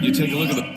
You take a look at the...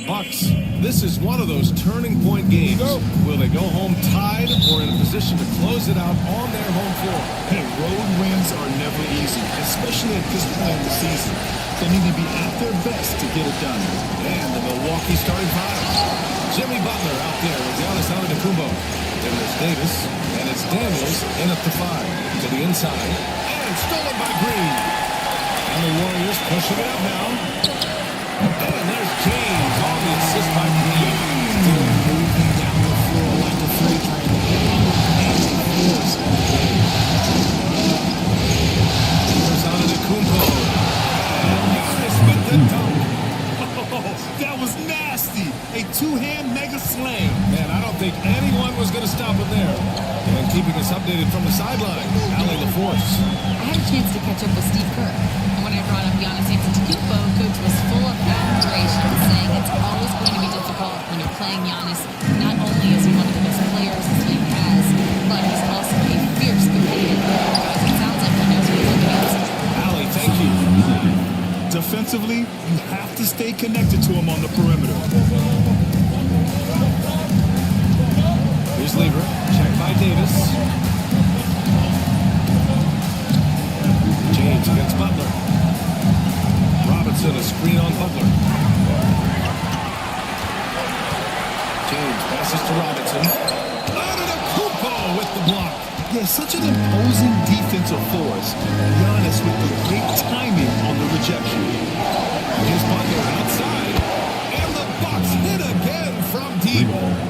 Bucks. This is one of those turning point games. Will they go home tied or in a position to close it out on their home floor? Hey, road wins are never easy, especially at this point in the season. They need to be at their best to get it done. And the Milwaukee starting five. Jimmy Butler out there with Giannis Antetokounmpo. Then there's Davis, and it's Daniels in at the five. To the inside, and stolen by Green. And the Warriors pushing it up now. And there's James on the assist by Green. Still moving down the floor like a freight train. Here's Antetokounmpo. And Giannis with the dunk. Oh, that was nasty. A two-hand mega slam. Man, I don't think anyone was going to stop him there. And keeping us updated from the sideline, Allie LaForce. I had a chance to catch up with Steve Kerr. And when I brought up Giannis Antetokounmpo, Coach was full of admiration, saying it's always going to be difficult when you're playing Giannis. Not only is he one of the best players this league has, but he's also a fierce competitive player. As it sounds like he knows what he's up against. Allie, thank you. Defensively, you have to stay connected to him on the perimeter. Here's Lever, checked by Davis. James against Butler. Robinson, a screen on Butler. James passes to Robinson. Antetokounmpo with the block. Yeah, such an imposing defensive force. Giannis with the great timing on the rejection. Here's Butler outside. And the Bucks hit again from deep.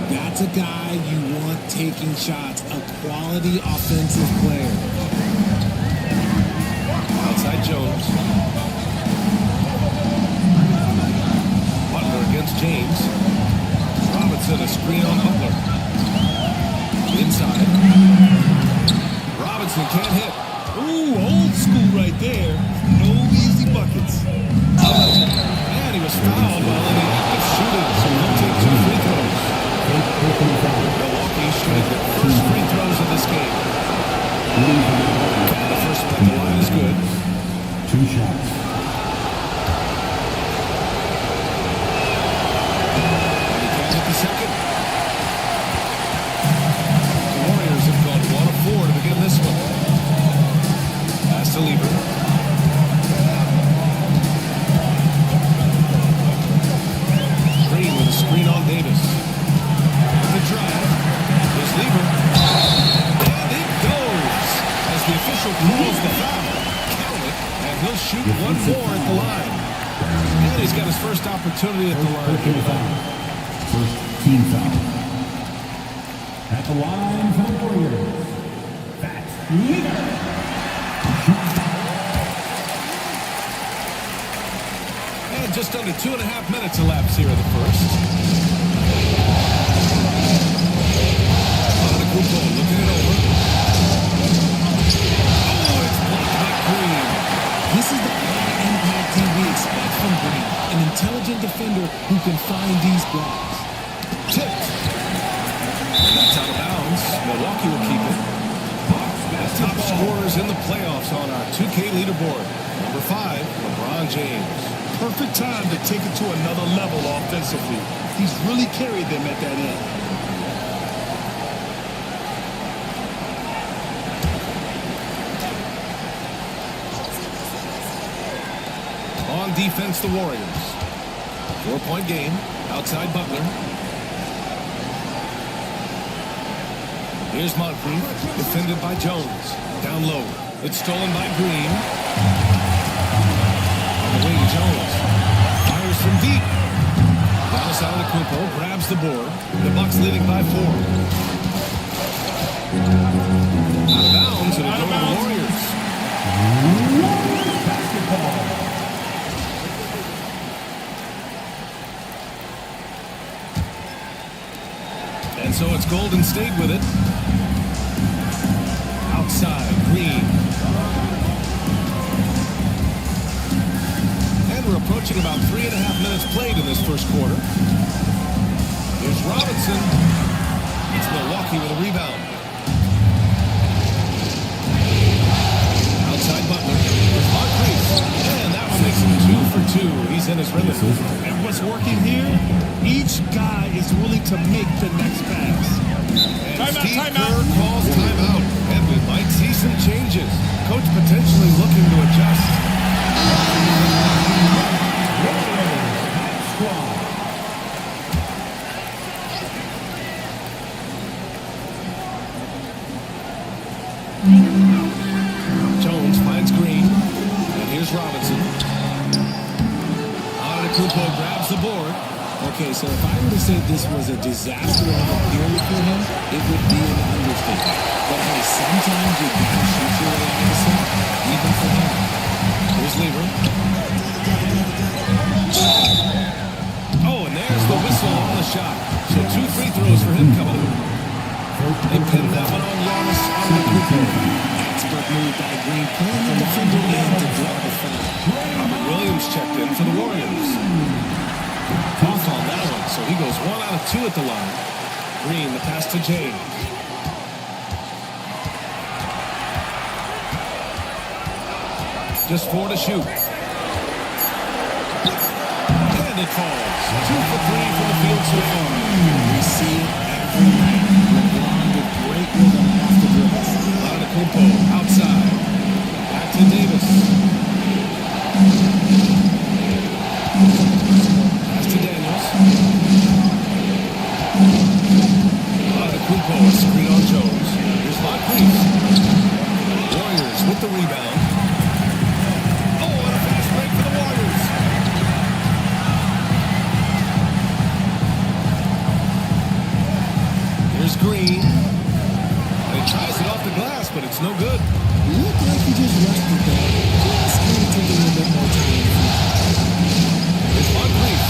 That's a guy you want taking shots, a quality offensive player. Outside Jones. Butler against James. Robinson, a screen on Butler. Inside. Robinson can't hit. Ooh, old school right there. No easy buckets. And he was fouled while in the act of shooting, so he'll take 2 free throws. Milwaukee shooting their first free throws of this game. And the first one at the line is good. 2 shots. And he can't hit the second. The Warriors have gone 1 of 4 to begin this one. Pass to Lever. Green with a screen on Davis. The drive. Here's Lever. And it goes as the official calls the foul. Count it, and he'll shoot one more at the line. And he's got his first opportunity at the line. First team foul. At the line for the Warriors, that's Lever. And just under 2.5 minutes elapsed here in the first. Antetokounmpo looking it over. Oh, it's blocked by Green. This is the high impact team we expect from Green, an intelligent defender who can find these blocks. Tipped. That's out of bounds. Milwaukee will keep it. The top scorers in the playoffs on our 2K leaderboard. Number 5, LeBron James. Perfect time to take it to another level offensively. He's really carried them at that end. On defense, the Warriors. 4-point game. Outside Butler. Here's Moncrief, defended by Jones. Down low. It's stolen by Green. On the wing, Jones. Fires from deep. Giannis Antetokounmpo grabs the board. The Bucks leading by 4. Out of bounds, and it'll go to the Warriors. Basketball. And so it's Golden State with it. Outside, Green. And we're approaching about 3.5 minutes played in this first quarter. Here's Robinson. It's Milwaukee with a rebound. Outside Butler. Here's Moncrief. And that one makes him 2 for 2. He's in his rhythm. And what's working here? Each guy is willing to make the next pass. And Steve Kerr calls timeout. And we might see some changes. Coach potentially looking to adjust. Jones finds Green. And here's Here's Robinson. Antetokounmpo grabs the board. Okay, so if I were to say this was a disaster of a period for him, it would be an understatement. But hey, sometimes you gotta shoot your way out of the set, even for him. Here's Lever. Oh, and there's the whistle on the shot. So 2 free throws for him coming up. They pin that one on Giannis Antetokounmpo. Expert move by Green, pulling the defender in to drop the foul. Robert Williams checked in for the Warriors. Off on that one, so he goes 1 out of 2 at the line. Green, the pass to James. Just 4 to shoot. And it falls. 2 for 3 from the field so far. We see it every night. LeBron with great rhythm off the dribble. Antetokounmpo outside. Back to Davis. Pass to Daniels. Antetokounmpo, a screen on Jones. Here's Moncrief. Warriors with the rebound. Oh, and a fast break for the Warriors. Here's Green. And he tries it off the glass, but it's no good. Looked like he just rushed the ball. Just need to take a little bit more time. It's Moncrief.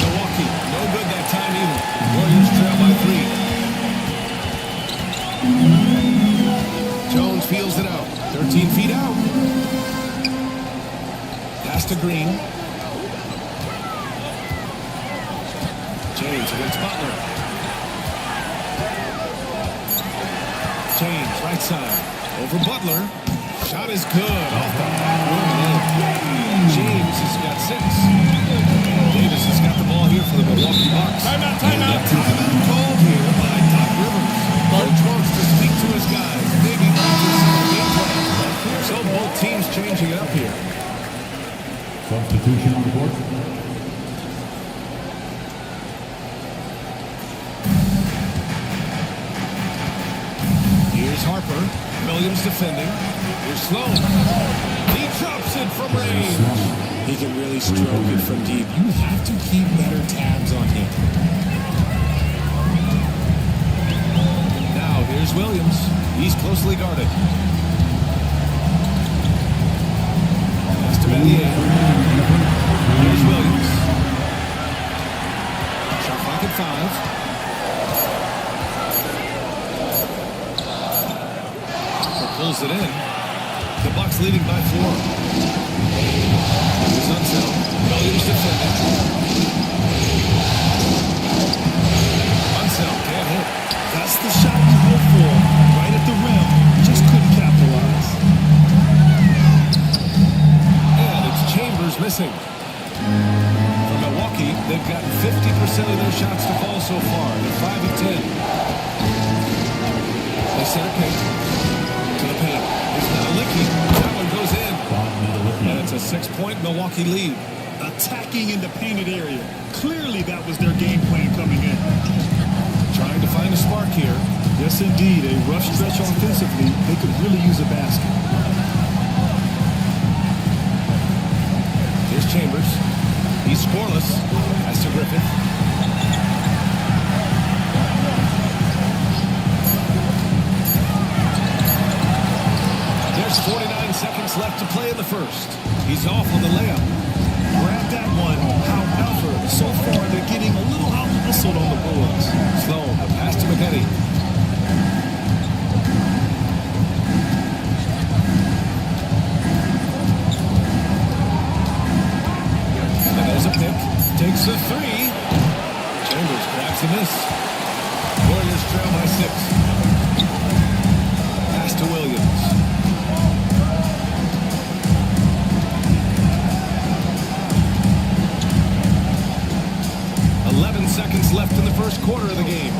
Milwaukee, no good that time either. Warriors trail by 3. Jones feels it out. 13 feet out. Pass to Green. James against Butler. James, right side. Over Butler. Shot is good. Off the back rim and in. James has got 6. Davis has got the ball here for the Milwaukee Bucks. Timeout. Timeout called here by Doc Rivers. Coach wants to speak to his guys. Maybe after some game plan. So both teams changing it up here. Substitution on the court. Here's Harper. Williams defending. Here's Sloan. He drops it from range. He can really stroke it from deep. You have to keep better tabs on him. Now here's Williams. He's closely guarded. Pass to Vanier. Here's Williams. Shot clock at 5. Pulls it in. The Bucks leading by 4. Here's Unseld. Williams defending. Unseld can't hit. That's the shot you hope for. Right at the rim. Just couldn't capitalize. And it's Chambers missing. For Milwaukee, they've got 50% of their shots to fall so far. They're 5 of 10. They center paint. To the paint. It's Metallicki. That one goes in. And it's a 6-point Milwaukee lead. Attacking in the painted area. Clearly that was their game plan coming in. Trying to find a spark here. Yes, indeed. A rough stretch offensively. They could really use a basket. Here's Chambers. He's scoreless. Pass to Griffith. There's 49 seconds left to play in the first. He's off on the layup. Grab that one. However, so far they're getting a little out-hustled on the boards. Sloan, a pass to McGetty. And there's a pick. Takes the 3. Chambers grabs the miss. Warriors trail by 6. Pass to Williams. Seconds left in the first quarter of the game.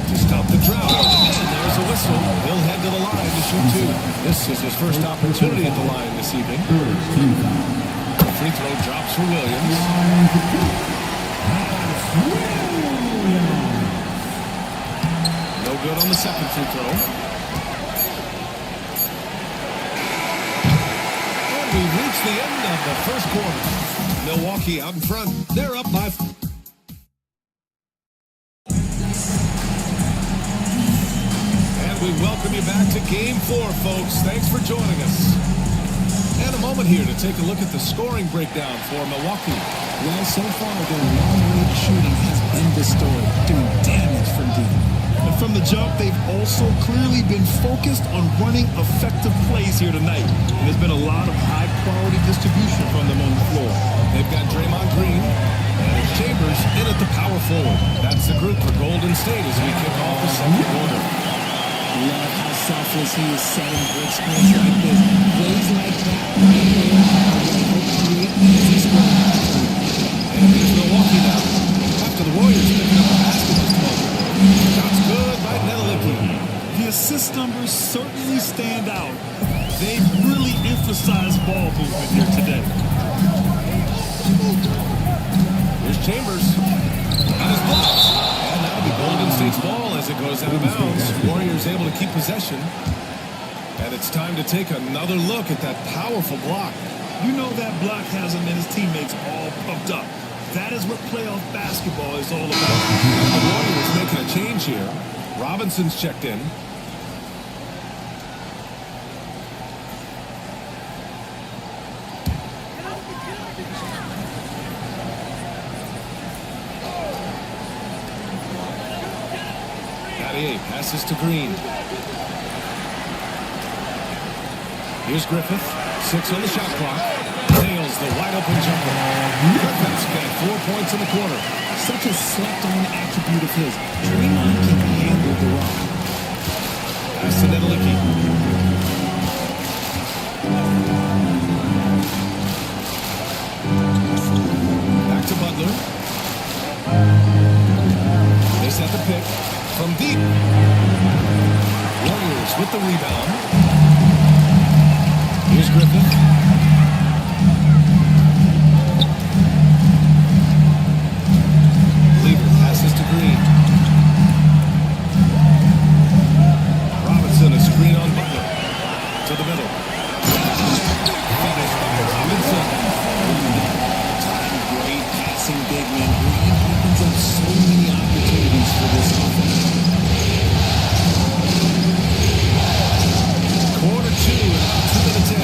To stop the drought. And there's a whistle. He'll head to the line to shoot 2. This is his first opportunity at the line this evening. The free throw drops for Williams. No good on the second free throw. reached the end of the first quarter. Milwaukee out in front. They're up by... And we welcome you back to Game 4, folks. Thanks for joining us. And a moment here to take a look at the scoring breakdown for Milwaukee. Well, so far, their long-range shooting has been the story, doing damage from deep. And from the jump, they've also clearly been focused on running effective plays here tonight. And there's been a lot of high-quality distribution from them on the floor. They've got Draymond Green and it's Chambers in at the power forward. That's the group for Golden State as we kick off the second quarter. Love how selfless he is setting big screens like this. Plays like that right there are what help create easy scoring opportunities. And here's Milwaukee now. After the Warriors picking up the basketball. Shots good by Nedelicki. The assist numbers certainly stand out. They've really emphasized ball movement here today. Here's Chambers. Got his blocks. And that'll be Golden State's ball as it goes out of bounds. Warriors able to keep possession. And it's time to take another look at that powerful block. You know that block has him and his teammates all pumped up. That is what playoff basketball is all about. The Warriors making a change here. Robinson's checked in. Cartier passes to Green. Here's Griffith. 6 on the shot clock. Nails the wide-open jumper. Griffith's got 4 points in the quarter. Such a slept-on attribute of his. Draymond can handle the rock. Pass to Nedelicki. Back to Butler. They set the pick from deep. Warriors with the rebound. Here's Griffith. Lever passes to Green. Robinson, a screen on Butler. To the middle. Finish by Robinson. Great passing big man. Green opens up so many opportunities for this offense. Quarter 2 and about 2 minutes in.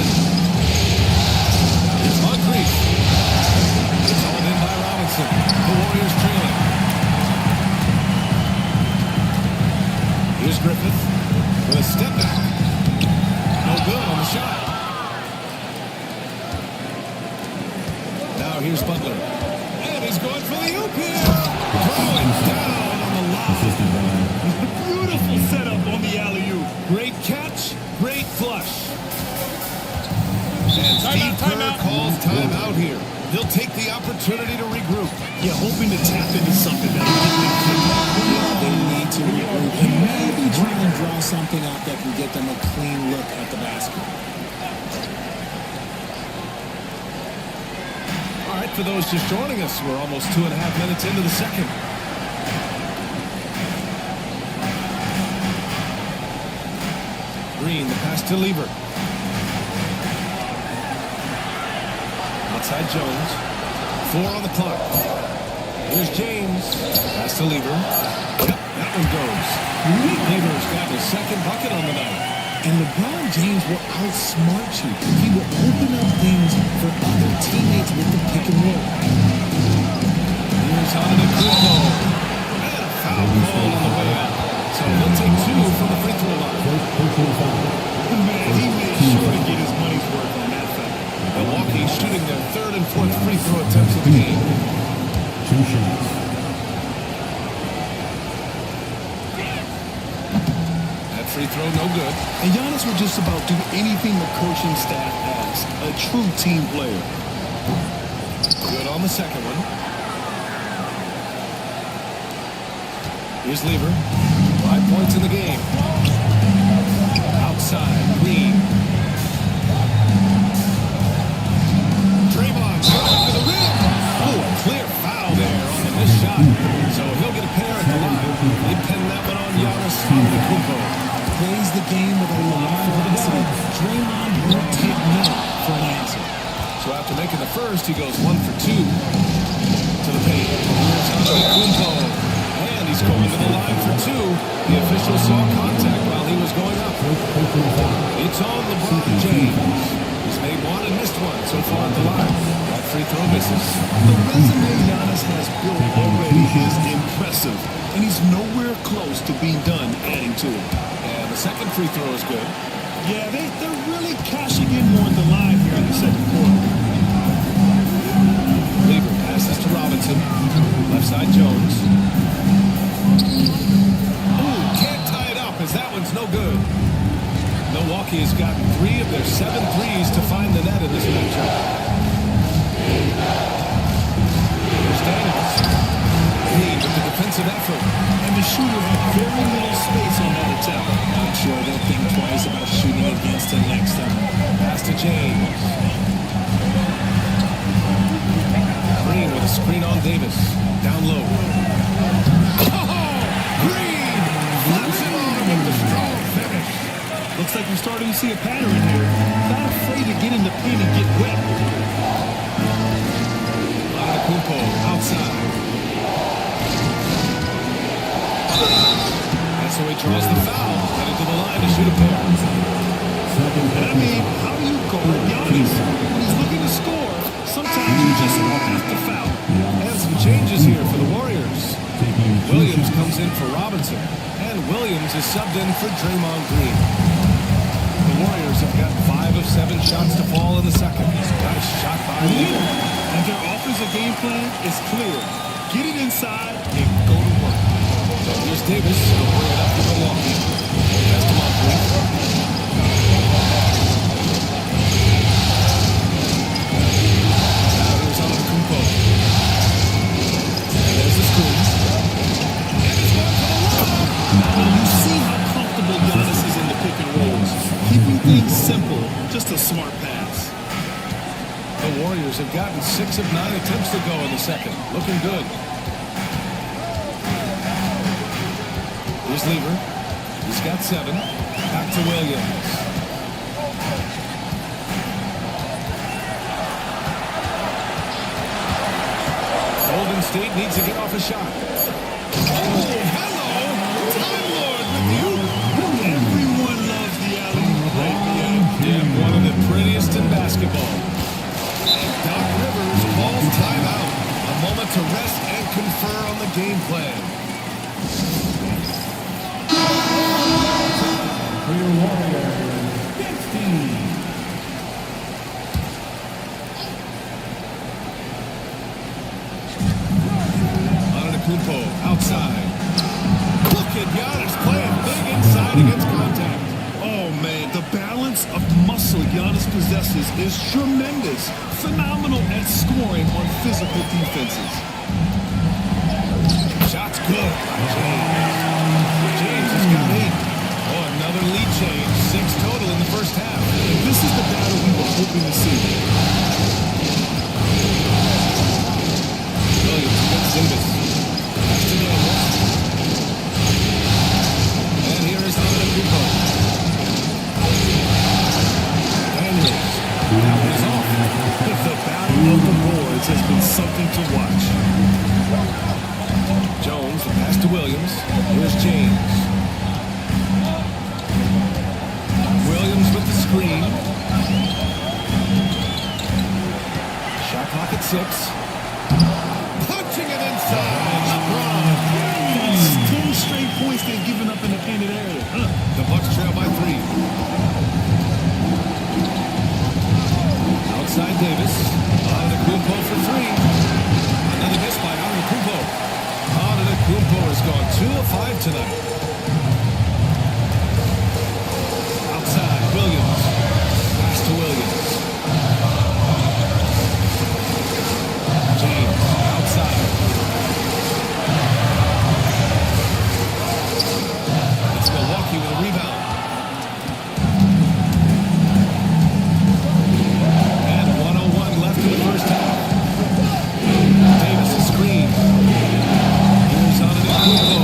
It's Moncrief. It's hauled in by Robinson. The Warriors trailing. Here's Griffith with a step back. No good on the shot. Now here's Butler. And he's going for the oop here. Throwing down on the lob. Beautiful setup on the alley-oop. Great catch, great flush. And Steve Kerr calls timeout here. He'll take the opportunity to regroup. Yeah, hoping to tap into something that'll get them They need to regroup and maybe try and draw something out that can get them a clean look at the basket. All right, for those just joining us, we're almost 2.5 minutes into the second. Green, the pass to Lever. Outside Jones. 4 on the clock. Here's James. Pass to Lever. Yep, that one goes. Lever's got his second bucket on the night. And LeBron James will outsmart you. He will open up things for other teammates with the pick and roll. Here's Antetokounmpo. And a foul call on the way out. So he'll take 2 from the free throw line. Man, he made sure to get his money's worth on that foul. Milwaukee shooting their 3rd and 4th free throw attempts of the game. 2 shots. That free throw no good. And Giannis will just about do anything the coaching staff asks. A true team player. Good on the second one. Here's Lever. 5 points in the game. Outside, Green. Draymond going to the rim. Oh, a clear foul there on the missed shot. So he'll get a pair at the line. They pin that one on Giannis Antetokounmpo. Plays the game with a lot of velocity. Draymond won't take no for an answer. first. He goes 1 for 2 to the paint. Here's Antetokounmpo, and he's going to the line for 2. The official saw contact while he was going up. It's on LeBron James. He's made one and missed one so far at the line. That free throw misses. The resume Giannis has built already is impressive, and he's nowhere close to being done adding to it. And the second free throw is good. Yeah, they're really cashing in more at the line here in the second quarter. Lever passes to Robinson. Left side Jones. Ooh, can't tie it up as that one's no good. Milwaukee has gotten 3 of their 7 threes to find the net in this matchup. Here's Daniels. Reed with the defensive effort. And the shooter had very little space on that attempt. Not sure they'll think twice about shooting against him next time. Pass to James. Green with a screen on Davis. Down low. Oh! Green! Flips it on him with the strong finish. Looks like we're starting to see a pattern here. Not afraid to get in the paint and get wet. Antetokounmpo outside. And so he draws the foul. Headed to the line to shoot a pair. And I mean, how do you guard Giannis? When he's looking to score, sometimes you just have to foul. And some changes here for the Warriors. Williams comes in for Robinson. And Williams is subbed in for Draymond Green. The Warriors have got 5 of 7 shots to fall in the second. Nice shot by Lever. And their offensive game plan is clear. Get it inside and go to work. Here's Davis. He'll bring it up to Milwaukee. Pass to Moncrief. Now here's Antetokounmpo. And there's the screen. And it's one for the wall. Now you see how comfortable Giannis is in the pick and rolls. Keeping things simple, just a smart pass. The Warriors have gotten 6 of 9 attempts to go in the second. Looking good. Here's Lever. He's got 7. Back to Williams. Golden State needs to get off a shot. Oh, hello! Time Lord with the Everyone loves the alley-oop right behind. Yeah, one of the prettiest in basketball. And Doc Rivers calls timeout. A moment to rest and confer on the game plan. For your Warriors, 16. Antetokounmpo outside. Look at Giannis playing big inside against contact. Oh, man, the balance of muscle Giannis possesses is tremendous. Phenomenal at scoring on physical defenses. Shot's good by James. James has got 8. Oh, another lead change. 6 total in the first half. And this is the battle we were hoping to see. Williams against Davis. Pass to Daniels. And here is Antetokounmpo. Daniels. That was off. The battle of the boards has been something to watch. Jones, the pass to Williams. Here's James. Williams with the screen. Shot clock at 6. Punching it inside. LeBron. That's 10 straight points they've given up in the painted area. The Bucks trail by 3. Outside Davis. Antetokounmpo for 3. Another miss by Antetokounmpo. Antetokounmpo has gone 2 of 5 tonight. Outside Williams. Pass to Williams. James outside. It's Milwaukee with a rebound. And 1:01 left in the first half. Davis is screen. Here's Antetokounmpo.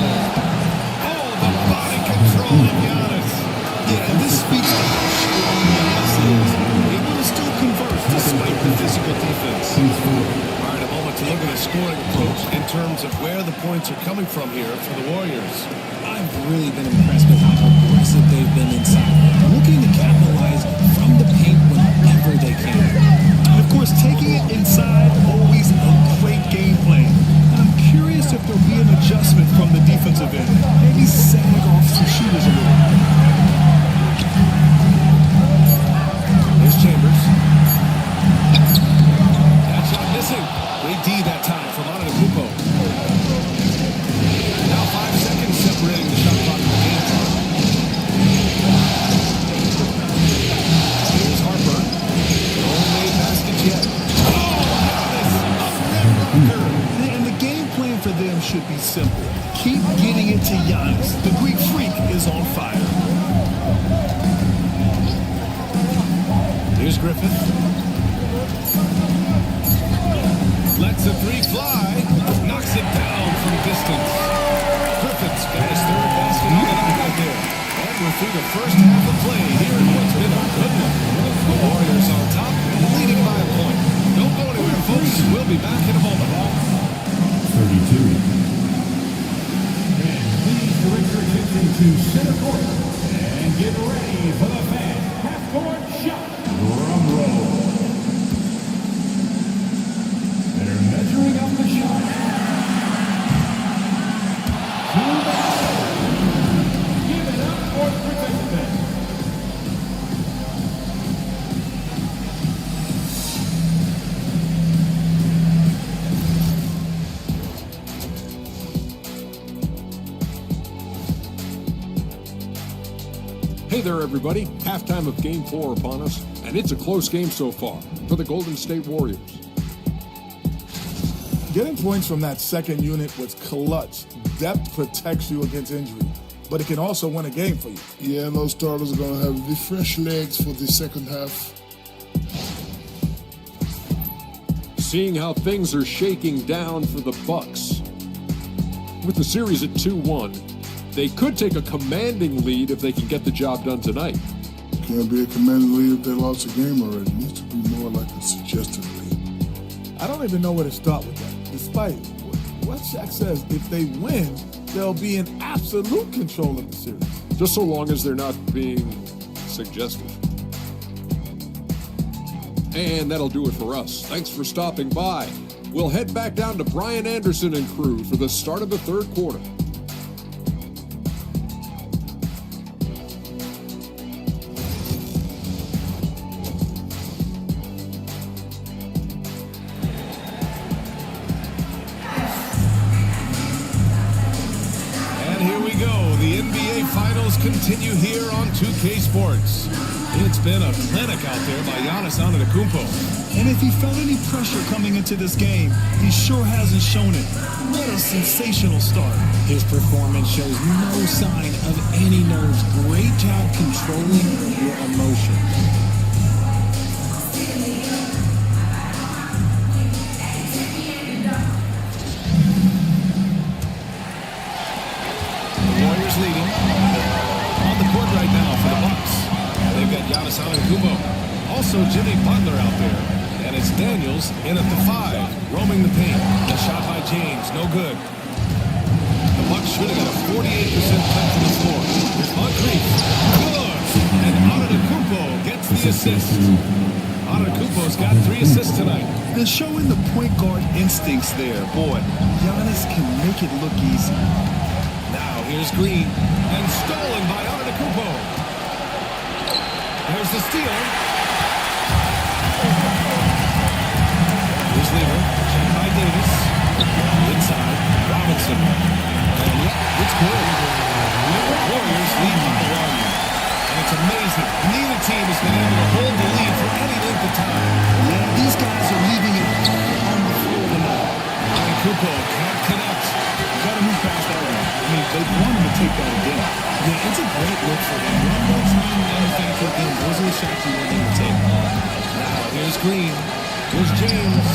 the scoring approach in terms of where the points are coming from here for the Warriors. I've really been impressed with how aggressive they've been inside, looking to capitalize from the paint whenever they can. And of course, taking it inside, always a great game plan. And I'm curious if there'll be an adjustment from the defensive end. Maybe sag off some shooters a little. Here's Chambers. That shot missing. Great D that time from Antetokounmpo. Now 5 seconds separating the shot clock from the game clock. Here's Harper. No made baskets yet. And the game plan for them should be simple. Keep getting it to Giannis. The Greek freak is on fire. Here's Griffin. Lets a three fly. Knocks it down from distance. Griffin's got his third basket on the night right there. And we're through the first half of play here in what's been a good one. The Warriors on top, leading by a point. Don't go anywhere, folks. We'll be back in a moment. 32. And please direct your attention to center court and get ready for the fan half-court shot. Drum roll. They're measuring up the shot. Give it up for participants. Hey there, everybody. Halftime of Game 4 upon us, and it's a close game so far for the Golden State Warriors. Getting points from that second unit was clutch. Depth protects you against injury, but it can also win a game for you. Yeah, those starters are going to have fresh legs for the second half. Seeing how things are shaking down for the Bucks. With the series at 2-1, they could take a commanding lead if they can get the job done tonight. Can't be a commanding lead if they lost a game already. It needs to be more like a suggested lead. I don't even know where to start with that. Despite what Shaq says, if they win, they'll be in absolute control of the series. Just so long as they're not being suggestive. And that'll do it for us. Thanks for stopping by. We'll head back down to Brian Anderson and crew for the start of the third quarter. Finals continue here on 2K Sports. It's been a clinic out there by Giannis Antetokounmpo. And if he felt any pressure coming into this game, he sure hasn't shown it. What a sensational start. His performance shows no sign of any nerves. Great job controlling your emotions. Leading on the court right now for the Bucks. They've got Giannis Antetokounmpo. Also Jimmy Butler out there. And it's Daniels in at the 5, roaming the paint. The shot by James, no good. The Bucks should have got a 48% cut to the floor. Here's Moncrief. Good. And Antetokounmpo gets the assist. Antetokounmpo's got 3 assists tonight. And showing the point guard instincts there. Boy, Giannis can make it look easy. Now here's Green, and stolen by Antetokounmpo. There's the steal. Here's Lever, checked by Davis. Inside, Robinson. And yep, it's good. The Warriors lead by the volume. And it's amazing. Neither team has been able to hold the lead for any length of time. Yeah, these guys are leaving it on the floor tonight. Antetokounmpo can't connect. Got to move past that one. I mean, they want him to take that again. Yeah, it's a great look for them. One more time manufactured again. Those are the shots you want them to take. Now here's Green. Here's James.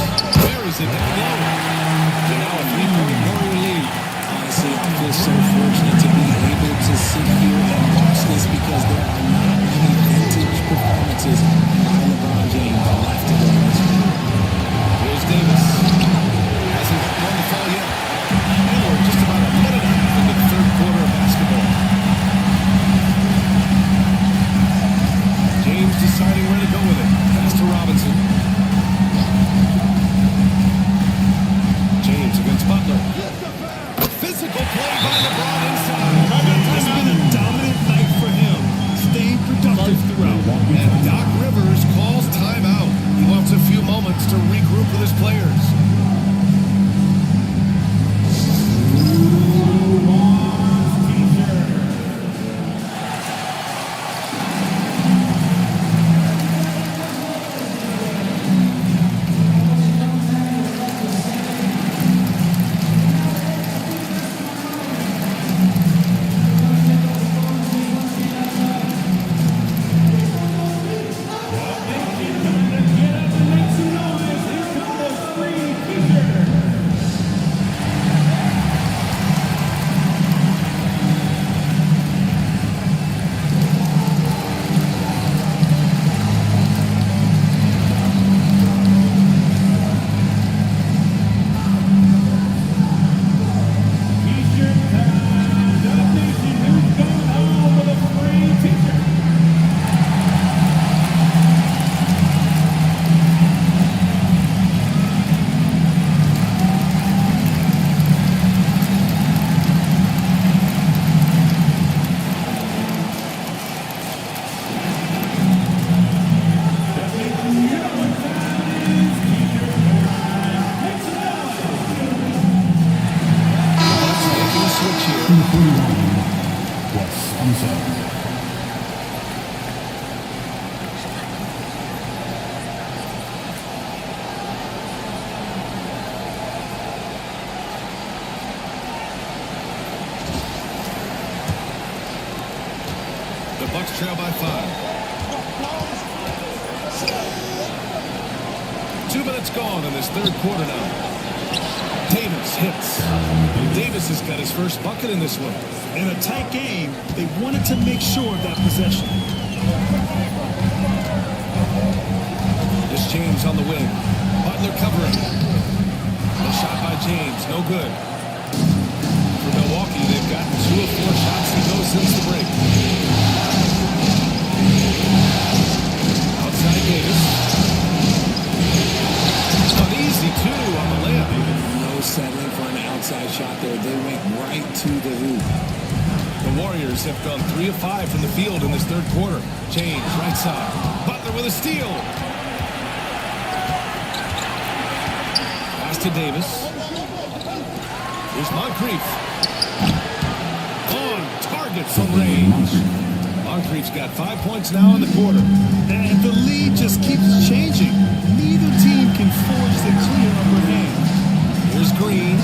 Buries it down low. And now a 3-point Warrior lead. Honestly, I feel so fortunate to be able to sit here and watch this because there are not many vintage performances by LeBron James left to go in this career. Here's Davis. Has it trail by 5. 2 minutes gone in this third quarter now. Davis hits. Davis has got his first bucket in this one. In a tight game, they wanted to make sure of that possession. This James on the wing. Butler covering. A shot by James, no good. For Milwaukee, they've gotten 2 of 4 shots to go since the break. Outside Davis. An easy 2 on the layup. No settling for an outside shot there. They went right to the hoop. The Warriors have gone 3 of 5 from the field in this third quarter. James, right side. Butler with a steal. Pass to Davis. Here's Moncrief. On target from range. Moncrief's got 5 points now in the quarter. And the lead just keeps changing. Neither team can forge the clear upper hand. Here's Green. Oh,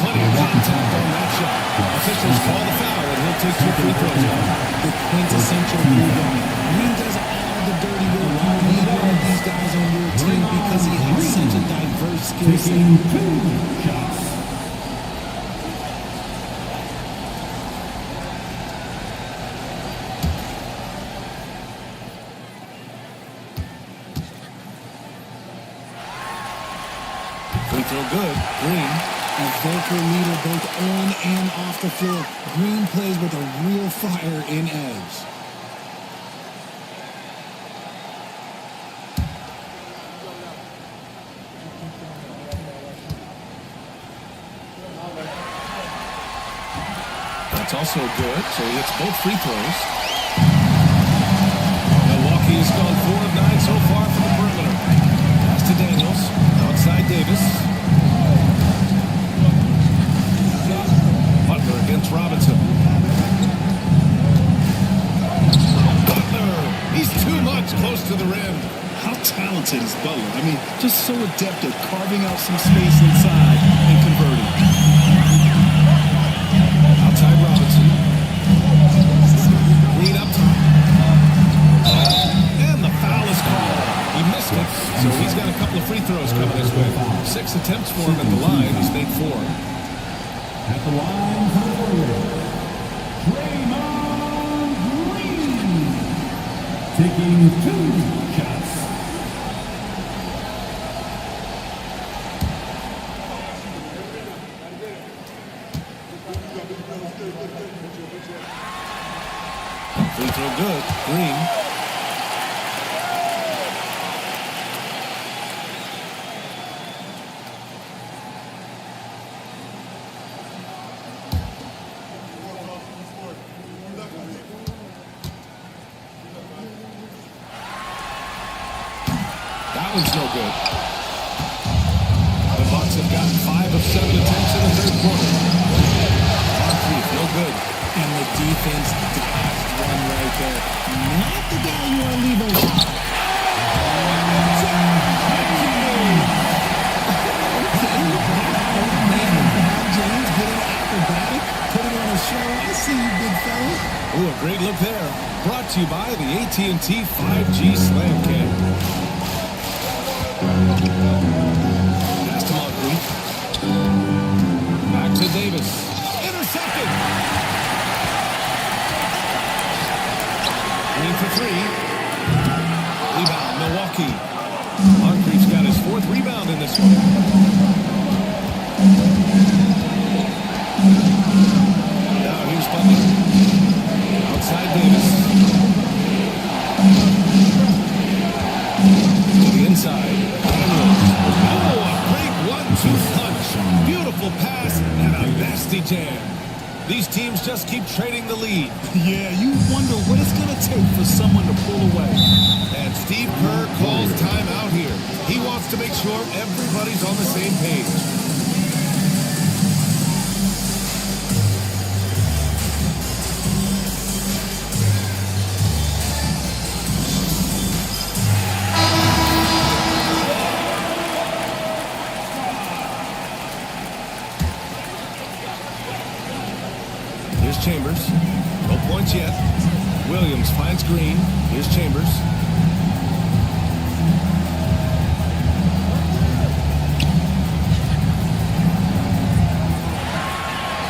plenty of contact on that shot. Officials call the foul, and he'll take 2 free throws out. The quintessential blue guy. Green does all the dirty work. You need one of these guys on your team because he has such a diverse skill set. Taking 2 shots. Free throw good. Green. A vocal leader both on and off the floor. Green plays with a real fire in edge. That's also good, so he hits both free throws. Milwaukee has gone 4 of 9 so far from the perimeter. Pass to Daniels. Outside Davis. Butler against Robinson. Butler! He's too much close to the rim. How talented is Butler? I mean, just so adept at carving out some space inside and converting. Outside Robinson. Green up top. And the foul is called. He missed it, so he's got a couple of free throws coming his way. 6 attempts for him at the line. He's made 4. At the line for the Warriors, Draymond Green. Taking 2 shots. Free throw good. Green. That one's no good. The Bucks have gotten 5 of 7 attempts in the third quarter. Moncrief, no good. And the defense dodged one right there. Not the guy you want to leave open. James getting acrobatic, putting on a show. I see you, big fella. Ooh, a great look there. Brought to you by the AT&T 5G Slam Cam. Pass to Moncrief. Back to Davis. Intercepted. Green for 3. Rebound, Milwaukee. Moncrief's got his 4th rebound in this one. Now here's Butler. Outside Davis. To the inside. Oh, a great 1-2 punch. Beautiful pass and a nasty jam. These teams just keep trading the lead. Yeah, you wonder what it's going to take for someone to pull away. And Steve Kerr calls timeout here. He wants to make sure everybody's on the same page. Here's Chambers. No points yet. Williams finds Green. Here's Chambers.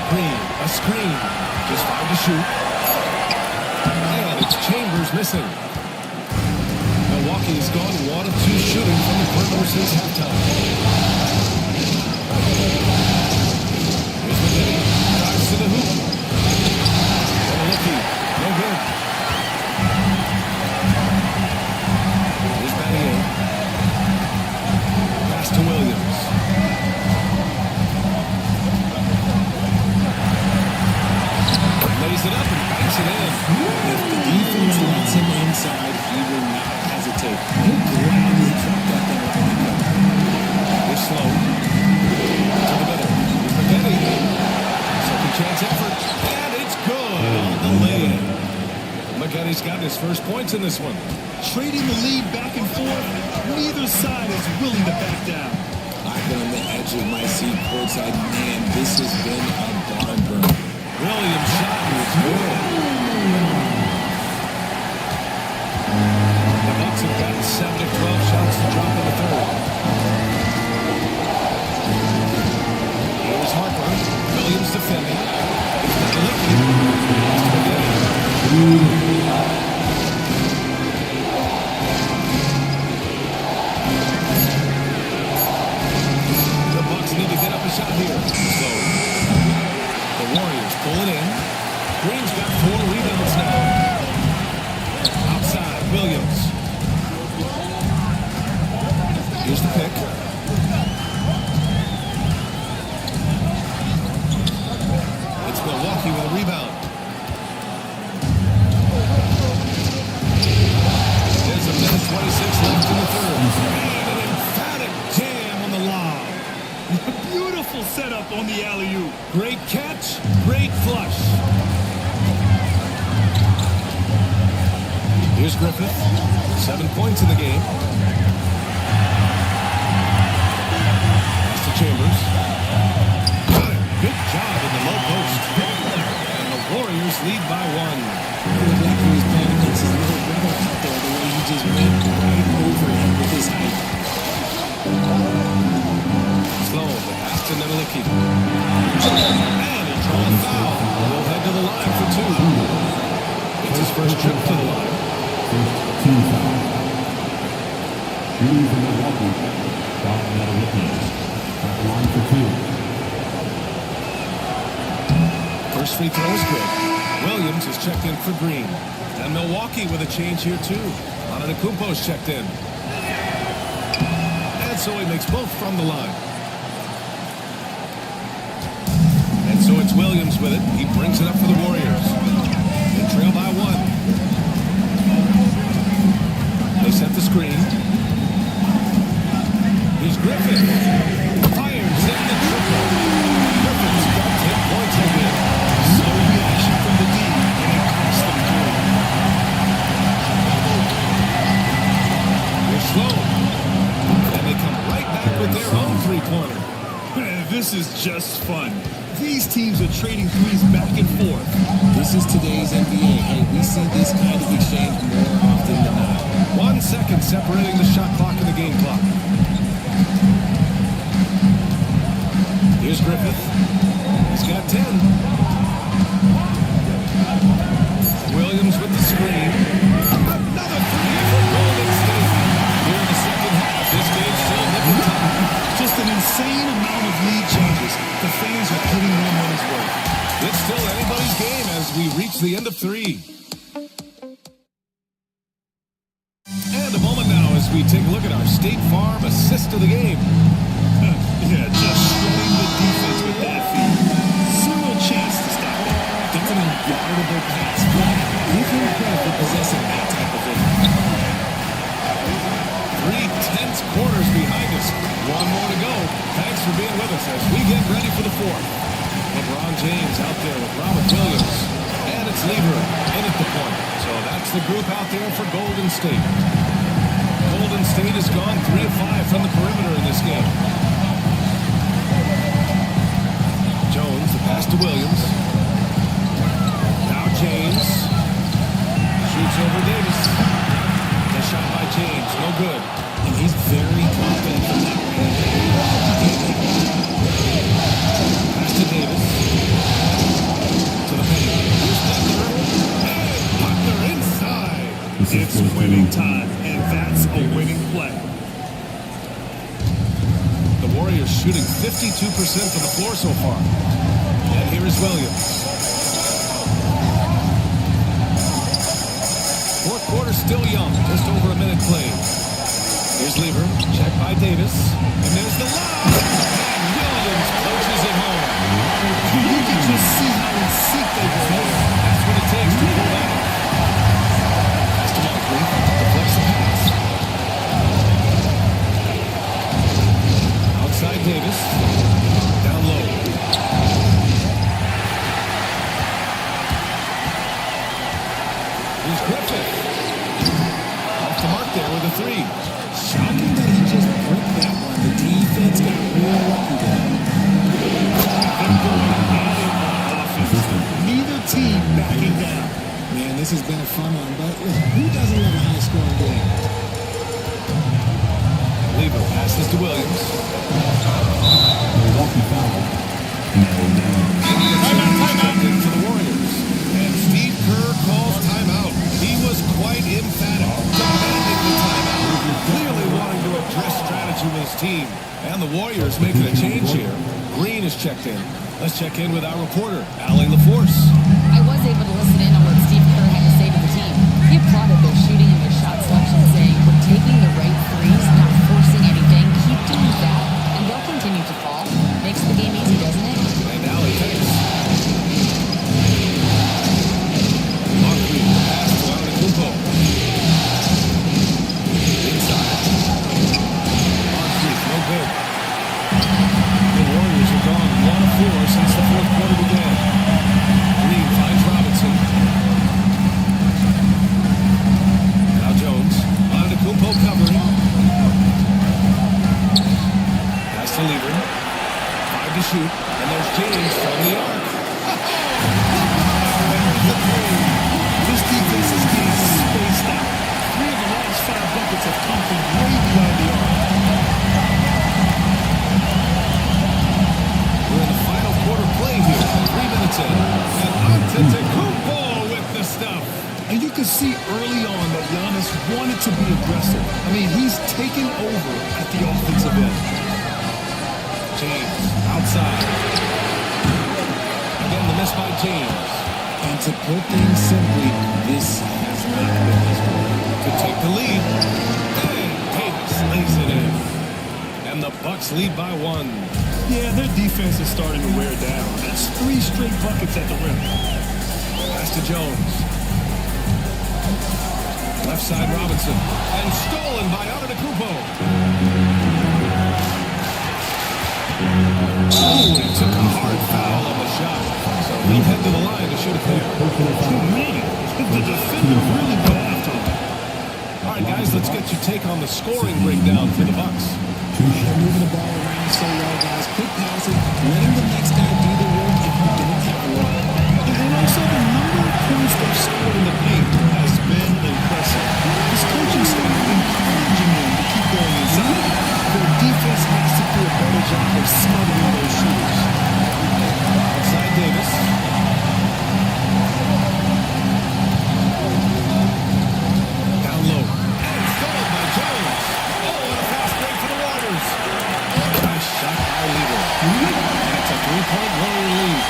Green, a screen. Just 5 to shoot. And it's Chambers missing. Milwaukee has gone 1 of 2 shooting from the perimeter since halftime. Here's McGinty. Drives to the hoop. Nowitzki. No good. Here's Battier. Pass to Williams. Lays it up and banks it in. If the defense lets him inside, he will not hesitate. He'll gladly track that down with any cover. They're slow. To the middle. McGinty. Second chance effort. And it's good on the lay-in. McGinty's got his first points in this one. Trading the lead back and forth, neither side is willing to back down. I've been on the edge of my seat courtside. Man, this has been a barn burner. Williams' shot is good. The Bucks have got 7 of 12 shots to drop in the third. Here's Harper. Williams defending. It's the Bucks need to get up a shot here. So the Warriors pull it in. Green's got 4 rebounds now. Outside, Williams. Here's the pick. It's Milwaukee with a rebound. There's a minute 26 left in the third. And an emphatic jam on the lob. Beautiful setup on the alley-oop. Great catch, great flush. Here's Griffith. 7 points in the game. Pass to Chambers. Got it. Good job in the low post. And the Warriors lead by 1. It looked like he was playing against his little brother out there, the way he just went right over him with his height. Slow, the pass to Nowitzki. And he'll draw a foul. He'll head to the line for 2. It's his first trip to the line. Team foul. Shooting for Milwaukee. Down Nowitzki. At the line for 2. First free throw is good. Williams is checked in for Green. And Milwaukee with a change here too. Antetokounmpo's checked in. And so he makes both from the line. And so it's Williams with it. He brings it up for the Warriors. They trail by 1. They set the screen. Here's Griffin. Fires in the triple. Griffin's got 10 points again. No reaction from the D, and it costs them good. They're slow. And they come right back with their own three-pointer. This is just fun. These teams are trading threes back and forth. This is today's NBA. Hey, we see this kind of exchange more often than not. 1 second separating the shot clock and the game clock. Here's Griffith. He's got 10. Williams with the screen. Another 3 for Golden State. Here in the second half, this game's still nickel time. Just an insane amount of lead changes. The fans are putting their money's worth. It's still anybody's game as we reach the end of 3. And a moment now as we take a look at our State Farm assist of the game. Yeah, just shredding the defense with that feed. Zero chance to stop it. That's an unguardable pass. Give him credit for possessing that type of thing. 3 tense quarters behind us. 1 more to go. Thanks for being with us as we get ready for the 4th. LeBron James out there with Robert Williams. And it's Lever in at the point. So that's the group out there for Golden State. Golden State has gone 3 of 5 from the perimeter in this game. Jones, the pass to Williams. Now James. Warriors shooting 52% from the floor so far. And here is Williams. Fourth quarter still young, just over a minute played. Here's Lever, checked by Davis, and there's the lob. And Williams punches it home. You can just see how in sync they were. That's what it takes to pull that off. Pass to Moncrief, deflects the pass. Outside Davis, down low. Here's Griffith. Off the mark there with a three. Shocking that he just broke that one. The defense got real lucky there. Neither team backing down. Man, this has been a fun one, but who doesn't love a high-scoring game? Lever passes to Williams. Timeout for the Warriors. And Steve Kerr calls timeout. He was quite emphatic, demanding the timeout, clearly wanting to address strategy with his team. And the Warriors making a change here. Green is checked in. Let's check in with our reporter, Allie LaForce. I was able to listen in on what Steve Kerr had to say to the team. He applauded their shooting and their shot selection, saying, "We're taking the right threes, not forcing anything. Keep doing that, and they'll continue to fall." Makes the game easy, doesn't it? And Allie takes. Moncrief pass to Antetokounmpo. Inside. Moncrief, no good. The Warriors have gone 1 of 4 since the fourth quarter began. Green finds Robinson. Now Jones. Antetokounmpo covering. Pass to Lever. 5 to shoot. And there's James from the arc. This defense is getting spaced out. 3 of the last 5 buckets have come from way behind the arc. We're in the final quarter play here. 3 minutes in. And Antetokounmpo with the stuff. And you can see early on that Giannis wanted to be aggressive. I mean, he's taken over at the offensive end. James outside. Again, the miss by James. And to put things simply, this has not been his way. To take the lead. And Davis lays it in. And the Bucks lead by 1. Yeah, their defense is starting to wear down. That's 3 straight buckets at the rim. Pass to Jones. Left side Robinson. And stolen by Antetokounmpo. Oh, he took a hard foul on the shot. So he'll head to the line to shoot a pair. Man, the defender really went after him. All right, guys, let's get your take on the scoring breakdown for the Bucks. They're moving the ball around so well, guys. Quick passing, letting the next guy do the work if you don't have the work. And also the number of points they've scored in the paint has been impressive. His coaching staff encouraging them to keep going inside. Their defense has to do a better job of smothering those shooters. Outside Davis. Down low. And stolen by Jones. Oh, and a fast break for the Warriors. Nice shot by Lever. And it's a 3-point Warrior lead.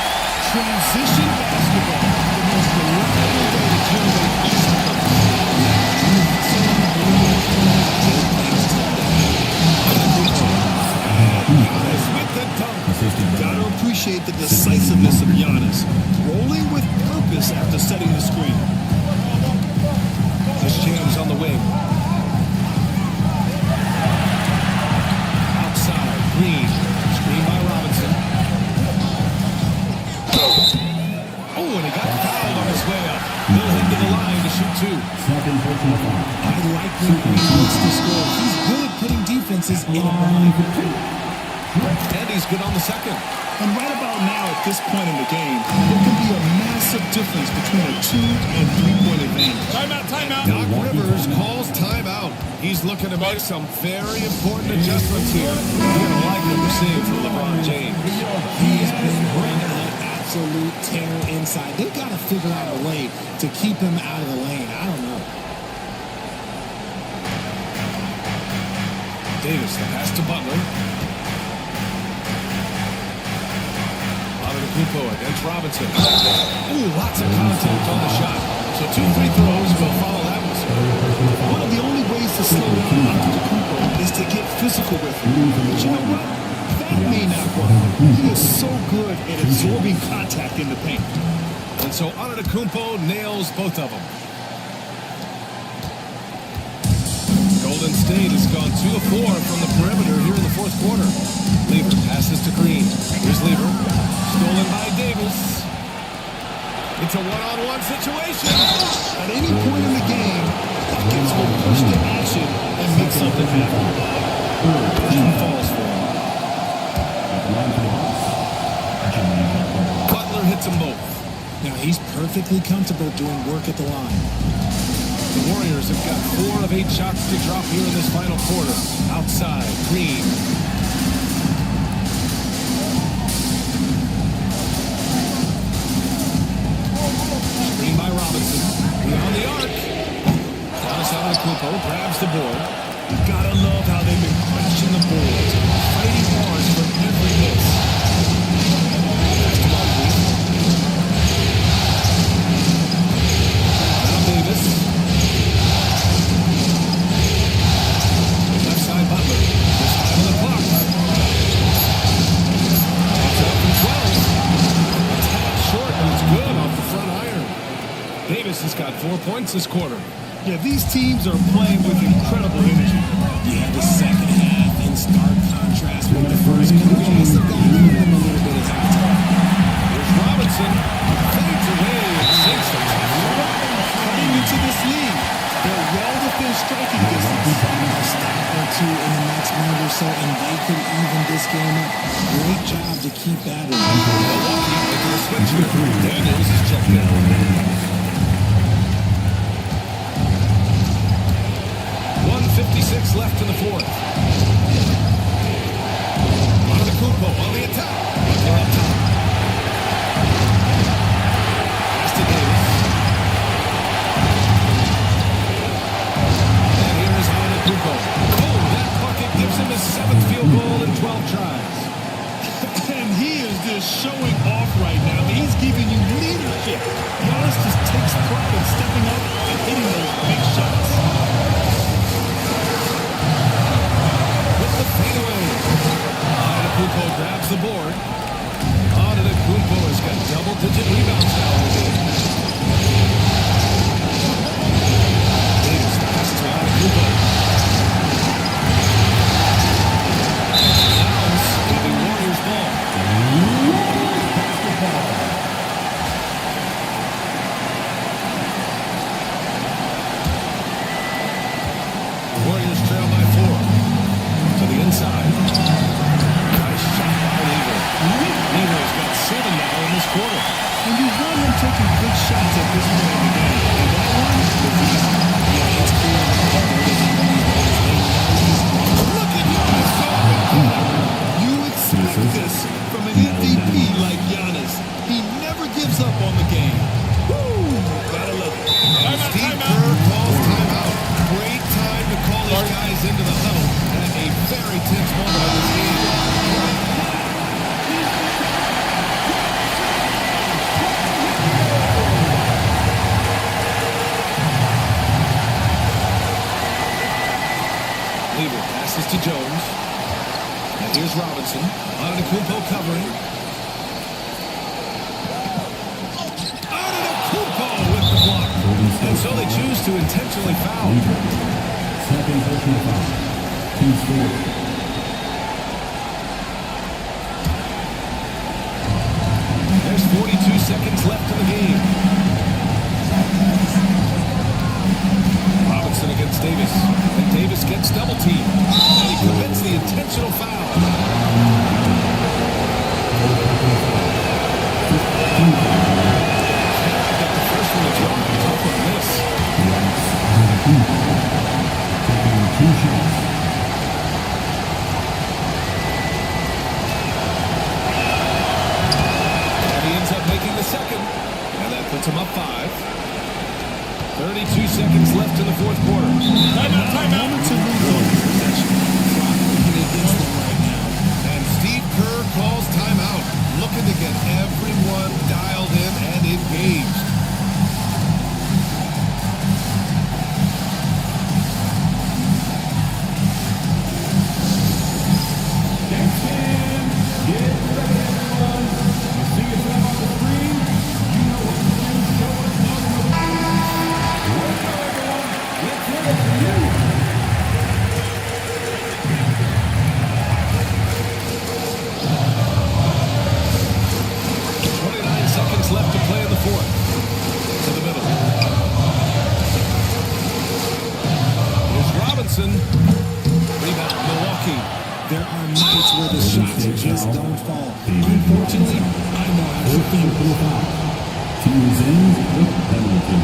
Transition basketball, the most reliable way to generate offense. Giannis with the dunk. Gotta appreciate the decisiveness of Giannis, rolling with purpose after setting the screen. This James on the wing. Outside, Green. Screen by Robinson. Oh, and he got fouled on his way up. He'll head to the line to shoot 2. I like when Green wants to score. He's good at putting defenses in a bind. And he's good on the second. And right about now, at this point in the game, there can be a massive difference between a 2 and 3-point advantage. Timeout. Doc Rivers calls timeout. He's looking to make some very important adjustments here. You're going to like what we're seeing from LeBron James. He has been bringing an absolute terror inside. They've got to figure out a way to keep him out of the lane. I don't know. Davis, the pass to Butler. Antetokounmpo against Robinson. Ooh, lots of contact on the shot. So 2 free throws will follow that one. One of the only ways to slow down Antetokounmpo is to get physical with him. But you know what? That may not work. He is so good at absorbing contact in the paint. And so Antetokounmpo nails both of them. Golden State has gone 2 of 4 from the perimeter here in the fourth quarter. Lever passes to Green. Here's Lever. Stolen by Davis. It's a one-on-one situation. At any point in the game, buckets will push to action and make something happen. He falls for him. Butler hits them both. Now, he's perfectly comfortable doing work at the line. The Warriors have got 4 of 8 shots to drop here in this final quarter. Outside, Green. Screen by Robinson. Beyond the arc. Giannis Antetokounmpo grabs the board. Gotta love how they've been crashing the boards, fighting hard for every miss. Pass to Mobley. Now Davis. Left side Butler. Just time on the clock. Takes it up from 12. A tad short, but it's good off the front iron. Davis has got 4 points this quarter. Yeah, these teams are playing with incredible energy. Yeah, the second half in stark contrast with the first. Coach must have gotten on them a little bit at halftime. Here's Robinson. Fades away and sinks the top. Coming into this league, they're well within striking distance. A stop or two in the next minute or so, and they could even this game up. Great job to keep that in. Milwaukee making a switch here. Daniels is checking out. 1:56 left in the fourth. Antetokounmpo on the attack. Butler up top. Pass to Davis. And here is Antetokounmpo. Oh, that bucket gives him his 7th field goal in 12 tries. And he is just showing off right now. He's giving you leadership. Giannis just takes pride in stepping up and hitting those big shots. The fadeaway. Antetokounmpo grabs the board. Antetokounmpo has got double-digit rebounds now in the game. Davis pass to Antetokounmpo. Now it's going to be Warriors ball. The Warriors trail by 4. To the inside. Nice shot by Lever. Lever's got 7 now in this quarter. And you want him taking big shots at this point in the game. And that one was easy. Yeah, it's clear that Look at Giannis going. You expect this from an MVP like Giannis. He never gives up on the game. Woo! Gotta love it. And Steve Kerr calls timeout. Great time to call these guys into the huddle at a very tense moment of this game. Lever passes to Jones. And here's Robinson. Antetokounmpo covering. Antetokounmpo with the block. And so they choose to intentionally foul. Second personal foul. Team score. There's 42 seconds left in the game. Robinson against Davis. And Davis gets double teamed. And he commits the intentional foul. Got the first one as well. Tough one miss. Taking 2 shots. And he ends up making the second. And that puts him up 5. 32 seconds left in the fourth quarter. Timeout. To lose on this possession. looking against them right now. And Steve Kerr calls timeout, looking to get every shots just don't fall. Unfortunately, I know how she feels. Teams in with penalty.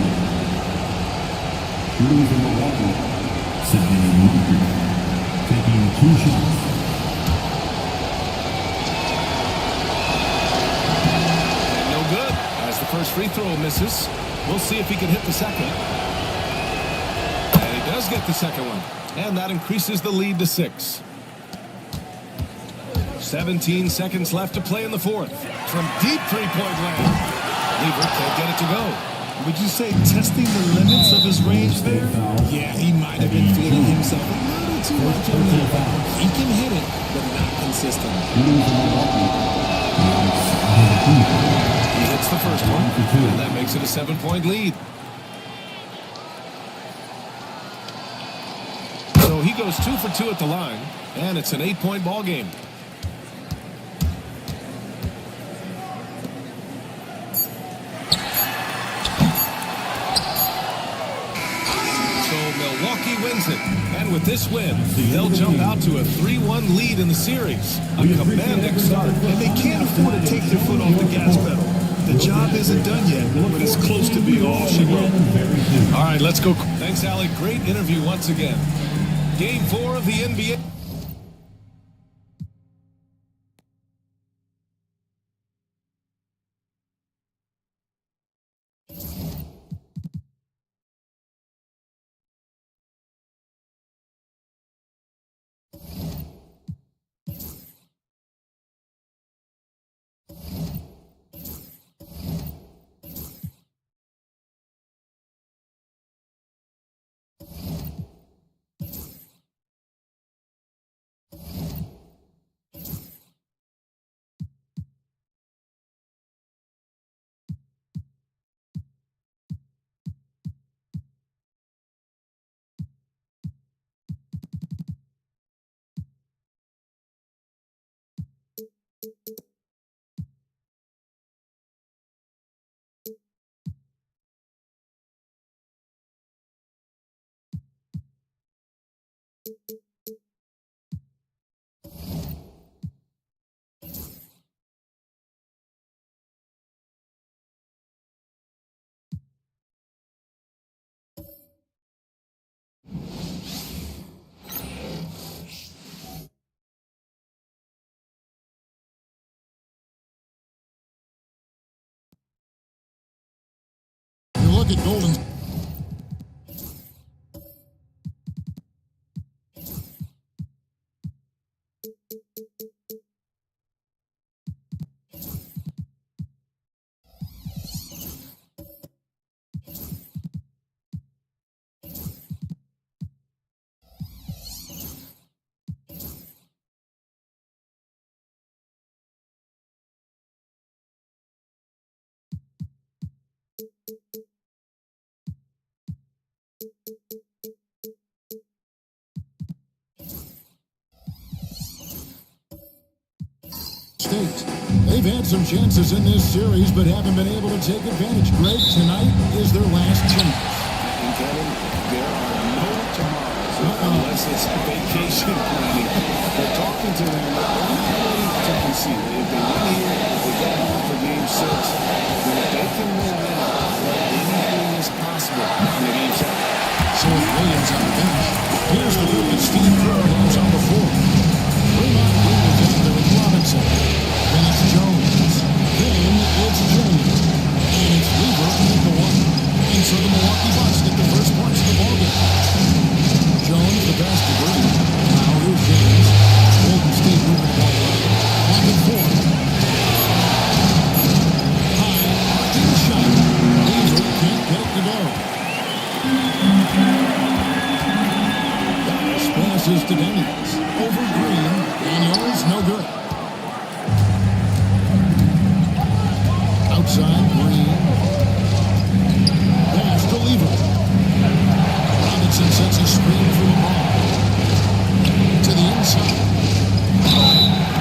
Shooting from Milwaukee, Sydney Walker, taking 2 shots. And no good, as the first free throw misses. We'll see if he can hit the second. And he does get the second one. And that increases the lead to 6. 17 seconds left to play in the fourth. From deep three-point land. Lever can't get it to go. Would you say testing the limits of his range there? Yeah, he might have been feeling himself a little too much on that. He can hit it, but not consistently. He hits the first one, and that makes it a 7-point lead. So he goes 2 for 2 at the line, and it's an 8-point ball game. Milwaukee wins it, and with this win, they'll jump out to a 3-1 lead in the series. A commanding start. And they can't afford to take their foot off the gas pedal. The job isn't done yet, but it's close to being all she wrote. All right, let's go. Thanks, Alec. Great interview once again. Game 4 of the NBA. Look at Golden. State. They've had some chances in this series, but haven't been able to take advantage. Greg, tonight is their last chance. And Kevin, there are no tomorrows unless it's vacation planning. They're talking to them. They're not ready to concede. If they win here, they get home for game 6. Then if they can win now, anything is possible in the game 7. So Williams on the bench. Here's the look at Steve Kerr who's on the floor. Draymond Green is in there with Robinson. Then it's Jones. Then it's James. And it's Lever at the 1. And so the Milwaukee Bucks get the first points of the ballgame. Jones the pass to Green. Now here's James. Golden State moving the ball right. Back and forth. High. Arching the shot. Lever can't get it to go. Nice passes to Daniels. Over Green. Daniels, no good. Outside, Green. Pass to Lever. Robinson sets a screen for the ball. To the inside.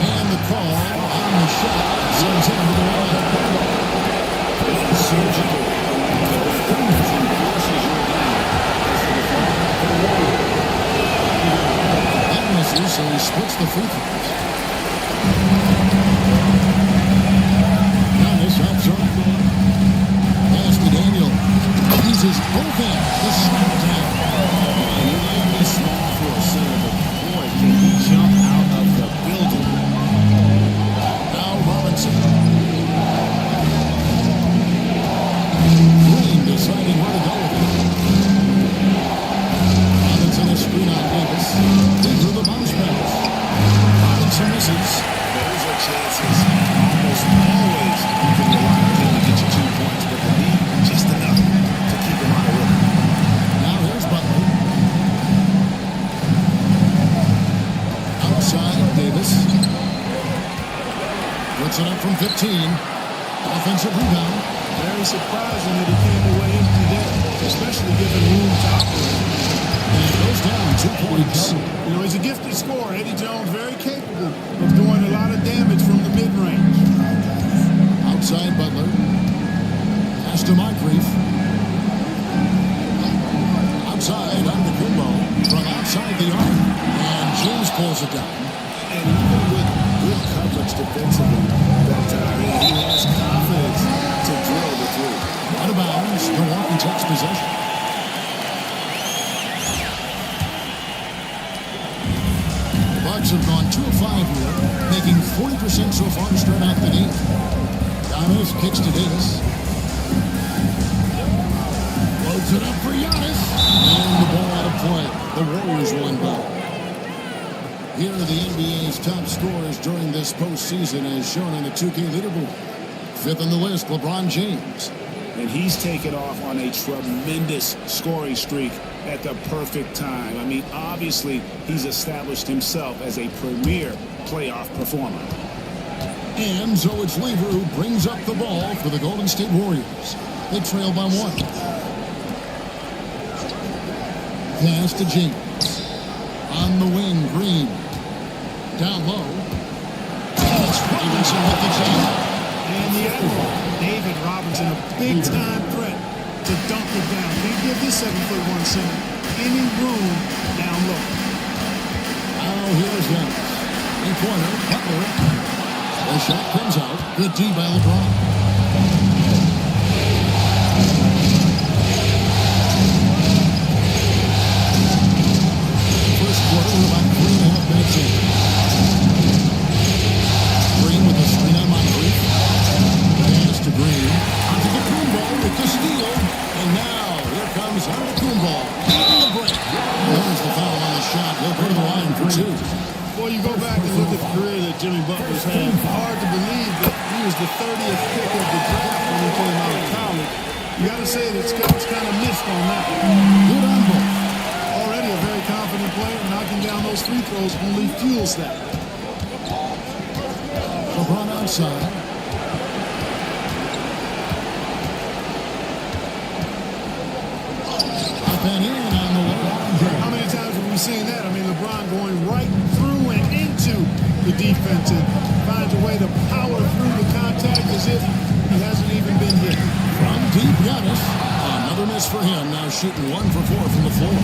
And the call on the shot sends him to the line. Surgical. So he splits the free throws. Puts it up from 15. Offensive rebound. Very surprising that he came away empty there, especially given room to operate. And it goes down 2 points. You know, he's a gifted scorer. Eddie Jones, very capable of doing a lot of damage from the mid-range. Outside Butler. Pass to Moncrief. Outside under Kumbo. From outside the arc. And James pulls it down. And even with good coverage defensively, that time he has confidence to drill the three. Out of bounds. Milwaukee takes possession. The Bucks have gone 2 of 5 here, making 40% so far to start out the game. Giannis kicks to Davis. Loads it up for Giannis. And the ball out of play. The Warriors won ball. Here are the NBA's top scorers during this postseason as shown on the 2K leaderboard. 5th on the list, LeBron James. And he's taken off on a tremendous scoring streak at the perfect time. I mean, obviously, he's established himself as a premier playoff performer. And so it's Lever who brings up the ball for the Golden State Warriors. They trail by 1. Pass to James. On the wing, Green. Down low. It's Robinson with the jam. And the other, David Robinson, a big-time threat to dunk it down. Can't give this 7'1" center any room down low. Now here's Giannis. Three-pointer, Butler. The shot comes out. Good D by LeBron. First quarter, we're about 3.5 minutes in. Green with the screen on Moncrief. Pass to Green. Onto the Kumbo with the steal. And now, here comes Kumbo. On the break. There's the foul on the shot. He'll go to the line for 2. Well, you go back and look at the career that Jimmy Butler's had. Hard to believe that he was the 30th pick of the draft when he came out of college. You got to say that Scott's kind of missed on that. Good on both. Already a very confident player. Knocking down those free throws only fuels that. LeBron outside. Up and in on the way. How many times have we seen that? I mean, LeBron going right through and into the defense and finds a way to power through the contact as if he hasn't even been hit. From deep, Giannis. Another miss for him. Now shooting 1 for 4 from the floor.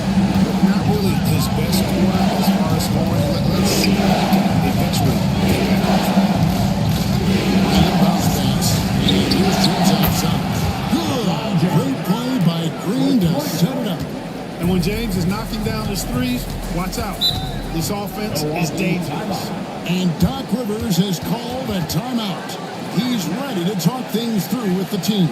Not really his best quarter as far as scoring. Let's see if he can eventually get that off. Bounce pass. And here's James outside. Good. Great play by Green to set it up. And when James is knocking down his threes, watch out. This offense is dangerous. And Doc Rivers has called a timeout. He's ready to talk things through with the team.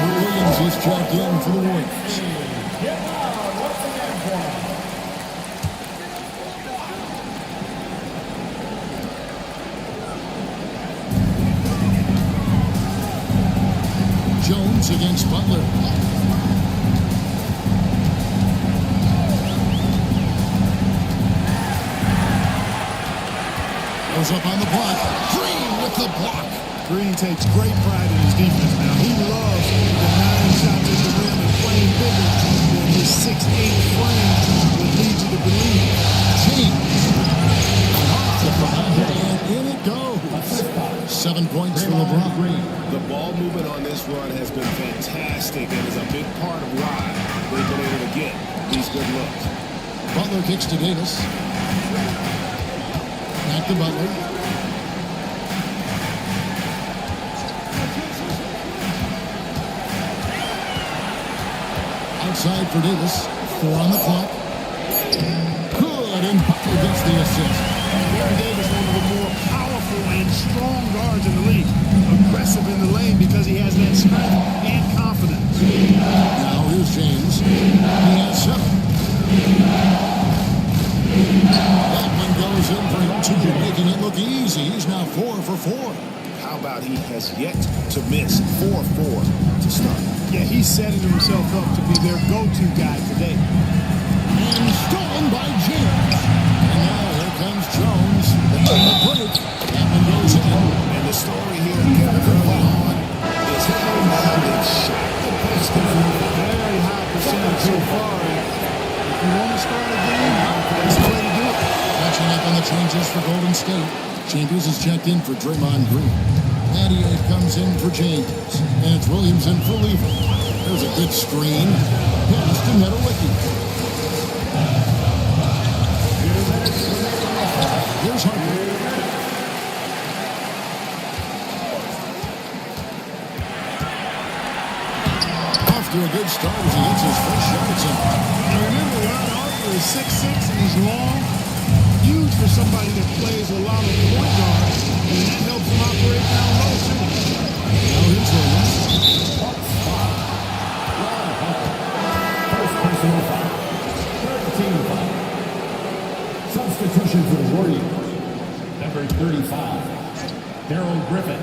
Williams is checked in for the Warriors. Jones against Butler. Throws up on the block. Green with the block. Green takes great pride in his defense now. He loves the 9 shots at the rim and playing bigger than his 6'8" frame would lead you to believe. James. And in it goes. 7 points for LeBron. The ball movement on this run has been fantastic and is a big part of why they've been able to get these good looks. Butler kicks to Davis. Back to Butler. Outside for Davis. 4 on the clock. Good, and Butler gets the assist. Baron Davis, one of the more powerful and strong guards in the league. Aggressive in the lane because he has that strength and confidence. Now here's James. He has 7. That one goes in for him too, making it look easy. He's now 4 for 4. How about he has yet to miss 4-4 to start? Yeah, he's setting himself up to be their go-to guy today. And stolen by James. And now here comes Jones. And the break. That one goes in. And the story here, Kevin, early on is how now they've shot the basket from a very high percentage so far. If you want to start a game, that's the way to do it. Catching up on the changes for Golden State. Chambers is checked in for Draymond Green. Adier comes in for James. And it's Williams in for Lever. There's a good screen. Pass to Meadowicki. Here's Harper. Off to a good start as he hits his first shot attempt. And remember, Ron Harper is 6'6" and he's long. Huge for somebody that plays a lot of point guard. And that helps him operate down low, too. Now here's Williams. First personal foul. 13 foul. Substitution for the Warriors. Number 35, Daryl Griffin.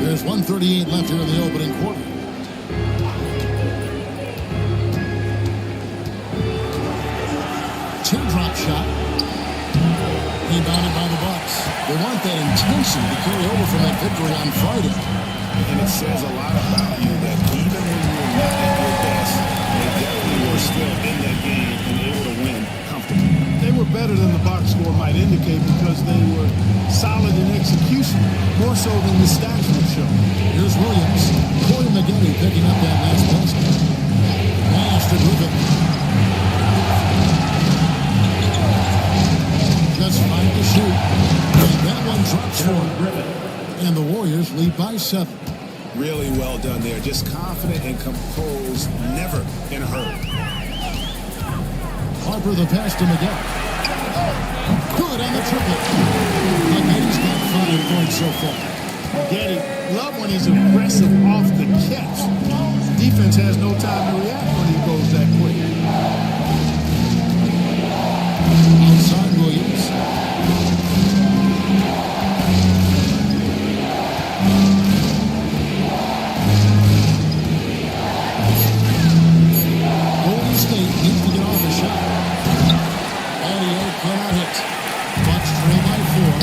There's 1:38 left here in the opening quarter. Teardrop shot. Rebounded by the Bucks. They want that intensity to carry over from that victory on Friday. And it says a lot about you that even when you're not at your best, they definitely were still in that game and able to win comfortably. They were better than the box score might indicate because they were solid in execution, more so than the stats would show. Here's Williams. Corey McGinty picking up that last basket. Pass to Griffin. Just 5 to shoot. And that one drops for Griffin. And the Warriors lead by 7. Really well done there. Just confident and composed, never in a hurry. Harper the pass to Miguel. Good on the triple. McGinty's got 5 points so far. Getty, love when he's aggressive off the catch. Defense has no time to react when he goes that quick. Outside Williams. Golden State needs to get off a shot. Adier cannot hit. Bucks trail by 4.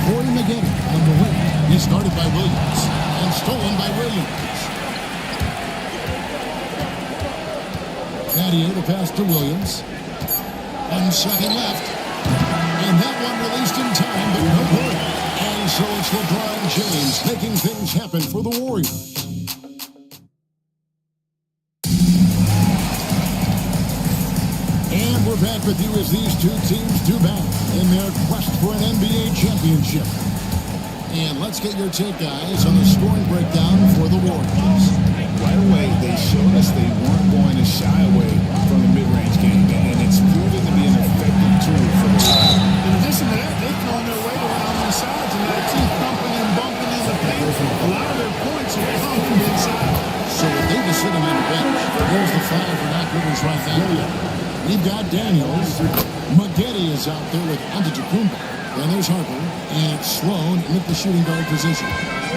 Corey McGinty on the wing. He started by Williams and stolen by Williams. Adier the pass to Williams. 1 second left. And that one released in time, but no good. And so it's LeBron James making things happen for the Warriors. And we're back with you as these two teams do battle in their quest for an NBA championship. And let's get your take, guys, on the scoring breakdown for the Warriors. Right away, they showed us they weren't going to shy away from the mid-range game, and it's proven to be an effective tool for the team. In addition to that, they've thrown their weight around on the sides, and that team thumping and bumping in the paint. A lot of their points are coming from inside. So with Davis sitting on the bench, there's the flag for not Rivers right there. We've got Daniels. McGinty is out there with Antetokounmpo. Then there's Harper, and it's Sloan in the shooting guard position.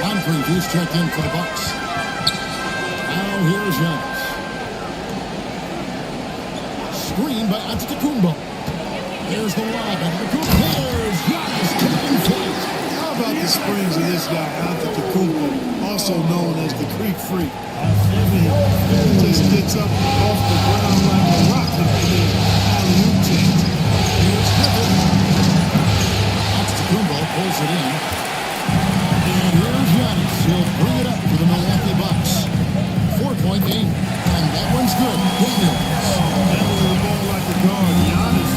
On previews checked in for the Bucks. Now here's Giannis. screen by Antetokounmpo. There's the lob. Antetokounmpo. There's Giannis taking flight. How about the springs of this guy, Antetokounmpo, also known as the Creek Freak? He just gets up off the ground like a rocket for the alley-oop chance. Here's Griffin. Antetokounmpo pulls it in. And here's Giannis. He'll bring it up for the Milwaukee Bucks. 4-point game. And that one's good. Daniels. Handling the ball like a guard, Giannis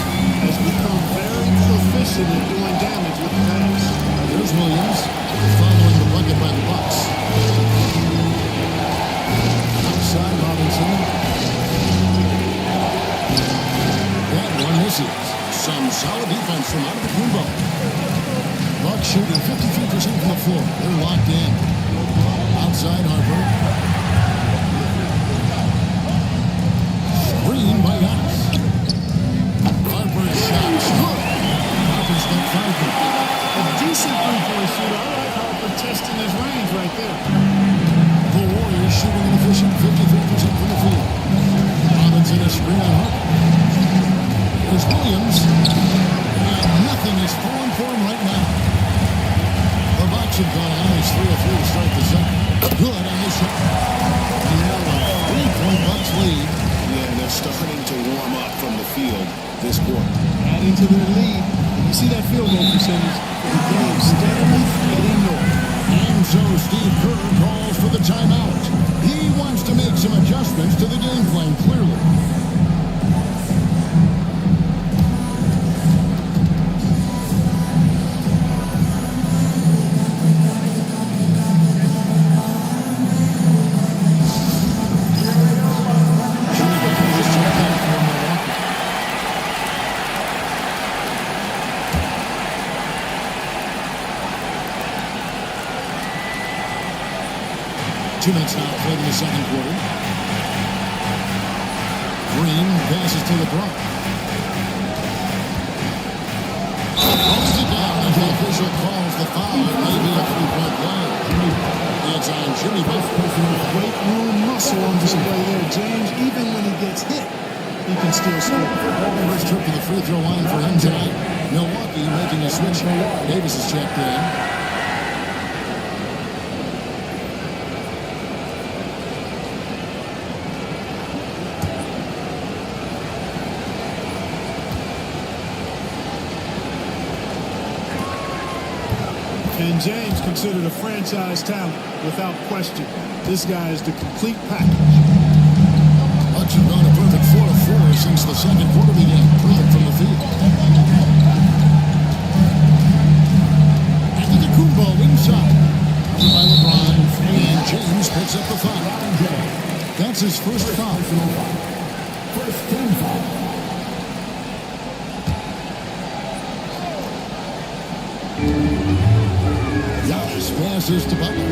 has become very proficient in doing damage with the pass. Here's Williams. Following the bucket by the Bucks. Outside Robinson. That one misses. Some solid defense from Antetokounmpo. Bucks shooting 53% from the floor. They're locked in. Outside Harper. Screen by Giannis. Harper's shot's good. Harper's got 5 points. A decent three-point shooter. I like Harper testing his range right there. The Warriors shooting an efficient 53% from the field. Robinson a screen on Harper. There's Williams. And nothing is falling for him right now. The Bucks have gone on his 3 of 3 to start the second. Good on this shot. Now a 3-point Bucks lead. Yeah, they're starting to warm up from the field this quarter. Adding to their lead. You see that field goal percentage for the game steadily heading north. And so Steve Kerr calls for the timeout. He wants to make some adjustments to the game plan, clearly. Two minutes now played in the second quarter. Green passes to LeBron. Throws it down as the official calls the foul. It may be a 3-point play. It's on Jimmy Butler. Weight room muscle on display there, James. Even when he gets hit, he can still score. First trip to the free throw line for him tonight. Milwaukee making a switch. Davis is checked in. And James considered a franchise talent without question. This guy is the complete package. Bucks have gone a perfect 4 of 4 since the second quarter began. Perfect from the field. Antetokounmpo inside. Covered by LeBron. And James picks up the foul. That's his first foul. First team foul. Giannis passes to Butler.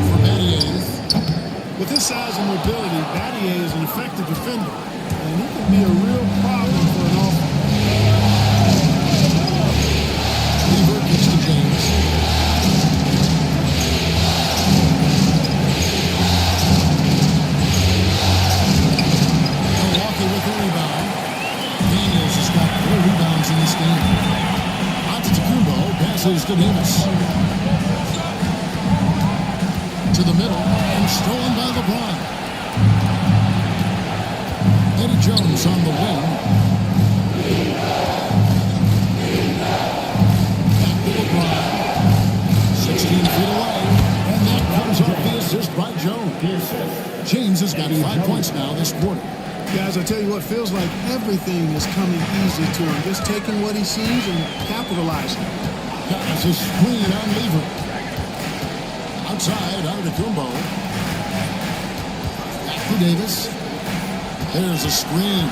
For Battier. With his size and mobility, Battier is an effective defender, and he can be a real problem for an offense. Levert gets to James. Milwaukee with the rebound. Daniels has got 4 rebounds in this game. Antetokounmpo passes to Davis. To the middle, and stolen by LeBron. Eddie Jones on the wing. Back to LeBron. 16 feet away, and that comes off the assist by Jones. James has got 5 points now this quarter. Guys, I tell you what, feels like everything is coming easy to him. Just taking what he sees and capitalizing. That's a screen on Levert. Outside, Antetokounmpo. Back to Davis. There's a screen.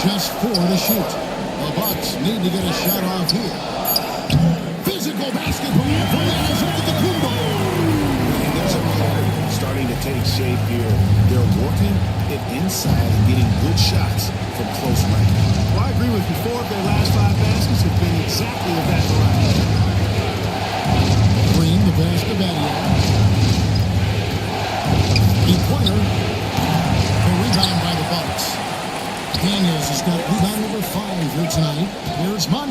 Just 4 to shoot. The Bucks need to get a shot off here. Physical basketball from Antetokounmpo. And there's a pattern starting to take shape here. They're working it inside and getting good shots from close range. Well, I agree with you. 4 of their last 5 baskets have been exactly of that variety. Green, the pass to Battier. 3-pointer.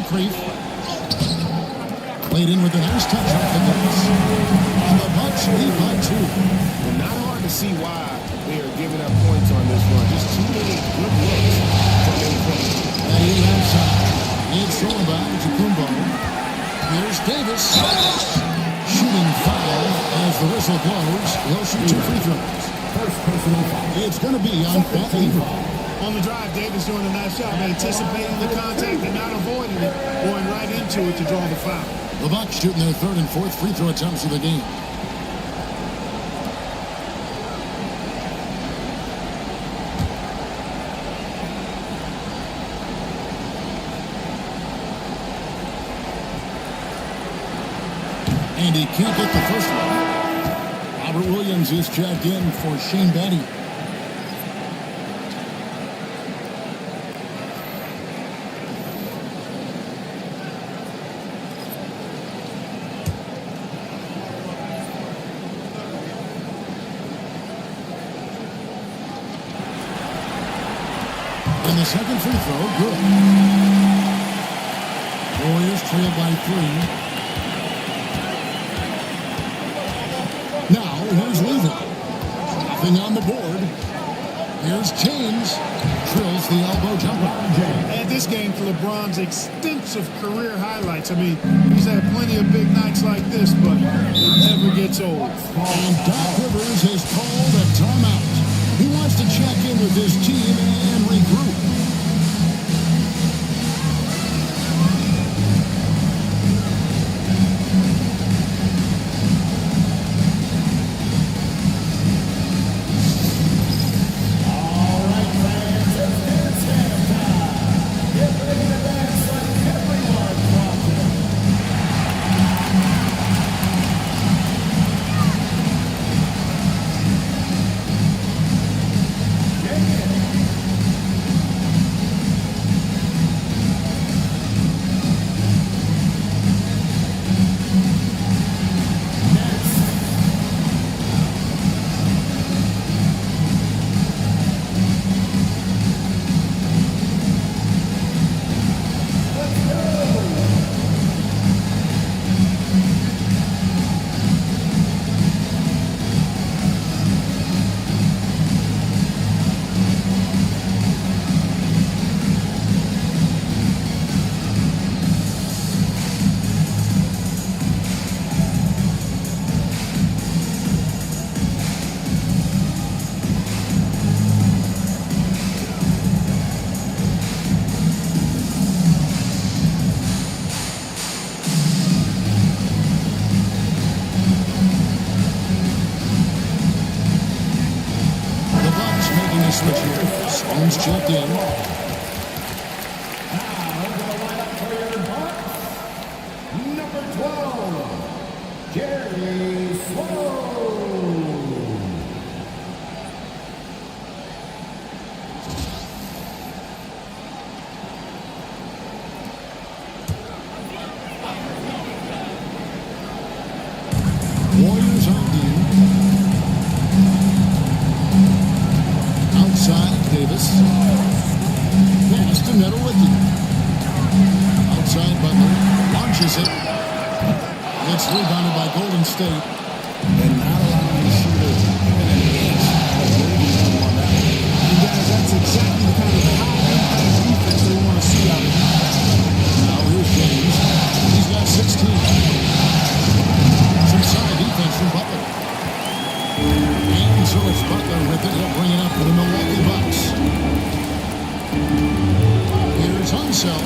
Moncrief. Played in with a nice touch off the glass. And the Bucks lead by 2. Well, not hard to see why they are giving up points on this run. Just too many good looks from any point. That is outside. It's thrown by Jacumbo. Here's Davis. Shooting foul as the whistle blows. He'll shoot 2 free throws. First personal foul. It's going to be on Pat Lever. On the drive, Davis doing a nice job, anticipating the contact and not avoiding it, going right into it to draw the foul. The Bucks shooting their 3rd and 4th free throw attempts of the game. And he can't get the first one. Robert Williams is checked in for Shane Batty. And the second free throw, good. Warriors trail by 3. Now, here's Lever. Nothing on the board. Here's James. Drills the elbow jumper. Add this game to LeBron's extensive career highlights. I mean, he's had plenty of big nights like this, but it never gets old. And Doc Rivers has called a timeout. He wants to check in with his team and regroup. Switch here. Stones checked in. Now into the lineup for your Bucks, number 12, Jerry Sloan. Warriors on deal. Outside, Davis. Pass to Netawicki. Outside, Butler. Launches it. It's rebounded by Golden State. And not allowing the shooter even an inch of leading them on that. And guys, that's exactly the kind of high-impact defense they want to see out of him. Now here's James. He's got 16. Some solid defense from Butler. And so it's Butler with it. He'll bring it up for the Milwaukee Bucks. Here's Unseld.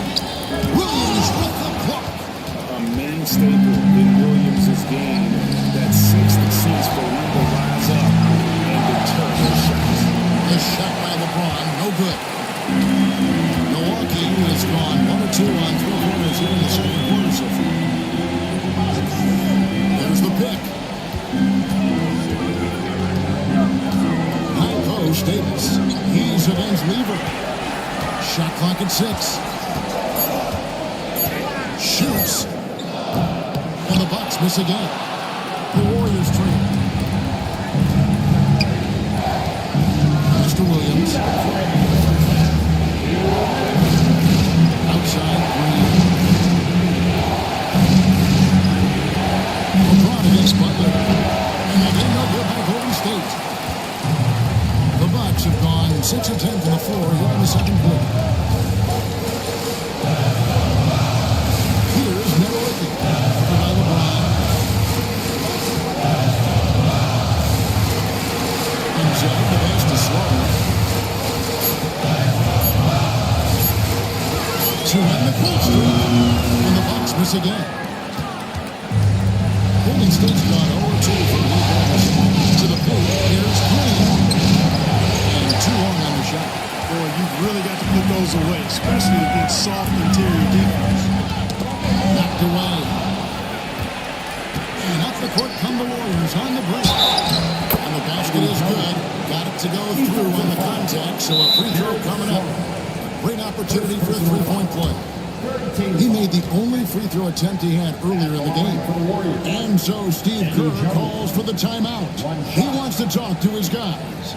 Williams with the clock. A main staple in Williams' game. That sixth sense for him to rise up and deter those shots. The shot by LeBron, no good. Milwaukee has gone 1 or 2 on 3-pointers here in the second quarter so far. There's the pick. High post, Davis. He's against Lever. Shot clock at 6. Shoots. And the Bucks miss again. The Warriors trail. Mr. Williams. Outside, Green. 8. The Bucks have gone 6 of 10 from the floor here in the second quarter. Here's Nowitzki by LeBron. Inside, the pass to Sloan. To end the clock, and the Bucks miss again. Golden State's gone 0-2 from the pass to the paint. Here's Green, and too long on the shot. Boy, you've really got to put those away, especially against soft interior defense. Knocked away. And up the court come the Warriors on the break. And the basket is good. Got it to go through on the contact, so a free throw coming up. Great opportunity for a three-point play. He made the only free throw attempt he had earlier in the game. And so Steve Kerr calls for the timeout. He wants to talk to his guys.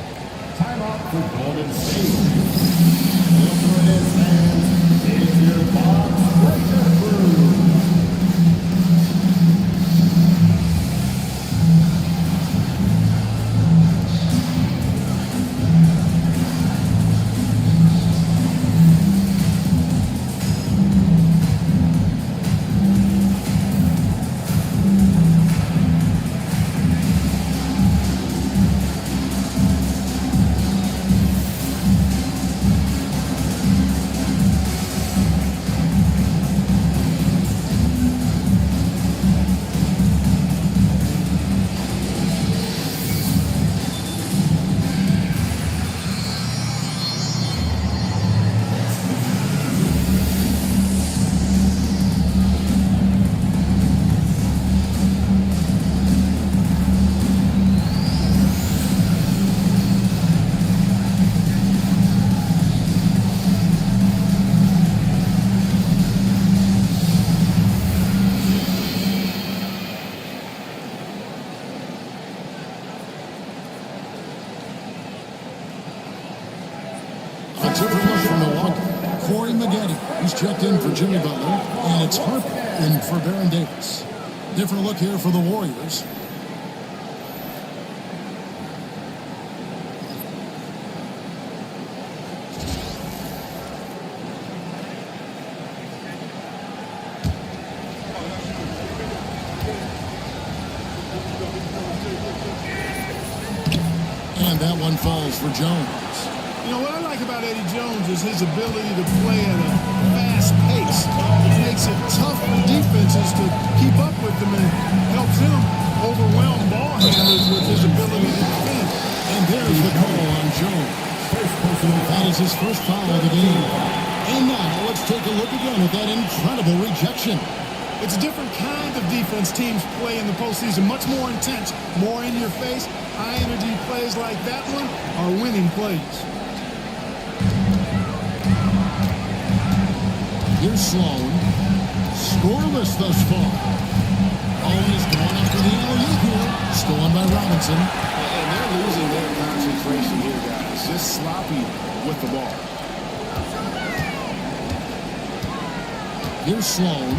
Timeout for Golden State. We'll throw it in, fans. It's your box breaker crew. A different look from Milwaukee. Corey Maggette, he's checked in for Jimmy Butler, and it's Harper in for Baron Davis. Different look here for the Warriors. And that one falls for Jones. You know, what I like about Eddie Jones is his ability to play at a fast pace. It makes it tough for defenses to keep up with him and helps him overwhelm ball handlers with his ability to defend. And there's the call on Jones. That is his first foul of the game. And now let's take a look again at that incredible rejection. It's a different kind of defense teams play in the postseason, much more intense, more in your face. High energy plays like that one are winning plays. Here's Sloan. Scoreless thus far. Always going after the alley-oop here. Stolen by Robinson. And they're losing their concentration here, guys. Just sloppy with the ball. Here's Sloan.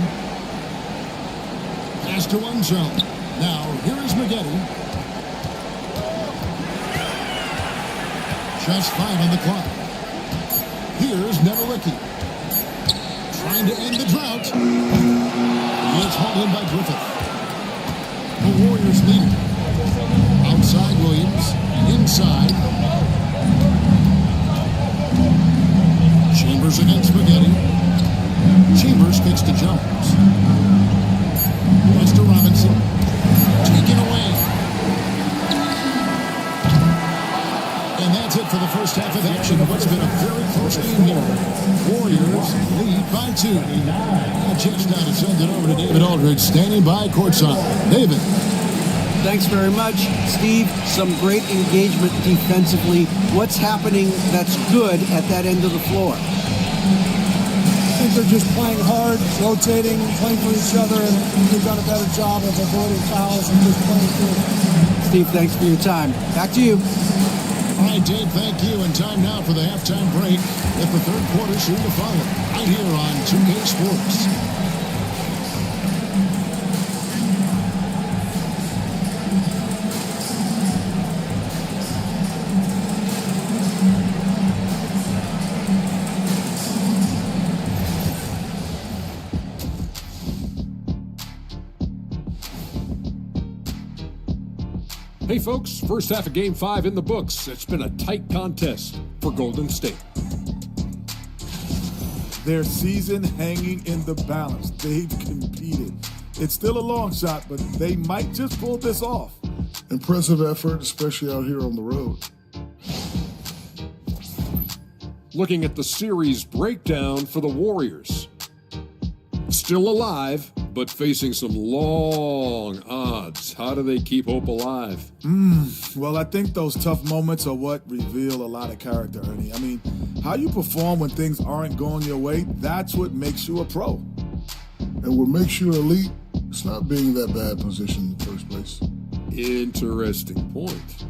Pass to one zone. Now, here is Maggette. Just 5 on the clock. Here's Nowitzki. Trying to end the drought. It's hauled in by Griffith. The Warriors lead. Outside Williams. Inside. Chambers against Maggette. Chambers kicks to Jones. Pass to Robinson. Taken away. And that's it for the first half of action. What's been a very close game here. Warriors lead by 2. A chance now to send it over to David Aldridge, standing by courtside. David. Thanks very much, Steve. Some great engagement defensively. What's happening that's good at that end of the floor? I think they're just playing hard, rotating, playing for each other, and they've done a better job of avoiding fouls and just playing through. Steve, thanks for your time. Back to you. All right, Dave, thank you. And time now for the halftime break. With the third quarter soon to follow. Right here on 2K Sports. Hey folks, first half of Game 5 in the books. It's been a tight contest for Golden State. Their season hanging in the balance. They've competed. It's still a long shot, but they might just pull this off. Impressive effort, especially out here on the road. Looking at the series breakdown for the Warriors. Still alive, but facing some long odds. How do they keep hope alive? Well, I think those tough moments are what reveal a lot of character, Ernie. I mean, how you perform when things aren't going your way, that's what makes you a pro. And what makes you elite, it's not being in that bad position in the first place. Interesting point.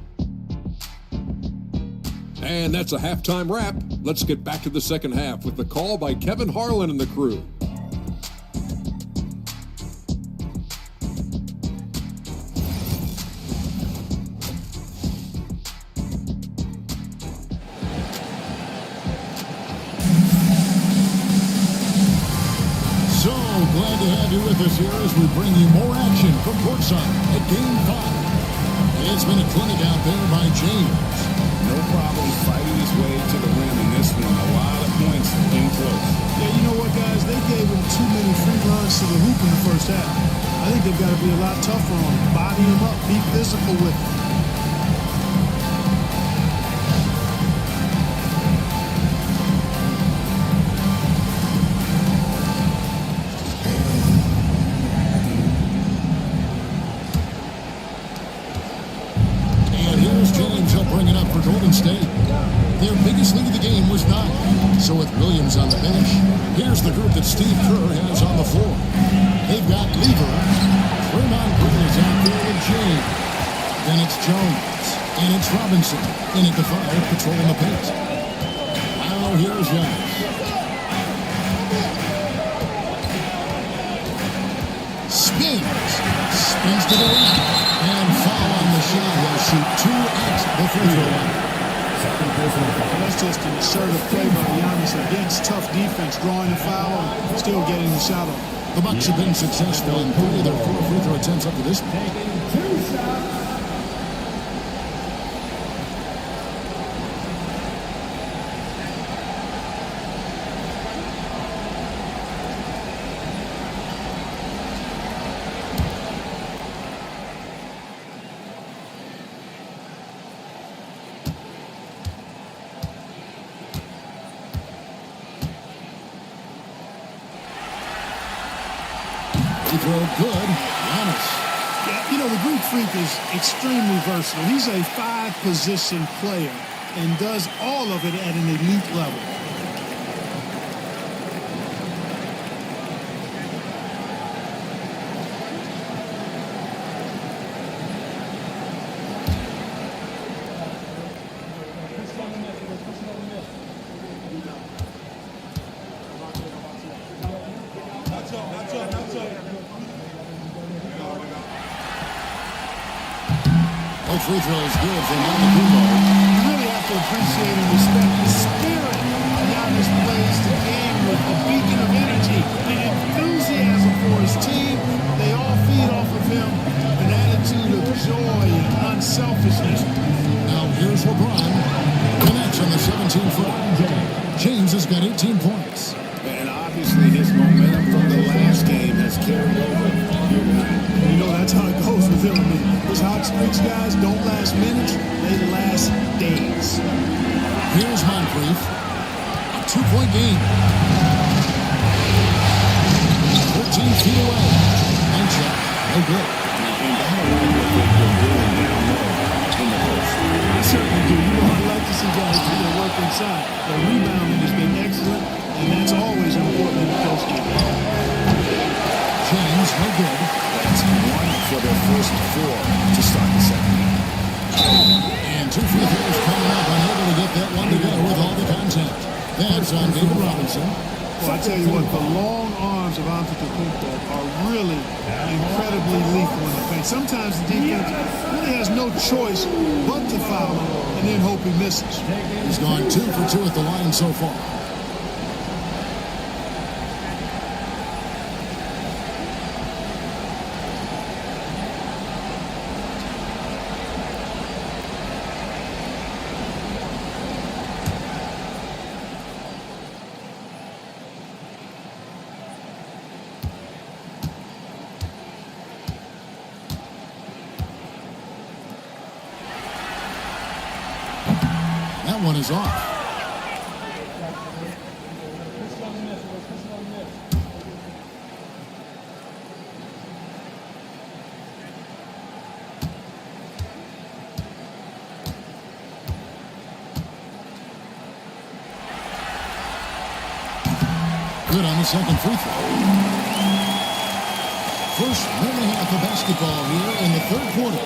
And that's a halftime wrap. Let's get back to the second half with the call by Kevin Harlan and the crew. So glad to have you with us here as we bring you more action from courtside at Game 5. It's been a clinic out there by James. No problem fighting his way to the rim in this one. A lot of points in close. Yeah, you know what, guys? They gave him too many free runs to the hoop in the first half. I think they've got to be a lot tougher on him. Body him up. Be physical with him. Golden State. Their biggest lead of the game was 9. So with Williams on the bench, here's the group that Steve Kerr has on the floor. They've got Lever, Draymond Green is out there with James. Then it's Jones, and it's Robinson. In at the 5, patrolling the paint. Now here's Giannis. Spins to the right, and foul on the shot. He'll shoot 2 at the free throw line. That's just an assertive play by Giannis against tough defense, drawing a foul and still getting the shot off. The Bucks have been successful in 3 of their 4 free throw attempts up to this point. Good. Giannis. Yeah, you know, the Greek Freak is extremely versatile. He's a 5-position player and does all of it at an elite level. Free throw is good from Antetokounmpo. You really have to appreciate and respect the spirit Giannis plays the game with, a beacon of energy and enthusiasm for his team. They all feed off of him, an attitude of joy and unselfishness. Now here's LeBron. Connects on the 17-foot. James has got 18 points. And obviously his momentum from the last game has carried over here tonight. You know, that's how it goes with him. I mean, those hot streaks, guys, don't last minutes, they last days. Here's Moncrief. A 2-point game. 14 feet away. And shot. No good. I certainly do. You know, I like to see guys do their work inside. The rebounding has been excellent, and that's always important in the post game. James, no good. That's 1 for their first 4 to start the second half. And 2 free throws coming up, unable to get that one to go with all the contact. That's on David Robinson. Well, I tell you what, the long arms of Antetokounmpo are really incredibly lethal in the paint. Sometimes the defense really has no choice but to foul him and then hope he misses. He's gone 2 for 2 at the line so far. that one is off. Good on the second free throw. First 1.5 of basketball here in the third quarter.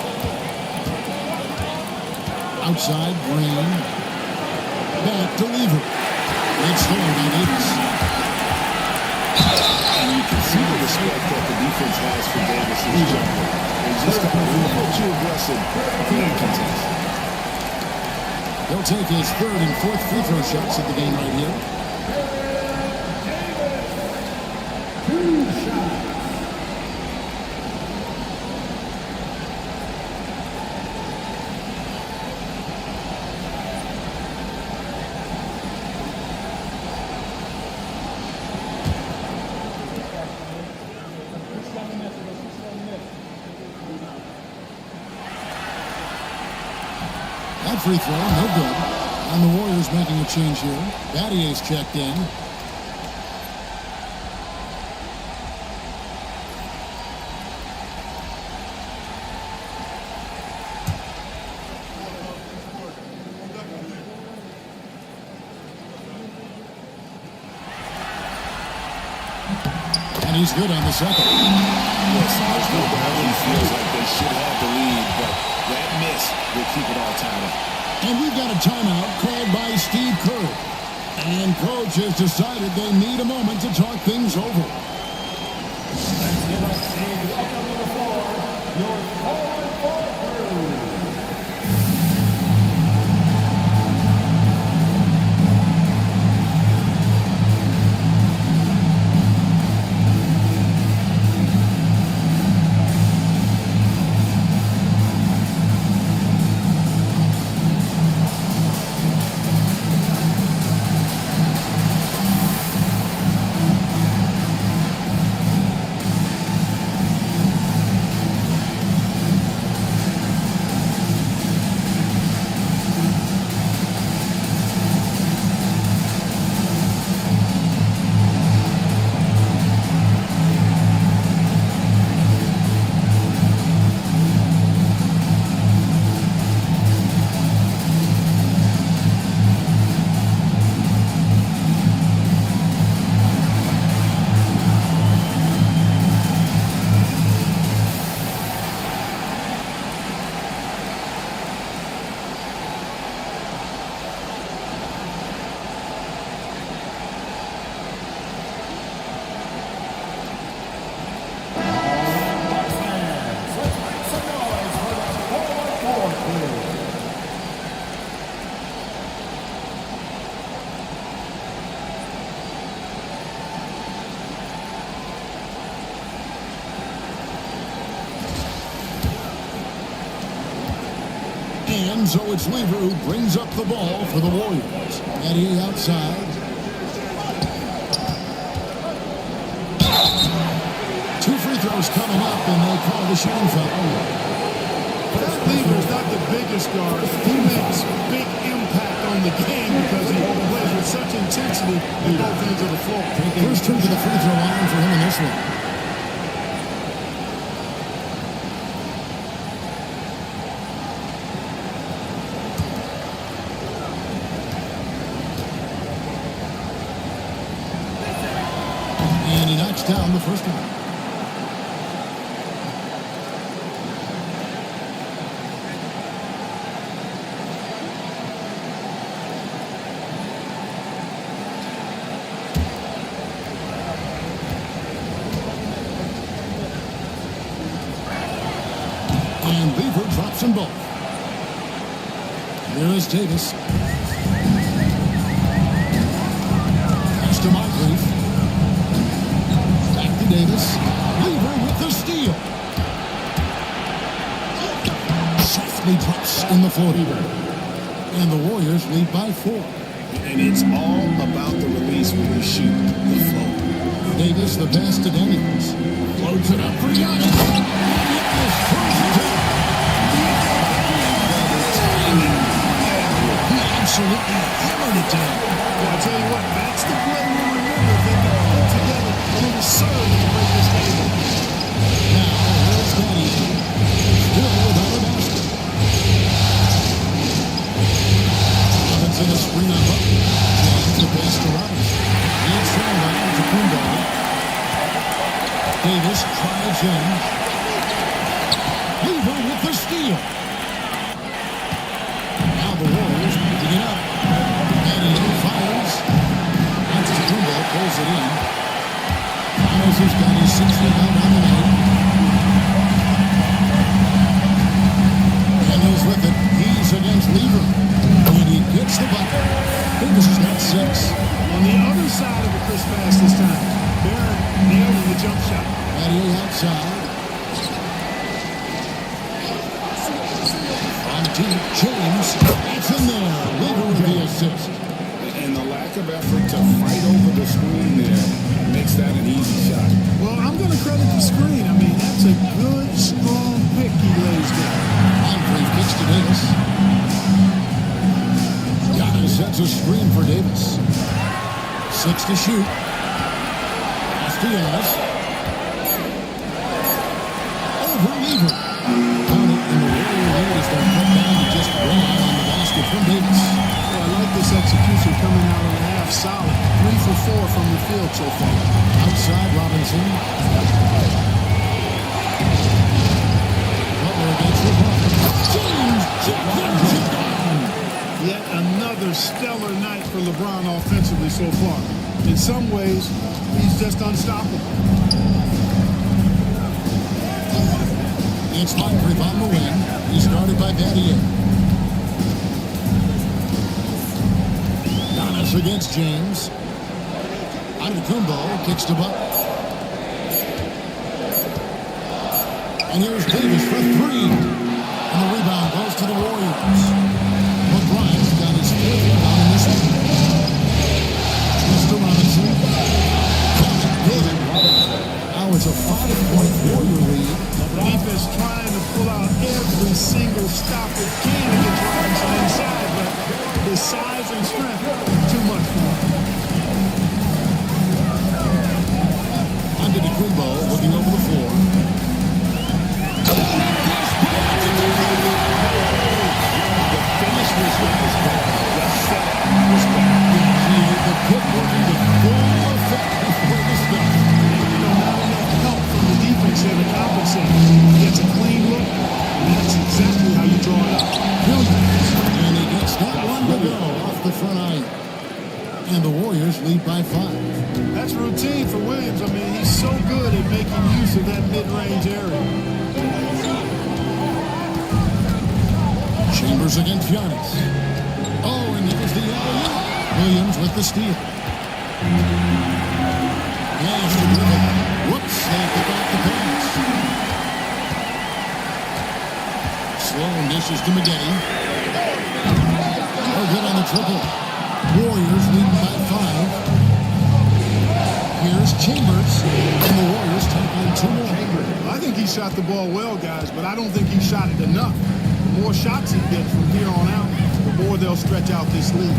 Outside, Green. Back to Lever. It's stolen by Davis. And you can see the respect that the defense has for Davis' jumper. They just got to be too aggressive in that contest. He'll take his third and fourth free throw shots at the game right here. That free throw, no good. And the Warriors making a change here. Battier's checked in. And he's good on the second. Yes, there's no doubt he feels like they should have the lead, but that miss will keep it all tied up. And we've got a timeout called by Steve Kerr. And coach has decided they need a moment to talk things over. Let's give us Steve. Welcome to the floor. Your forward crew. And so it's Lever who brings up the ball for the Warriors. Eddie outside. Two free throws coming up, and they call the shooting foul. Lever's not the biggest guard. He makes big impact on the game because he plays with such intensity at both ends of the floor. First trip to the free throw line for him in this one. And he knocks down the first one. And Lever drops them both. Here is Davis. Pass to Moncrief. Back to Davis. Lever with the steal. Softly drops in the floor heater. And the Warriors lead by 4. And it's all about the release when you shoot the flow. Davis, the pass to Daniels. Floats it up for Giannis. He absolutely hammered it down. Well, I tell you what, that's the play we remember if they can put together a little serve to break this game. Now, here's Daddy. Still without a basket. Robinson a screen on Buck. James the pass to Robinson. He's thrown by Antetokounmpo. Davis drives in. Weaver with the steal. Now the Warriors picking it up. Daddy fires. Antetokounmpo pulls it in. Giannis has got his 6th rebound on the night. And he's with it. He's against Weaver. And he gets the bucket. Davis has got 6. On the other side of the Chris pass this time, Barron nailed the jump shot. Daddy outside. On deep, James. It's in there. Weaver with the assist. And the lack of effort to fight over the screen there makes that an easy shot. Well, I'm going to credit the screen. I mean, that's a good, strong pick he lays there. Moncrief kicks to Davis. Giannis sets a screen for Davis. 6 to shoot. Castellanos. Over Weaver. Found it in the Warrior lead as they're cut down to just 1 on the basket from Davis. I like this execution coming out on the half solid. 3 for 4 from the field so far. Outside Robinson. Butler against LeBron. James brings it down. Yet another stellar night for LeBron offensively so far. In some ways, he's just unstoppable. It's Moncrief on the wing. He's guarded by Battier. Giannis against James. Antetokounmpo kicks to Buck. And here's Davis for 3. And the rebound goes to the Warriors. LeBron's got his 5th rebound in this one. Mr. Robinson. Good. Now it's a 5-point Warrior lead. Defense trying to pull out every single stop it can against Robinson inside, but his size and strength too much for him. Antetokounmpo looking over the floor. The finish was with his back. Just set respect. The good working to full effect before the stop. You know, not enough help from the defense there to compensate. He gets a clean look, and that's exactly how you draw it up. Williams, and he gets that one to go off the front iron. And the Warriors lead by 5. That's routine for Williams. I mean, he's so good at making use of that mid-range area. Chambers against Giannis. Oh, and there's the alley-oop. Williams with the steal. Yes, the dribble. Whoops, they pick off the pass. Sloan dishes to McGee. Oh, good on the triple. Warriors leading by 5. Here's Chambers, and the Warriors taking 2 more. I think he shot the ball well, guys, but I don't think he shot it enough. The more shots he gets from here on out, the more they'll stretch out this lead.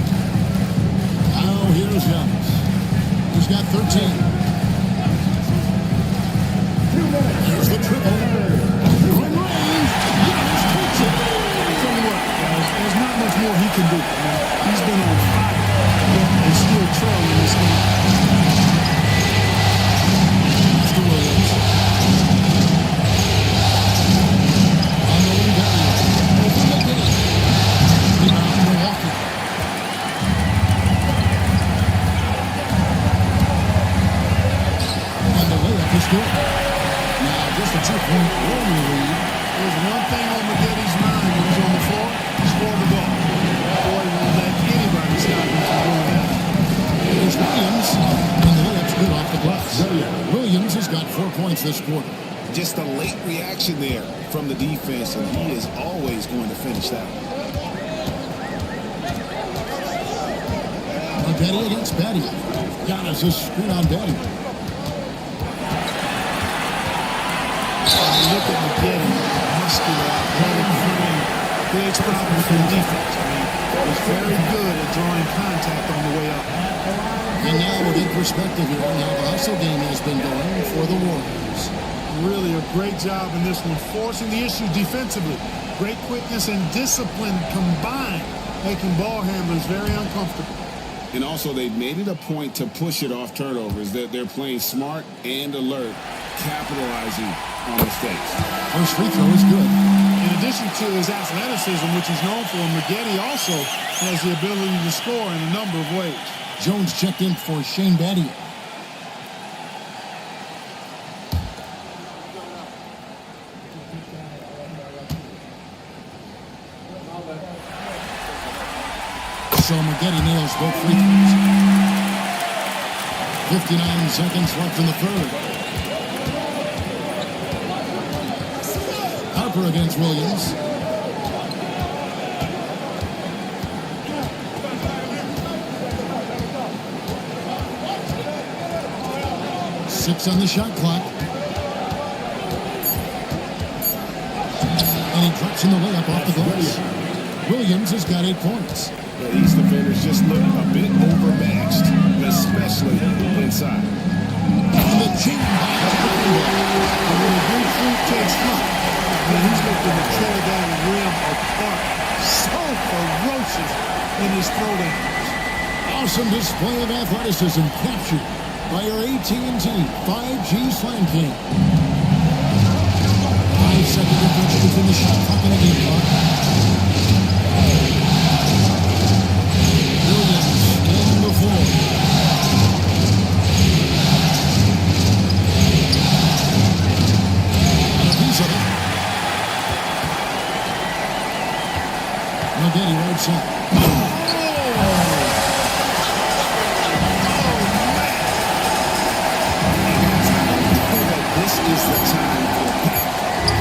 Now here's Giannis. He's got 13. There's the triple. From range, Giannis takes it. Tell you what, guys, there's not much more he can do. He's been on fire and still trailing this game. Mr. Williams. On the wing, Open the gate. Rebound, Milwaukee. And the layup is good. Now just a 2-point Warrior lead. There's one thing on McGee's mind when he's on the floor, score the ball. Boy, won't let anybody stop him from doing that. Here's Williams. And the layup's good off the glass. Williams has got 4 points this quarter. Just a late reaction there from the defense, and he is always going to finish that. Betty against Betty. Giannis is screen on Betty. Look at McGee, muscular, athletic frame, creates problems for the defense. I mean, was very good at drawing contact on the way up. And now we'll get perspective here on how the hustle game has been going for the Warriors. Really a great job in this one, forcing the issue defensively. Great quickness and discipline combined, making ball handlers very uncomfortable. And also, they've made it a point to push it off turnovers. They're playing smart and alert, capitalizing on mistakes. First free throw is good. In addition to his athleticism, which he's known for, Maggette also has the ability to score in a number of ways. Jones checked in for Shane Battier. So Maggette nails both free throws. 59 seconds left in the third. Harper against Williams. Six on the shot clock. And he drops in the layup off the glass. Williams has got 8 points. The East defenders just look a bit overmatched, especially inside. And the cheat And when a good fruit takes flight, he's looking to tear that rim apart. So ferocious in his throwdowns. awesome display of athleticism captured by our AT&T 5G Slam King. 5-second difference between the shot clock and the game clock. Williams in the floor. And a piece of it. Maggette right side. This is the time for Pat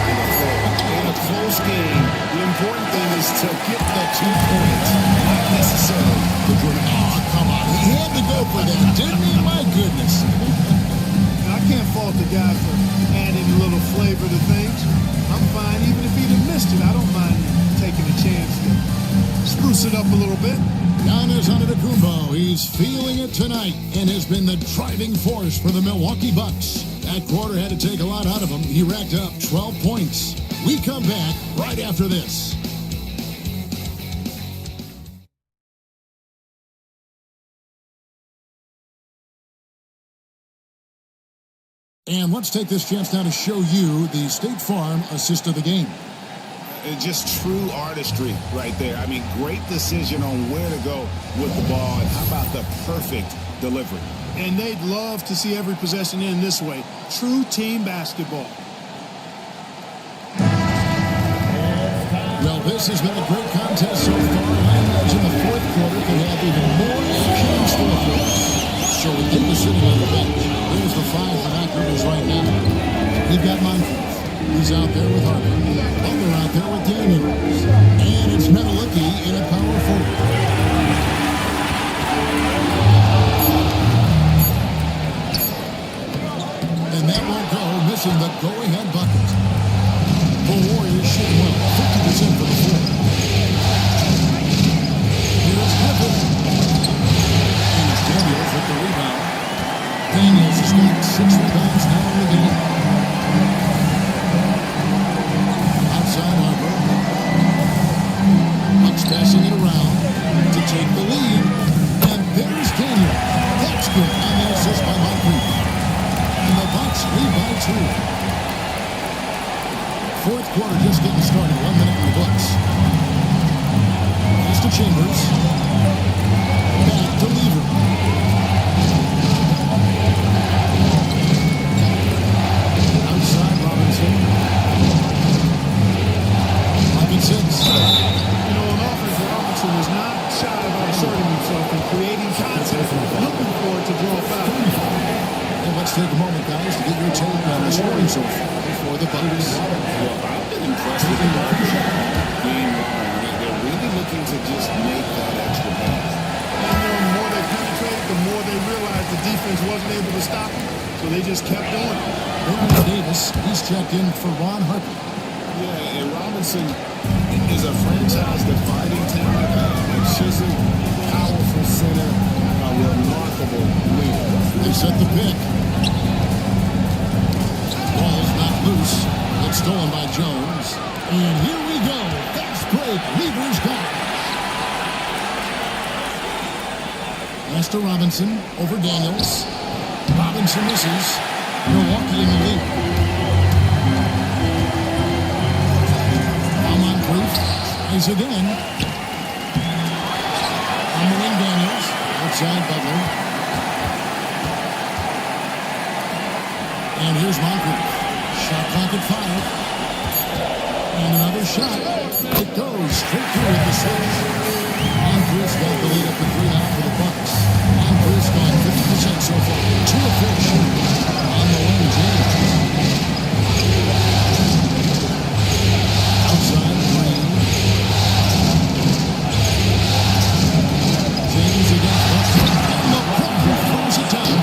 on the floor. In a close game, the important thing is to get the 2 points, not necessarily the good. Oh, come on. He had to go for that, didn't he? My goodness. I can't fault the guy for adding a little flavor to things. I'm fine even if he'd have missed it. I don't mind taking a chance to spruce it up a little bit. Giannis Antetokounmpo, he's feeling it tonight and has been the driving force for the Milwaukee Bucks. That quarter had to take a lot out of him. He racked up 12 points. We come back right after this. And let's take this chance now to show you the State Farm assist of the game. Just true artistry right there. I mean, great decision on where to go with the ball, and how about the perfect delivery? And they'd love to see every possession in this way. True team basketball. Well, this has been a great contest so far. I imagine the fourth quarter could have even more action in store for us. So we get the sitting on the bench. There's the 5 for Akron right now. We've got Moncrief. He's out there with Harper. Butler out there with Daniels. And it's Metaliki in a power forward. And that won't go, missing the go-ahead bucket. The Warriors shooting well, 50% for the floor. Here's Griffin. Here's Daniels with the rebound. Daniels has got 6 rebounds now in the game. Outside Harper. Bucks passing it around to take the lead. And there's Daniel. That's good on the assist by Moncrief. And the Bucks lead by 2. Fourth quarter just getting started. 1 minute for the Bucks. Mr. Chambers. Back to Lever. Outside Robinson. Robinson. You know, on offense, Robinson was not shy about asserting himself and creating contact, looking for it to draw a foul. And let's take a moment, guys, to get your take on the scoring so far for the Bucks. Well, I've been impressed with the game long. They're really looking to just make that extra pass. And the more they penetrated, the more they realized the defense wasn't able to stop them, so they just kept going. Aaron Davis, he's checked in for Ron Harper. Yeah, and Robinson is a franchise-defining talent. set the pick. Ball's not loose. It's stolen by Jones. And here we go. Fast break. Lever's got it. Pass to Robinson over Daniels. Robinson misses. Milwaukee in the lead. Now Moncrief tries again. Fumbling Daniels. Outside Butler. And here's Moncrief. Shot clock at 5. And another shot. It goes straight through with the switch. Moncrief's got the lead up to 3 now for the Bucks. Moncrief's gone 50% so far. 2 of 4 shooting on the wing. James. Outside Green. James against Butler. And the Bucks throws it down.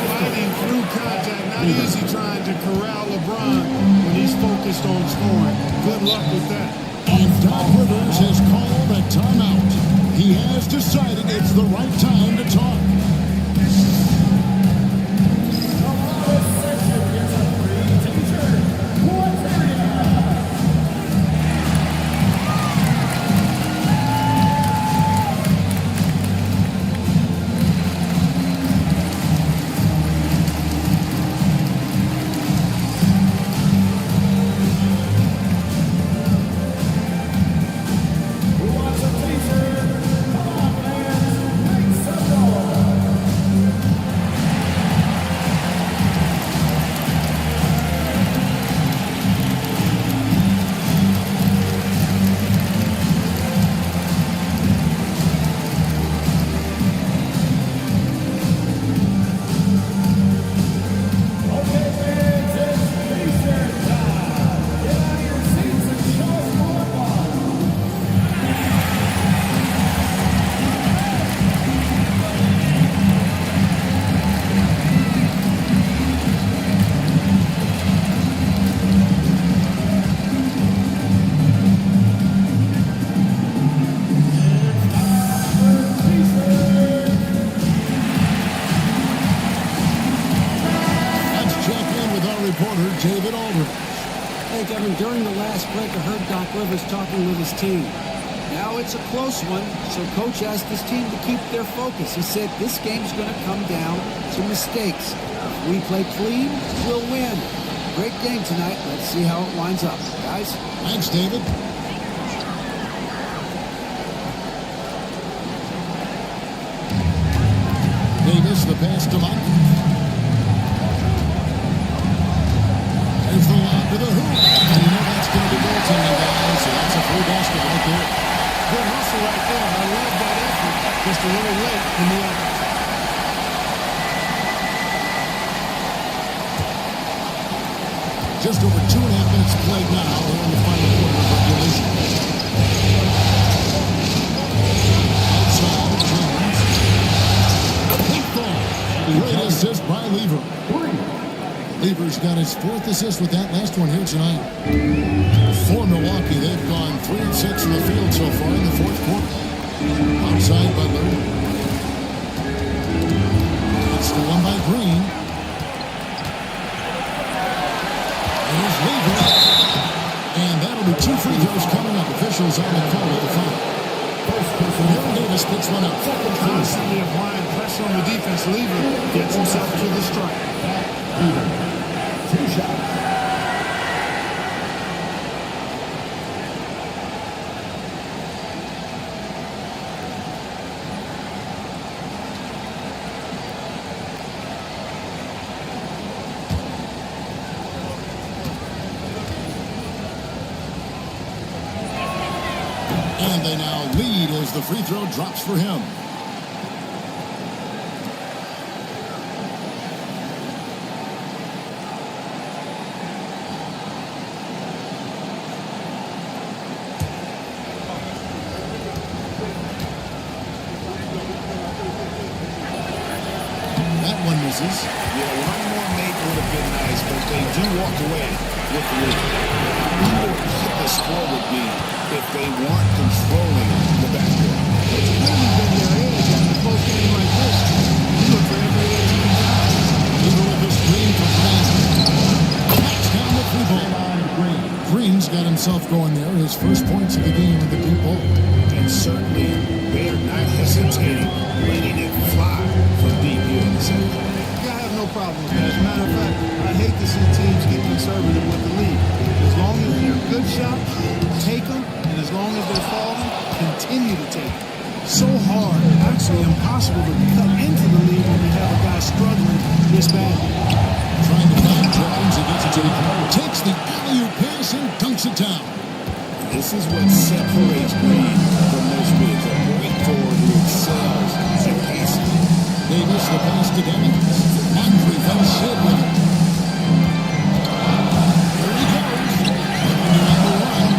Fighting through contact, not easy trying to corral LeBron when he's focused on scoring. Good luck with that. And Doc Rivers has called a timeout. He has decided it's the right time to talk. Reporter David Aldridge. Hey, Kevin, during the last break, I heard Doc Rivers talking with his team. Now it's a close one, so Coach asked his team to keep their focus. He said this game's going to come down to mistakes. If we play clean, we'll win. Great game tonight. Let's see how it winds up. Guys? Thanks, David. Davis, the pass to Moncrief. There's the lob to the hoop. And you know that's going to be goaltending, guys. So that's a free basket right there. Good hustle right there. I love that effort. Just a little late in the effort. Just over 2.5 minutes played now. We're in the final quarter of regulation. Outside, Jones. Big ball. Great assist by Lever. Lever's got his 4th assist with that last one here tonight. For Milwaukee, they've gone 3 and 6 from the field so far in the 4th quarter. Outside Butler. It's the one by Green. There's Lever. And that'll be 2 free throws coming up. Officials on the call of the foul. Aaron Davis picks one up. Constantly applying pressure on the defense. Lever gets himself to the strike. Lever. 2 shots. And they now lead as the free throw drops for him. That one misses. Yeah, one more make would have been nice, but they do walk away with the lead. I wonder what the score would be if they weren't controlling the backcourt. It's really been their edge at a close game like this. You look for every edge you can find. going there. His first points of the game in the deep ball. And certainly, they are not hesitating, letting it fly from deep here in the second. Yeah, I have no problem with that. As a matter of fact, I hate to see teams get conservative with the lead. As long as they're good shots, take them, and as long as they're falling, continue to take them. So hard, actually impossible to cut into the lead when you have a guy struggling this badly. Trying to find Jones, he gets it to the corner, takes the alley-oop pass and dunks it down. This is what separates Green from most bigs. A point forward who excels at passing. Davis, the pass to Dennings. Andre fell short with it. Here he goes. Number one.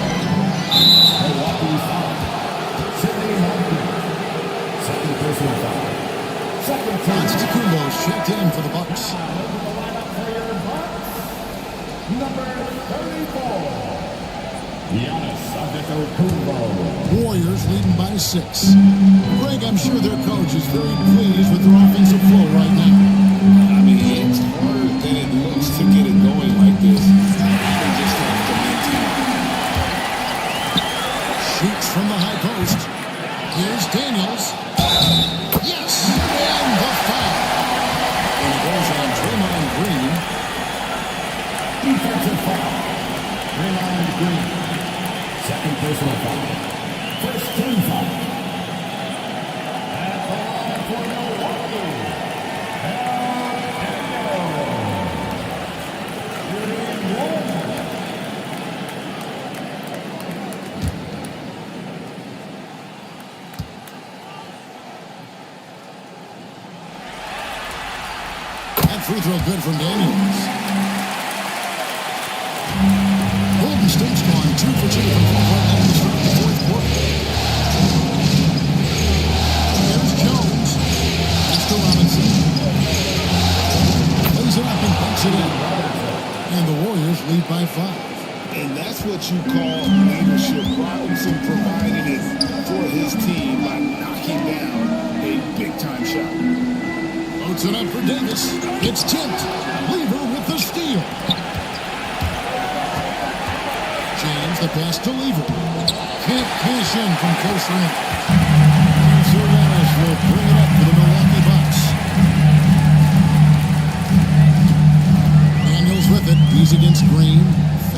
Milwaukee foul. Sidney Harper. Second personal foul. Second team. Antetokounmpo's checked in for the Bucks. Number 34. Giannis Antetokounmpo. Warriors leading by 6. Greg, I'm sure their coach is very pleased with their offensive flow right now. I mean, it's harder than it looks to get it going like this. They just have to maintain. Shoots from the high post. Here's Daniels. Yes! And the foul. And it goes on Draymond Green. Defensive foul. Draymond Green. Second personal foul. First team foul. At the line for Milwaukee. That free throw good from Daniels. Golden State's gone 2 for 2 from right now to start the fourth quarter. There's Jones. That's to Robinson. Plays it up and bunks it in. And the Warriors lead by 5. And that's what you call leadership. Robinson providing it for his team by knocking down a big-time shot. Loads it up for Davis. It's tipped. Lever with the steal. James, the pass to Lever. Can't cash in from close range. Suranis will bring it up for the Milwaukee Bucks. Daniels with it. He's against Green.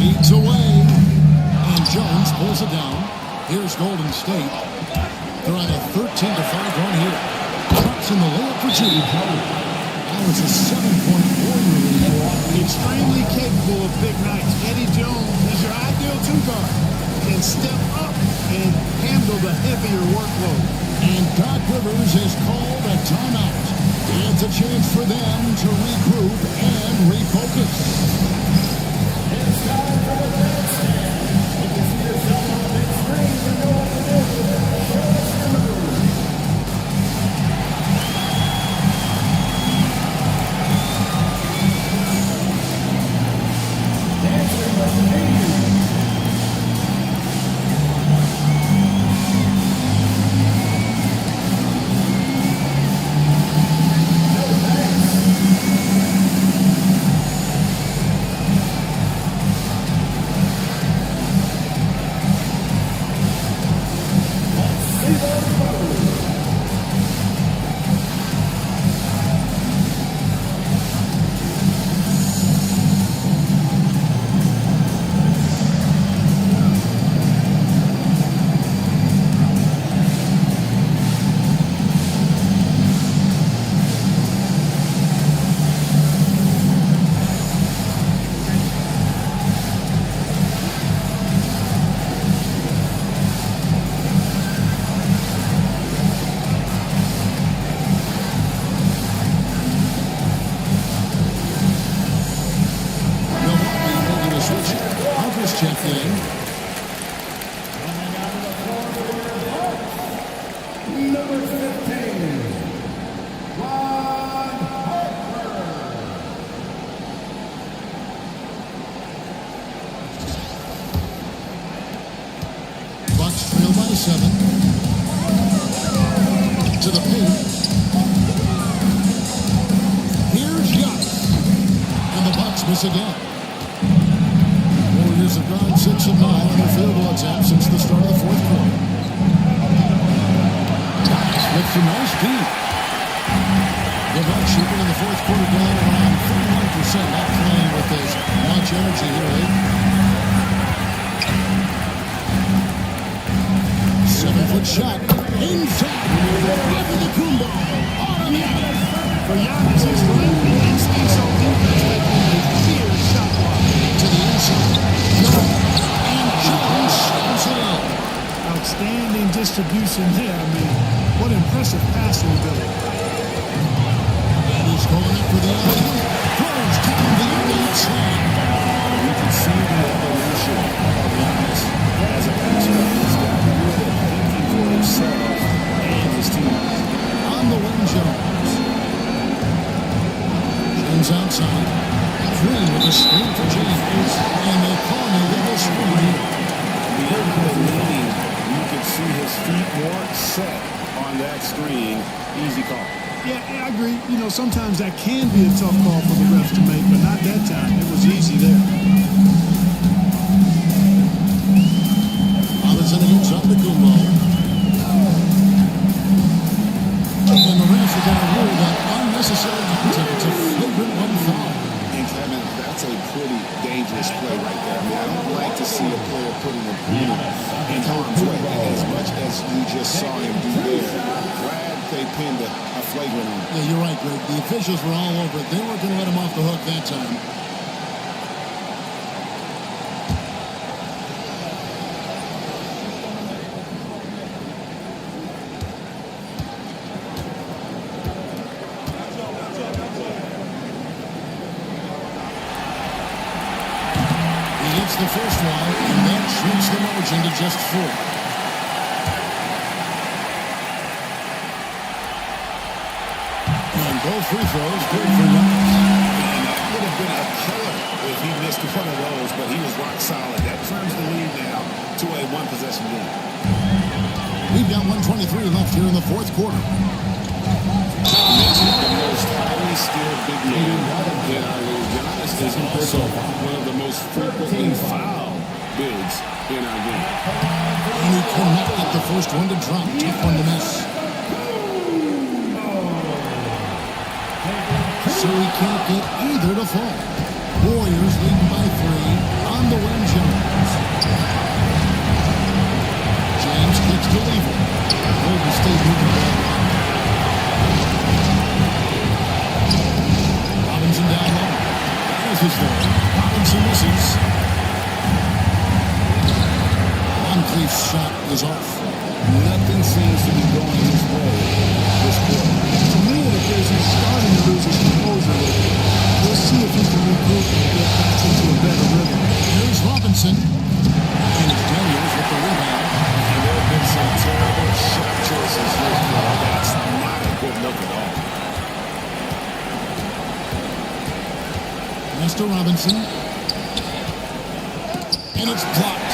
Feeds away. And Jones pulls it down. Here's Golden State. They're on a 13-5 run here. Trucks in the layup for 2. Now it's a 7-point Warrior lead. Extremely capable of big nights. Eddie Jones is your ideal two-guard. Can step up and handle the heavier workload. And Doc Rivers has called a timeout. It's a chance for them to regroup and refocus. It's time for the bandstand. You can see yourself on the big screen and know what to do. Show us your move. Dancing with me. Again. Warriors have gone 6 of 9 on the field to no speed. Gilbert shooting in the fourth quarter down around 31%, not playing with as much energy here, eh? 7-foot shot. Inside. Antetokounmpo. Automatic. For Giannis, his length and instincts on defense make him a clear shot blocker. To the inside. And Jones slams it in. Outstanding distribution there. I mean, what impressive passing ability. And he's going up for the alley. Throws down the alley slam. You can see the evolution of Giannis as a passer. He's got really thinking for himself and his teammates. On the wing, Jones. Jones outside. Green with a screen for James. And they call him a little screen. You can see his feet more set on that screen. Easy call. Yeah, I agree. You know, sometimes that can be a tough call for the refs to make, but not that time. It was easy there. Robinson against Antetokounmpo. And the refs are going to rule that unnecessary contact. It's a flagrant one foul. And Kevin, that's a pretty dangerous play right there. I mean, I don't like to see a player putting an opponent in harm's way as much as you just saw him do there. Glad they pinned a flagrant on him. Yeah, you're right, Greg. The officials were all over it. They weren't going to let him off the hook that time. He hits the first one, and that shrinks the margin to just 4. Both free throws good for Giannis. And that would have been a killer if he missed one of those, but he was rock solid. That turns the lead now to a one-possession game. We've got 1:23 left here in the fourth quarter. Mentioned the most highly skilled big man in our league. Giannis is also one of the most frequently fouled bigs in our game. And he cannot get the first one to drop. Tough one to miss. So he can't get either to fall. Warriors leading by 3 on the win, Jones. James kicks to Lever. Golden State moving the ball. Robinson down low. There's his ball. Robinson misses. Moncrief's shot is off. Nothing seems to be going his way this quarter. To me, it appears he's starting to lose his composure a little bit. We'll see if he can regroup and get back into a better rhythm. Here's Robinson. And it's Daniels with the rebound. And there have been some terrible shot choices here. That's not a good look at all. Mr. Robinson. And it's blocked.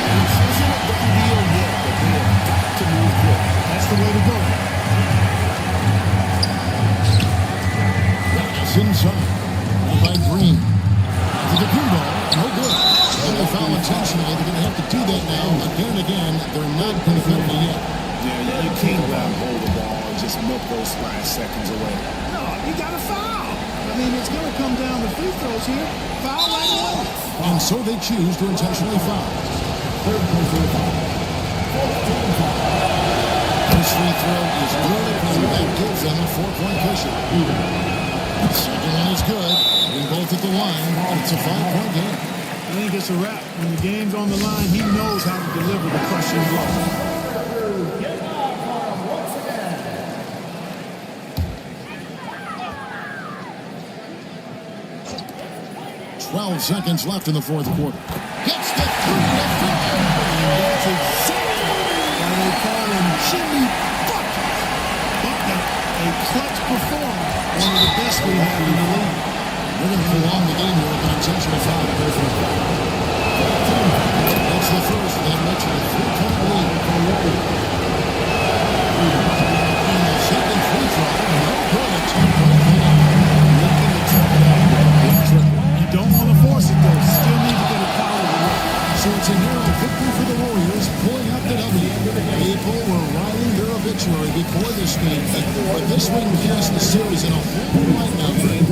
This isn't a done deal yet, but they have got to move quick. That's the way to go. Inside. By Green. To the Kumbo. No good. And they foul intentionally. They're going to have to do that now. Again and again. They're not going to get it yet. Yeah, you can't let him hold the ball and just milk those last seconds away. No, you got to foul. I mean, it's going to come down to free throws here. Foul right now. And so they choose to intentionally foul. This free throw is good, and that gives them a 4-point cushion. Second one is good. They're both at the line. It's a 5-point game. I think it's a wrap. When the game's on the line, he knows how to deliver the crushing blow. 12 seconds left in the fourth quarter. Gets the 3 to fall. That's exactly why they call him Jimmy Bucket. Bucket, a clutch performer, one of the best we have in the league. We're going to prolong the game here with an intentional foul. That's the first. That makes it a 3-point lead. And the second free throw, no good. A 2-point lead. Looking to tap it out with a big triple. You don't want to force it, though. Still need to get a foul to work. So it's a narrow victory for the Warriors, pulling out the W. People were riding their eviction. sanctuary before this game, but this wouldn't cast the series in a whole light now, Frank.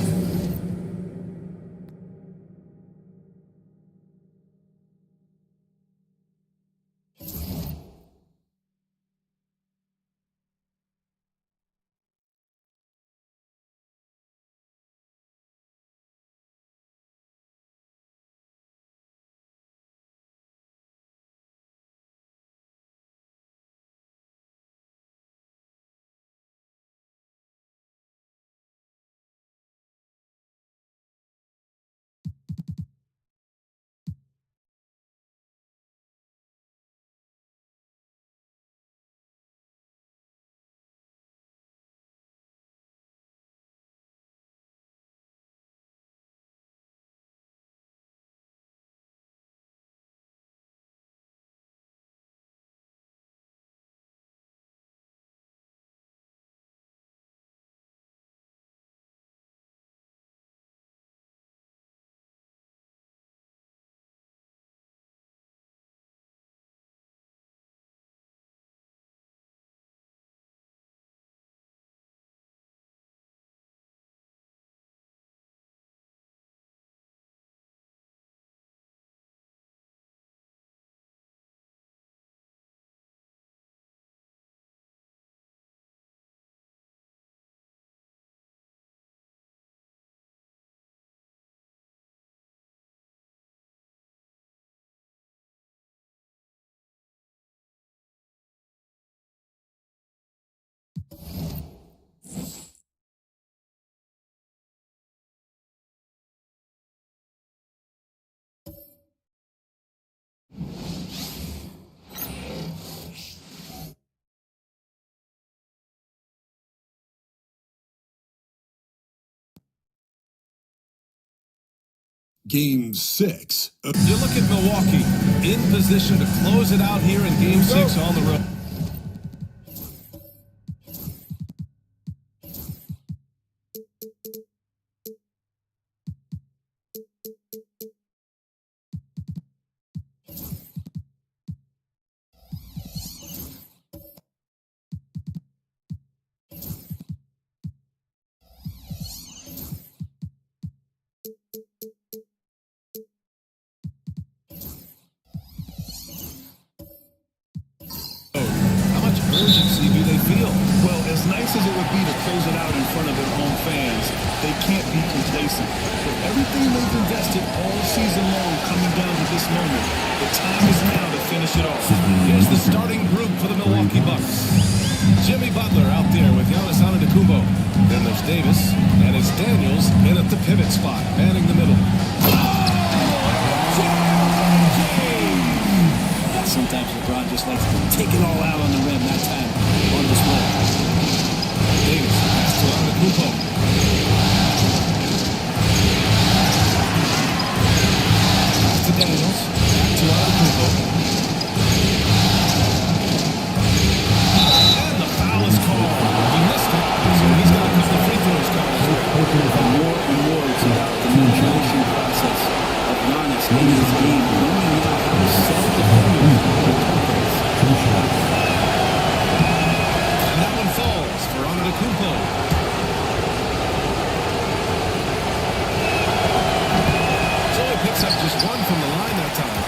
Game 6. You look at Milwaukee in position to close it out here in Game 6 on the road. Urgency do they feel? Well, as nice as it would be to close it out in front of their home fans, they can't be complacent. With everything they've invested all season long coming down to this moment, the time is now to finish it off. Here's the starting group for the Milwaukee Bucks. Jimmy Butler out there with Giannis Antetokounmpo. Then there's Davis, and it's Daniels in at the pivot spot, manning the middle. Sometimes LeBron just likes to take it all out on the rim, that time on display. Davis pass to Antetokounmpo. Pass to Daniels. Back to Antetokounmpo. And the foul is called. He missed it, so he's got a couple of free throws coming. More and more it's about the maturation process of Giannis in his game, learning now how to sell the And that one falls for Antetokounmpo. So he picks up just one from the line that time.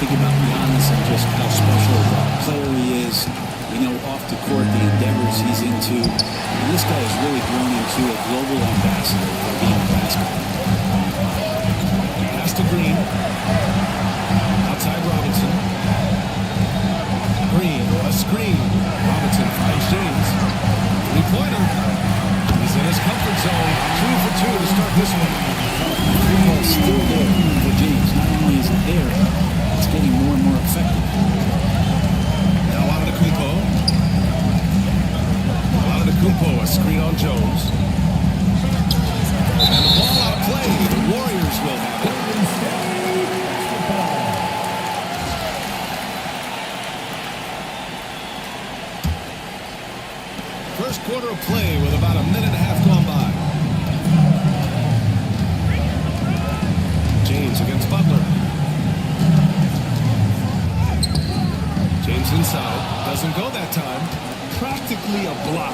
Think about Giannis and just how special of a player he is. You know, off the court, the endeavors he's into. And this guy has really grown into a global ambassador for the game of basketball. Pass to Green. Outside Robinson. Green, a screen. Robinson finds James. Three-pointer. He's in his comfort zone. 2 for 2 to start this one. The ball's still there for James. Not only is it there, it's getting more and more effective. Now Antetokounmpo. Antetokounmpo, a screen on Jones. And the ball out of play. The Warriors will have it. First quarter of play with about a minute and a half gone by. James against Butler. James inside. Doesn't go that time. practically a block.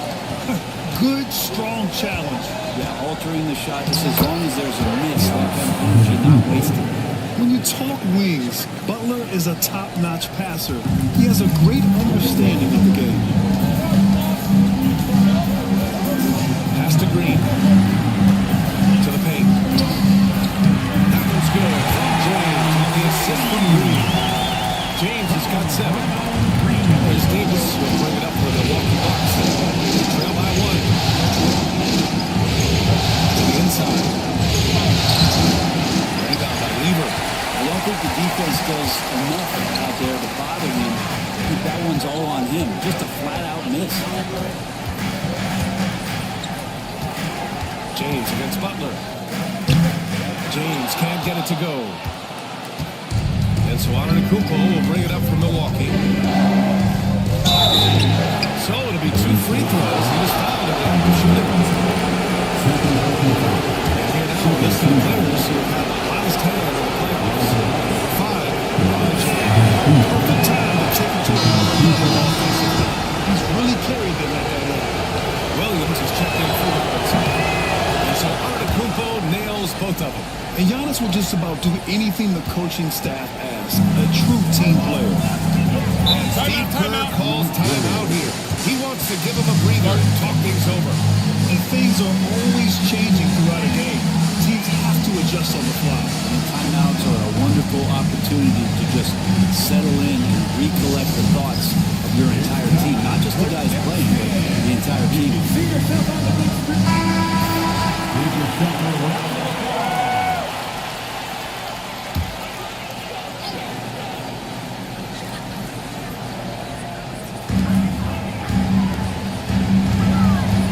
Good, strong challenge. Yeah, altering the shot just as long as there's a miss, that kind of energy not wasted. When you talk wings, Butler is a top-notch passer. He has a great understanding of the game. Pass to Green. To the paint. That one's good. James on the assist from Green. James has got 7. There's Davis. Will bring it up for the Milwaukee Bucks. Trail by 1. To the inside. Rebound by Lever. I don't think the defense does enough out there to bother him. I think that one's all on him. Just a flat-out miss. James against Butler. James can't get it to go. And so Antetokounmpo will bring it up for Milwaukee. So it'll be 2 free throws. He was fouled at the end of shooting. And here now, a list of players who have had the hottest hand in the playoffs. 5, James. Perfect time to take it to another level offensively. He's really carried them at that level. Williams has checked in for and so Antetokounmpo nails both of them. And Giannis will just about do anything the coaching staff asks. A true team player. Steve Kerr calls timeout here. He wants to give him a breather and talk things over. And things are always changing throughout a game. Teams have to adjust on the fly. And timeouts are a wonderful opportunity to just settle in and recollect the thoughts of your entire team. Not just the guys playing, but the entire team.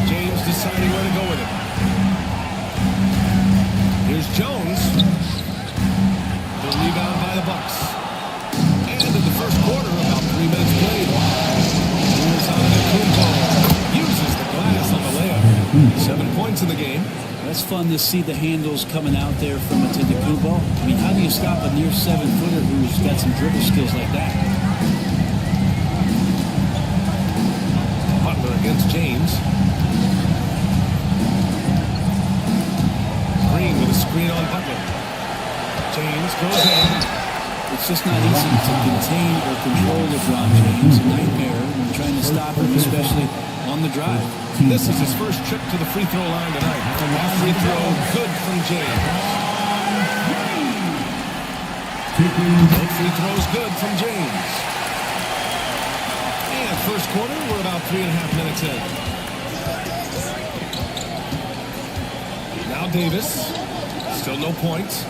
James deciding where to go with it. Here's Jones. The rebound by the Bucks. And in the first quarter, about 3 minutes played. Here's Antetokounmpo. Uses the glass on the layup. 7 points in the game. That's fun to see the handles coming out there from Antetokounmpo. I mean, how do you stop a near 7-footer who's got some dribble skills like that? Butler against James. Green with a screen on Butler. James goes in. It's just not easy to contain or control LeBron James. A nightmare when trying to stop him, especially on the drive. This is his first trip to the free throw line tonight. Off free throw, good from James. Both free throws good from James. And first quarter, we're about 3.5 minutes in. Now Davis, still no points.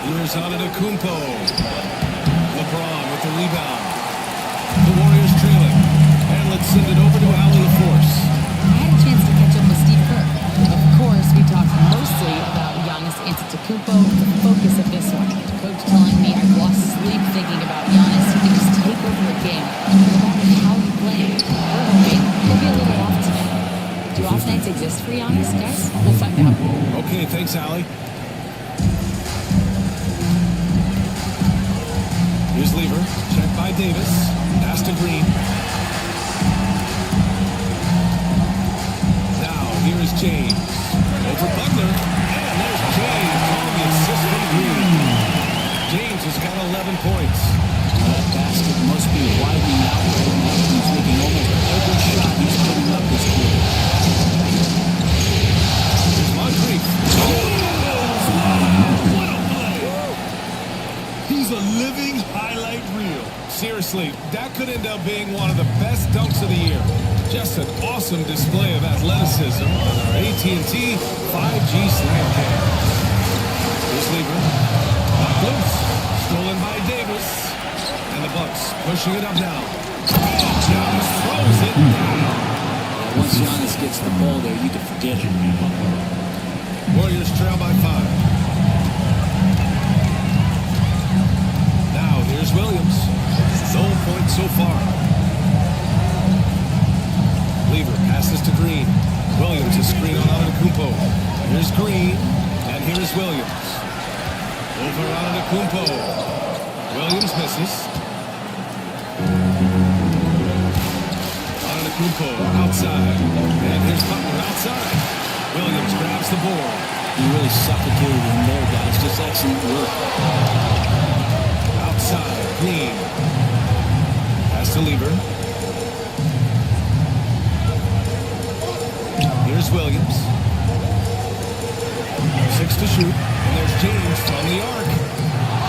Here's Antetokounmpo. LeBron with the rebound. The Warriors trailing. And let's send it over to Allie LaForce. I had a chance to catch up with Steve Kerr. Of course, we talked mostly about Giannis Antetokounmpo, the focus of this one. Coach telling me I've lost sleep thinking about Giannis. He can just take over a game. No matter how he plays, we're hoping he'll be a little off today. Do off nights exist for Giannis, guys? We'll find out. Okay, thanks, Allie. Here's Lever. Checked by Davis. Pass to Green. Now, here's James. Over Butler. And there's James on the assist from Green. James has got 11 points. That basket must be widening out right now. He's making almost every shot he's putting up this quarter. Here's Moncrief. What a play! He's a living highlight reel. Seriously, that could end up being one of the best dunks of the year. Just an awesome display of athleticism on our AT&T 5G Slam Cam. Here's Lever. Knocked loose. Stolen by Davis. And the Bucks pushing it up now. Giannis throws it down. Once Giannis gets the ball there, you can forget it. Warriors trail by 5. Now here's Williams. No points so far. Lever passes to Green. Williams is screen on Antetokounmpo. Here's Green, and here's Williams. Over Antetokounmpo. Williams misses. Antetokounmpo outside. And here's Butler outside. Williams grabs the board. He really suffocated him there, guys. Just excellent work. Outside, Green. Pass to Lieber. Here's Williams. 6 to shoot. And there's James from the arc.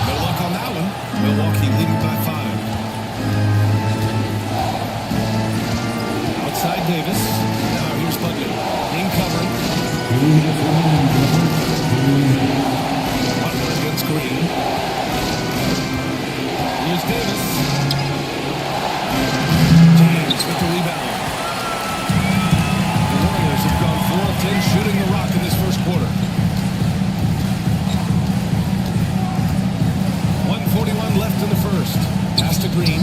No luck on that one. Milwaukee leading by 5. Outside Davis. Now here's Butler. Green covering. Butler against Green. Here's Davis. James with the rebound. The Warriors have gone 4 of 10 shooting the rock in this first quarter. 1:41 left in the first. Pass to Green.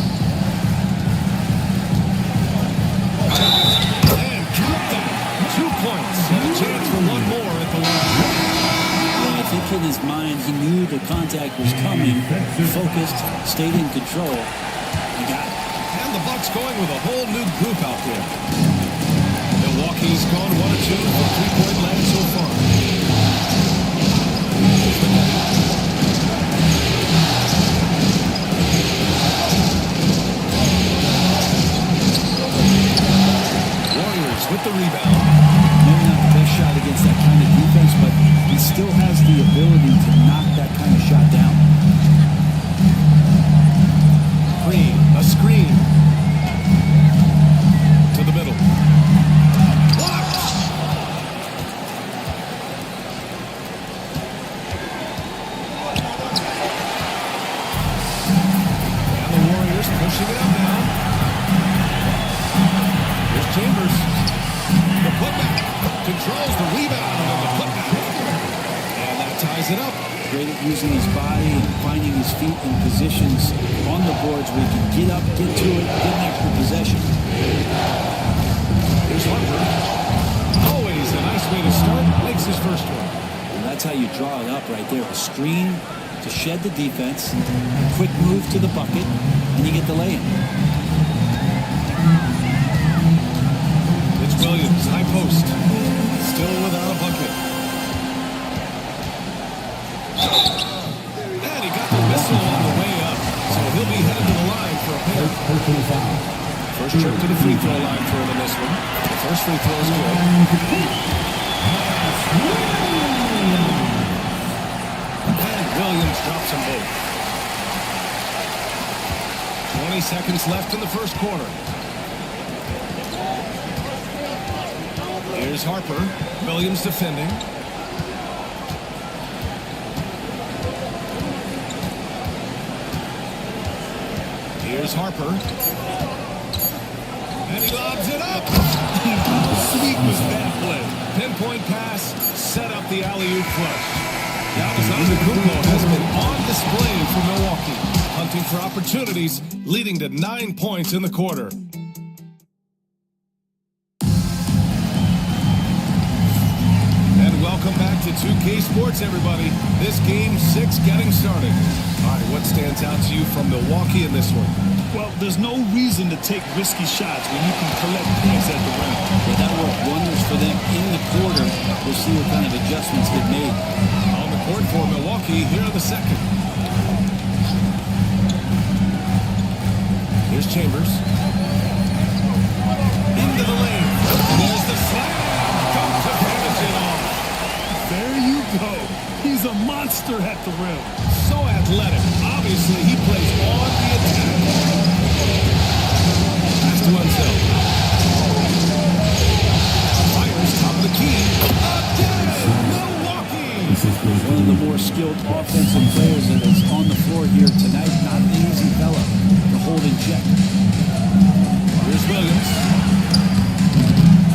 And drop that. 2 points and a chance for one more at the line. I think in his mind he knew the contact was coming, focused, stayed in control, and got it. And the Bucks going with a whole new group out there. Milwaukee's gone 1 or 2 for 3-point land so far. Warriors with the rebound. Maybe not the best shot against that kind of defense, but he still has the ability to knock that kind of shot down. Green, a screen. To the middle. Blocked! And the Warriors pushing it up now. Here's Chambers. The putback. Controls the rebound and the putback. And that ties it up. Great at using his body and finding his feet in positions on the boards where he can get up, get to it, get an extra possession. Here's Harper. Always a nice way to start. Makes his first one. And that's how you draw it up right there. A screen to shed the defense, quick move to the bucket, and you get the lay-in. It's Williams, high post. Still without a bucket. And he got the whistle on the way up. So he'll be headed to the line for a pair. First trip to the free throw line for him in this one. The first free throw is good. And Williams drops them both. 20 seconds left in the first quarter. Here's Harper. Williams defending. Here's Harper. And he lobs it up. How sweet was that play? Pinpoint pass, set up the alley-oop flush. Giannis Antetokounmpo has been on display for Milwaukee, hunting for opportunities, leading to 9 points in the quarter. Welcome back to 2K Sports, everybody. This game 6 getting started. All right, what stands out to you from Milwaukee in this one? Well, there's no reason to take risky shots when you can collect points at the rim. Yeah, that worked wonders for them in the quarter. We'll see what kind of adjustments get made. On the court for Milwaukee, here in the second. Here's Chambers. Into the lane. There's the slam. Comes to finish it off. There you go. He's a monster at the rim. So athletic. Obviously, he plays on the attack. Pass to Unseld. Fires top of the key. Again, Milwaukee. One of the more skilled offensive players that is on the floor here tonight. Not an easy fella to hold in check. Here's Williams.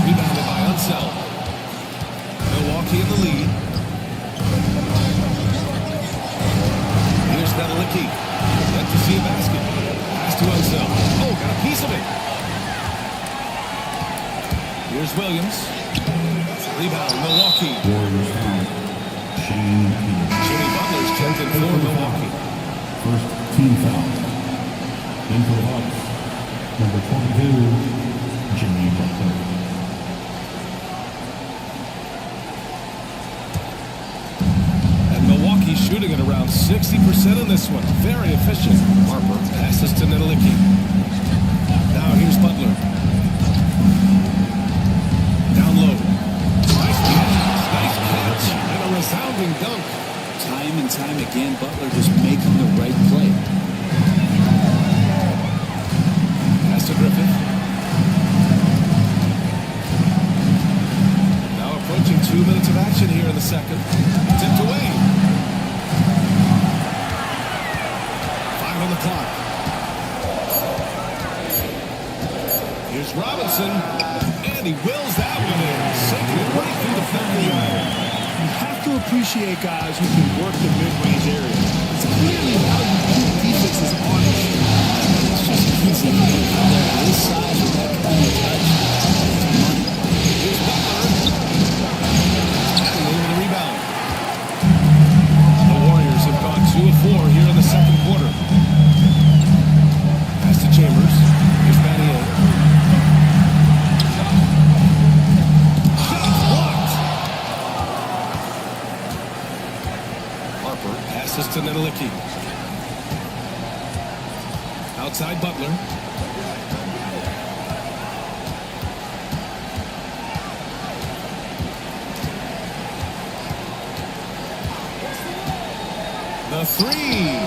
Rebounded by Unseld. Milwaukee in the lead. Here's Nedelicki. Yet to see a basket. Pass to Unseld. Oh, got a piece of it. Here's Williams. Rebound, Milwaukee. Jimmy Butler's checked in for Milwaukee. First team foul. In for the Bucks, number 22, Jimmy Butler. And Milwaukee shooting at around 60% in this one. Very efficient. Harper passes to Nedelicki. Now here's Butler. Down low. Nice pass. Nice catch. And a resounding dunk. Time and time again, Butler just making the right play. Pass to Griffin. Now approaching 2 minutes of action here in the second. Tipped away. 5 on the clock. Here's Robinson. And he wills that one in. Sinking it right through the front of the iron. You have to appreciate guys who can work the mid-range area. It's clearly how you keep defenses honest. It's just easy. This size with that kind of touch. Here's Butler. And over the rebound. The Warriors have gone 2 of 4 here in the second quarter. Pass to Chambers. Here's Battier. Shot blocked. Harper passes to Nedelicki. Outside Butler. The three.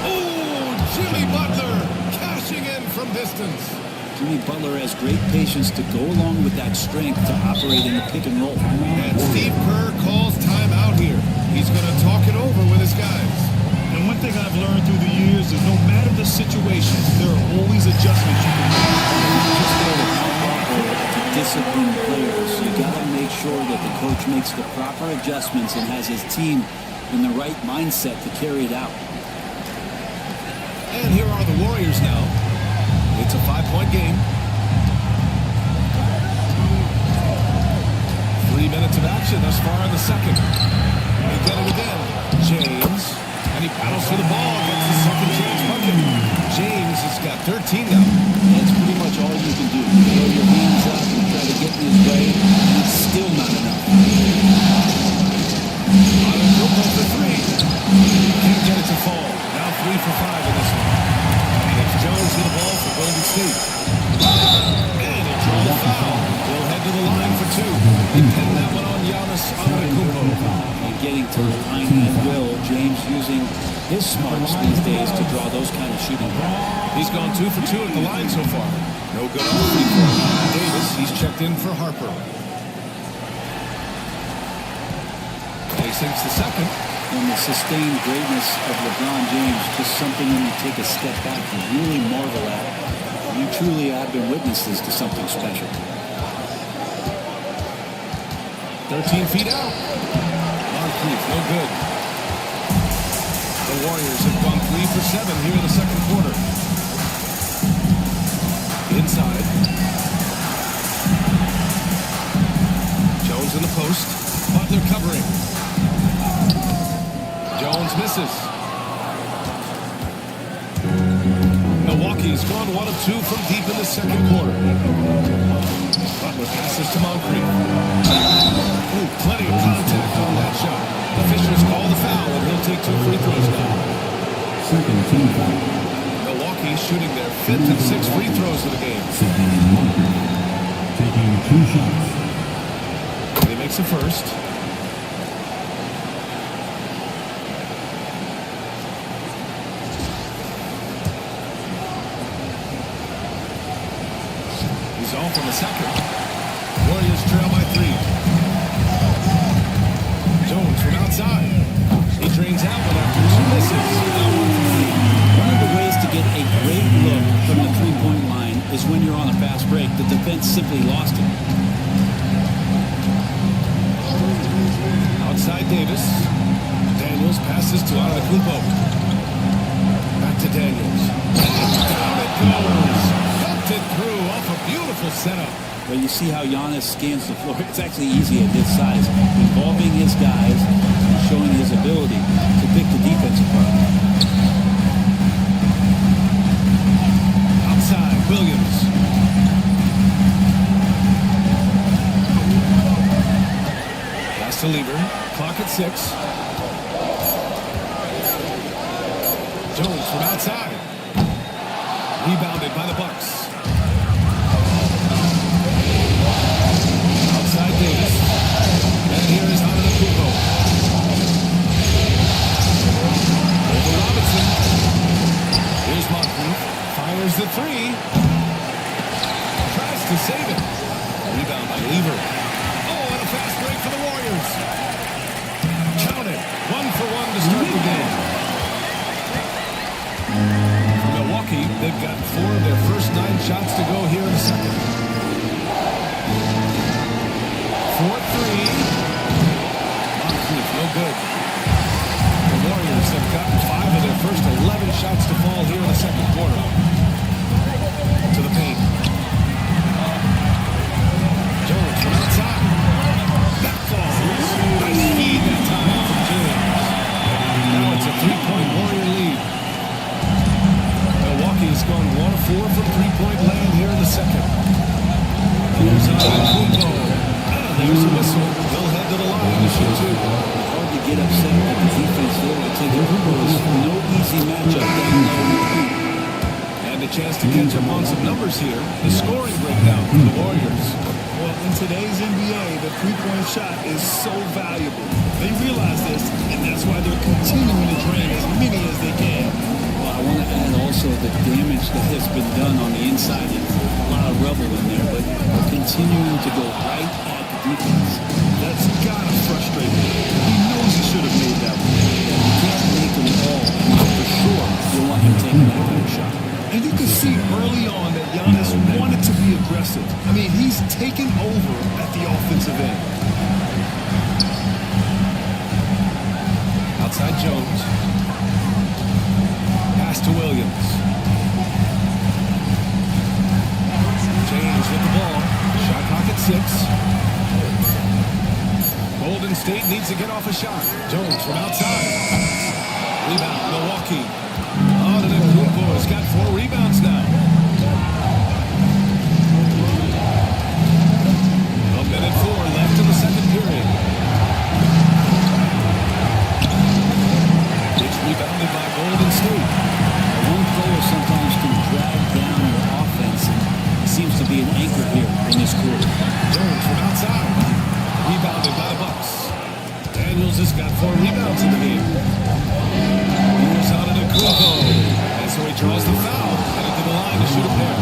Oh, Jimmy Butler cashing in from distance. Jimmy Butler has great patience to go along with that strength to operate in the pick and roll. And Steve Kerr calls timeout here. He's going to talk it over with his guys. And one thing I've learned through the years is no matter the situation, there are always adjustments you can make. Just there to help operate to discipline players. You got to make sure that the coach makes the proper adjustments and has his team in the right mindset to carry it out. And here are the Warriors now. It's a 5-point game. 3 minutes of action thus far in the second. They get it again. James. And he paddles for the ball, gets the second chance bucket. James has got 13 now. That's pretty much all you can do. Throw your hands up and try to get in his way, and it's still not enough. Antetokounmpo for 3. Can't get it to fall. Now 3 for 5 in this one. And it's Jones with the ball for Golden State. And he draws a foul. He'll head to the line for 2. He pinned that one on Giannis Antetokounmpo. And getting to the line at will, James using his smarts these days to draw those kind of shooting. He's gone 2 for 2 at the line so far. No good on the free throw. Davis, he's checked in for Harper. He sinks the second. And the sustained greatness of LeBron James, just something when you take a step back and really marvel at. You truly have been witnesses to something special. 13 feet out. Moncrief, no good. The Warriors have gone 3 for 7 here in the second quarter. Inside. Jones in the post. Butler covering. Jones misses. Milwaukee's gone 1 of 2 from deep in the second quarter. Butler passes to Moncrief. Ooh, plenty of contact on that shot. Officials call the foul, and he'll take 2 free throws now. Second team foul. Milwaukee shooting their 5th and 6th free throws of the game. Sidney Walker taking 2 shots. And he makes the first. He's off on the second. Warriors trail by 3. Jones from outside. He drains out one after 2 misses. Now 1 for 3. One of the ways to get a great look from the three-point line is when you're on a fast break. The defense simply lost it. Outside Davis. Daniels passes to Antetokounmpo. Back to Daniels. And down it goes. Bumped it through off a beautiful setup. But you see how Giannis scans the floor. It's actually easy at this size. Involving his guys and showing his ability to pick the defense apart. Outside, Williams. 6. Jones from outside. Rebounded by the Bucks. Outside Davis. And here is Antetokounmpo. Over Robinson. Here's Moncrief. Fires the 3. Tries to save it. Rebound by Lever. Oh, and a fast break for the Warriors. Count it. 1 for 1 to start the game. For Milwaukee, they've got 4 of their first 9 shots to go here in the second. 4-3. Moncrief, no good. The Warriors have gotten 5 of their first 11 shots to fall here in the second quarter. To the paint. Jones from outside. That falls. Nice feed that time from James. Now it's a 3-point Warrior lead. Milwaukee has gone 1 of 4 from 3-point land here in the second. Here's Antetokounmpo. There's a whistle. They'll head to the line to shoot 2. Hard to get upset with the defense there. I think it was no easy matchup down low. And a chance to catch up on some numbers here. The scoring breakdown for the Warriors. Well, in today's NBA, the three-point shot is so valuable. They realize this, and that's why they're continuing to drain as many as they can. Well, I want to add also the damage that has been done on the inside. There's a lot of rubble in there, but they're continuing to go right at the defense. That's gotta frustrate him. He knows he should have made that one. You can't make them all, for sure. You want him taking that kind of shot. And you can see early on that Giannis wanted to be aggressive. I mean, he's taken over at the offensive end. Outside Jones. Pass to Williams. James with the ball. Shot clock at 6. Golden State needs to get off a shot. Jones from outside. Rebound, Milwaukee. Antetokounmpo has got 4 rebounds now. A minute 4 left in the second period. It's rebounded by Golden State. One player sometimes can drag down your offense, and he seems to be an anchor here in this quarter. Jones from outside. Rebounded by the Bucks. Daniels has got 4 rebounds in the game. Here's Antetokounmpo. And so he draws the foul. Headed to the line to shoot a pair.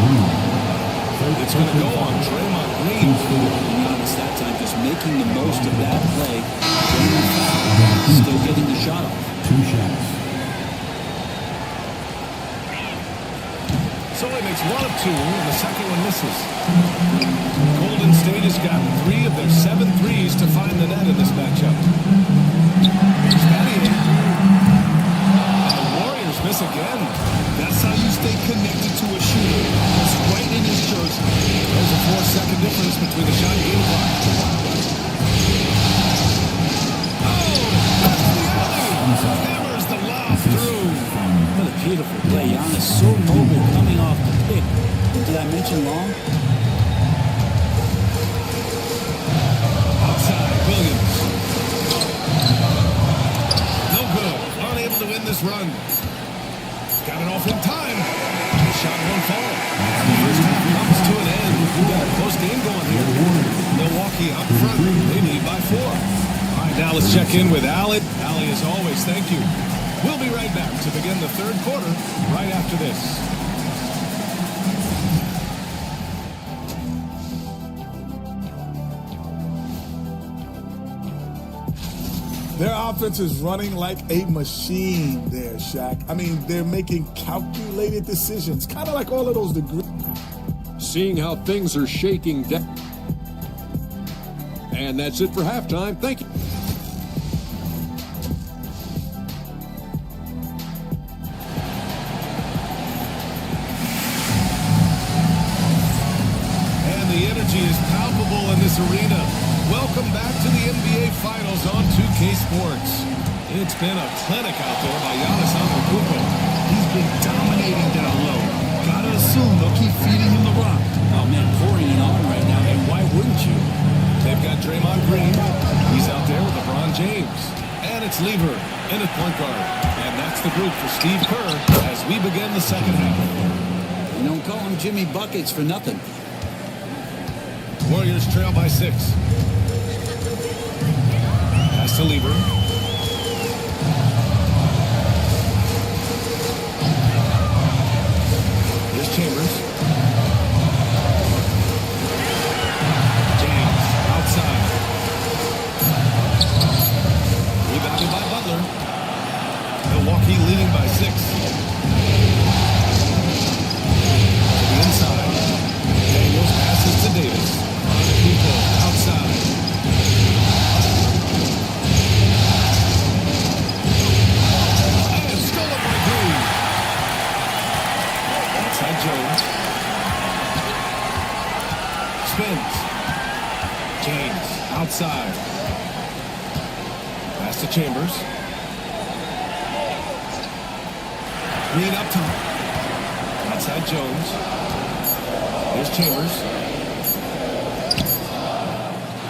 It's going to go on Draymond Green. Giannis that time just making the most of that play. Draymond foul. Still getting the shot off. 2 shots. So he makes 1 of 2, and the second one misses. Golden State has got 3 of their 7 threes to find the net in this matchup. Here's Battier. And the Warriors miss again. That's how you stay connected to a shooter. It's right in his jersey. There's a 4-second difference between the shot and game clock. Hammers the lob through. What a beautiful play. Giannis so mobile coming off the pick. Did I mention long? Outside, Williams. No good. Unable to win this run. Got it off in time. The shot won't fall. The first half comes to an end. We've got a close game going here. Milwaukee up front. They lead by 4. All right, now let's check in with Allie. Allie, as always, thank you. We'll be right back to begin the third quarter right after this. Their offense is running like a machine there, Shaq. I mean, they're making calculated decisions, kind of like all of those degrees. Seeing how things are shaking down. And that's it for halftime. Thank you. And the energy is palpable in this arena. Welcome back to the NBA Finals on 2K Sports. It's been a clinic out there by Giannis Antetokounmpo. He's been dominating down low. Gotta assume they'll keep feeding him the rock. Oh, man, pouring it on right now. And why wouldn't you? They've got Draymond Green. He's out there with LeBron James. It's Lever in at point guard. And that's the group for Steve Kerr as we begin the second half. You don't call him Jimmy Buckets for nothing. Warriors trail by 6. Pass to Lever. Here's Chambers. James outside. Rebounded by Butler. Milwaukee leading by 6. To the inside. Daniels passes to Davis. People outside. And stolen by Green. Outside Jones. Spins. James outside. Pass to Chambers. Green up top. Outside Jones. Here's Chambers.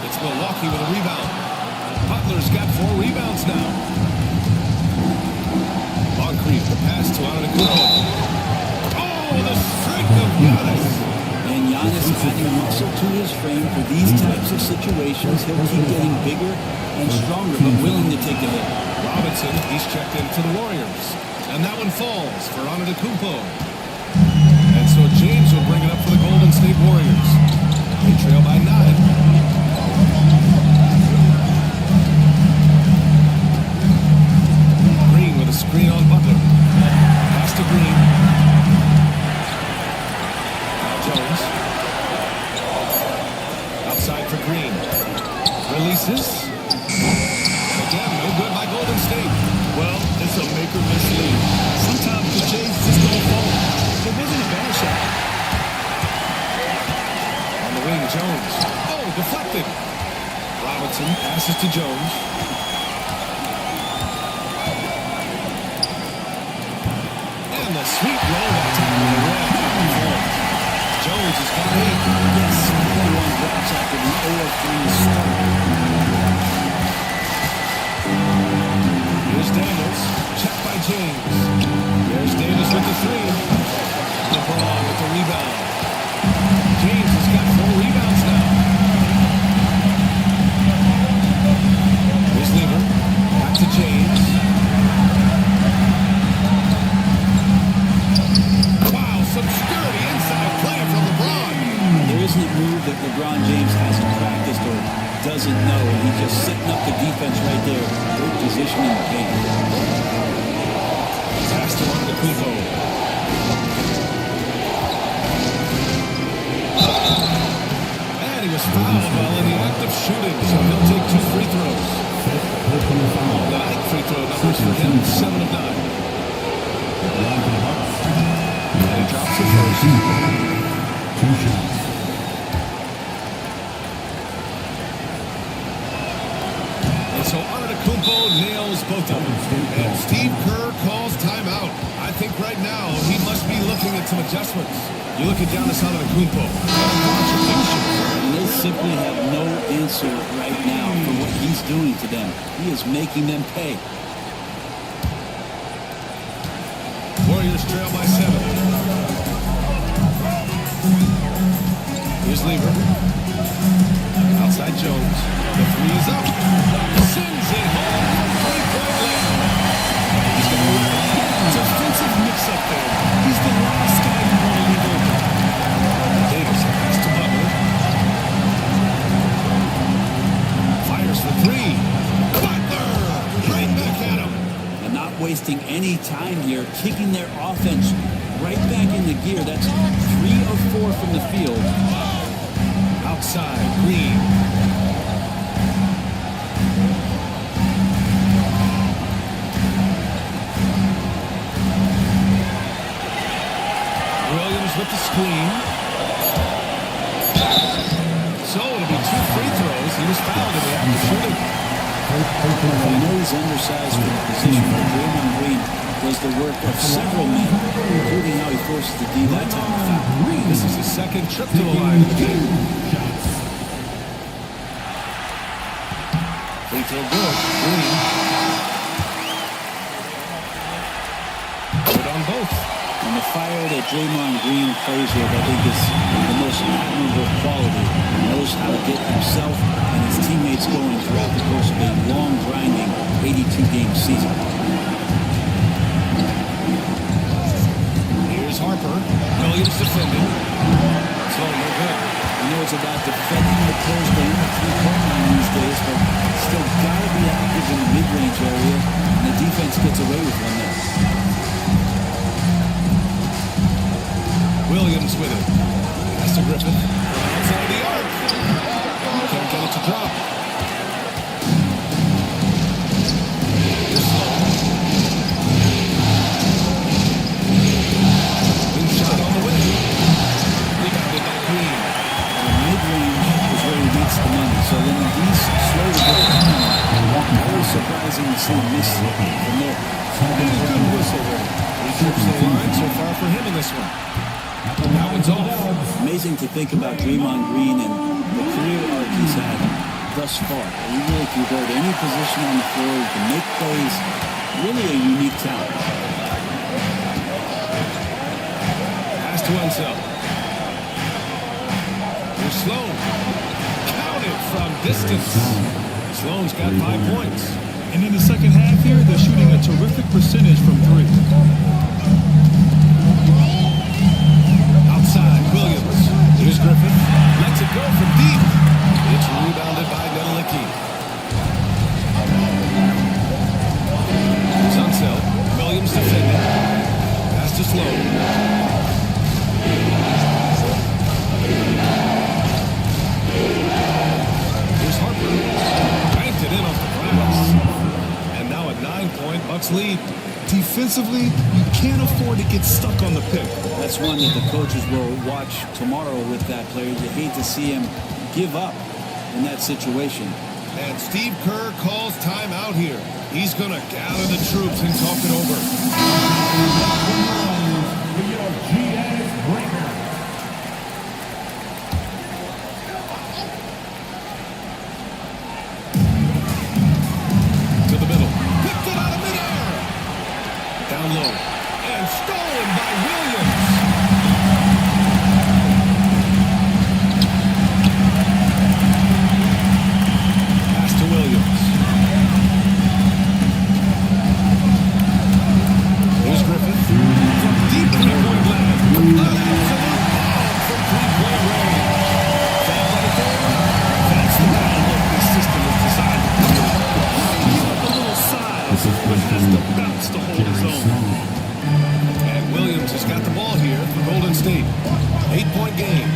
It's Milwaukee with a rebound. Butler's got 4 rebounds now. Moncrief, the pass to Antetokounmpo. Oh, the strike of Giannis. And Giannis adding muscle to his frame for these types of situations. He'll keep getting bigger and stronger, but willing to take a hit. Robinson, he's checked in for the Warriors. And that one falls for Antetokounmpo. And so James will bring it up for the Golden State Warriors. They trail by 9. Green with a screen on Butler. Pass to Green. Now Jones. Outside for Green. Releases. Again, no good by Golden State. Well, it's a make or miss lead. Sometimes the Jays just don't fall. It wasn't a bad shot. On the wing, Jones. Oh, deflected. Robinson passes to Jones. And the sweet roll by top of the rim. Jones has got 8. Yes, 1 drops after the 0-3 start. Here's Daniels. Checked by James. There's Davis with the 3. LeBron with the rebound. James has got 4 rebounds now. Here's Lever. Back to James. Wow, some sturdy inside play from LeBron. There isn't a move that LeBron James hasn't practiced or doesn't know, and he's just setting up the defense right there. Good position in the paint. Pass to Antetokounmpo. And he was fouled while in the act of shooting, so he'll take 2 free throws. The 9 free throw numbers for him, 7 of 9. And he drops it first. 2 shots. And so Antetokounmpo nails both of them. And Steve Kerr calls timeout. I think right now he must be looking at some adjustments. You look at Giannis Antetokounmpo. Contribution. And they simply have no answer right now for what he's doing to them. He is making them pay. Warriors trail by 7. Here's Lever. Outside Jones. The 3 is up. Sends it home from 3-point land. He's going to work it. It's offensive mix-up there. He's the last guy you want to leave open. Davis pass to Butler. Fires for 3. Butler! Right back at him. And not wasting any time here, kicking their offense right back into gear. That's 3 of 4 from the field. Outside, Green. Williams with the screen. So it'll be 2 free throws. He was fouled in the act of shooting. I know he's undersized for the position, but Draymond Green does the work of several men, including how he forces the D that time of foul. This is his 2nd trip to the line of the game. Free throw good. Green. the fire that Draymond Green plays with, I think, is the most admirable quality. He knows how to get himself and his teammates going throughout the course of a long, grinding 82-game season. Here's Harper. Williams defending. Slow, no good. I know it's about defending the close game at three-point line these days, but still got to be active in the mid-range area, and the defense gets away with one there. Williams with it. Pass to Griffin. Outside the arc. Can't get it to drop. Good shot on the way. Rebounded by Green. Mid-range is where he makes the money. So then he's slow to get down. Very surprising to see him miss from there. Good whistle there. He trips the line so far for him in this one. That one's off. Amazing to think about Draymond Green and the career arc he's had thus far. He really can go to any position on the floor. He can make plays. Really a unique talent. Pass to Unseld. Here's Sloan. Counted from distance. Sloan's got 5 points. And in the second half here, they're shooting a terrific percentage from three. Outside, Williams. Here's Griffin. Lets it go from deep. It's rebounded by Nedelicki. Unseld. Williams defending. Pass to Sloan. Here's Harper. Banked it in off the glass. And now a 9-point Bucks lead. Defensively, you can't afford to get stuck on the pick. That's one that the coaches will watch tomorrow with that player. You hate to see him give up in that situation. And Steve Kerr calls timeout here. He's going to gather the troops and talk it over. To the middle. Picked it out of midair. Down low. And stolen by Williams. Pass to Williams. Here's Griffin. From deep three-point land. An absolute bomb from three-point range. Foul by the corner. That's the kind of look this system is designed to do. Give up a little size, but has the bounce to hold his own. And Williams has got the ball here for Golden State. 8-point game.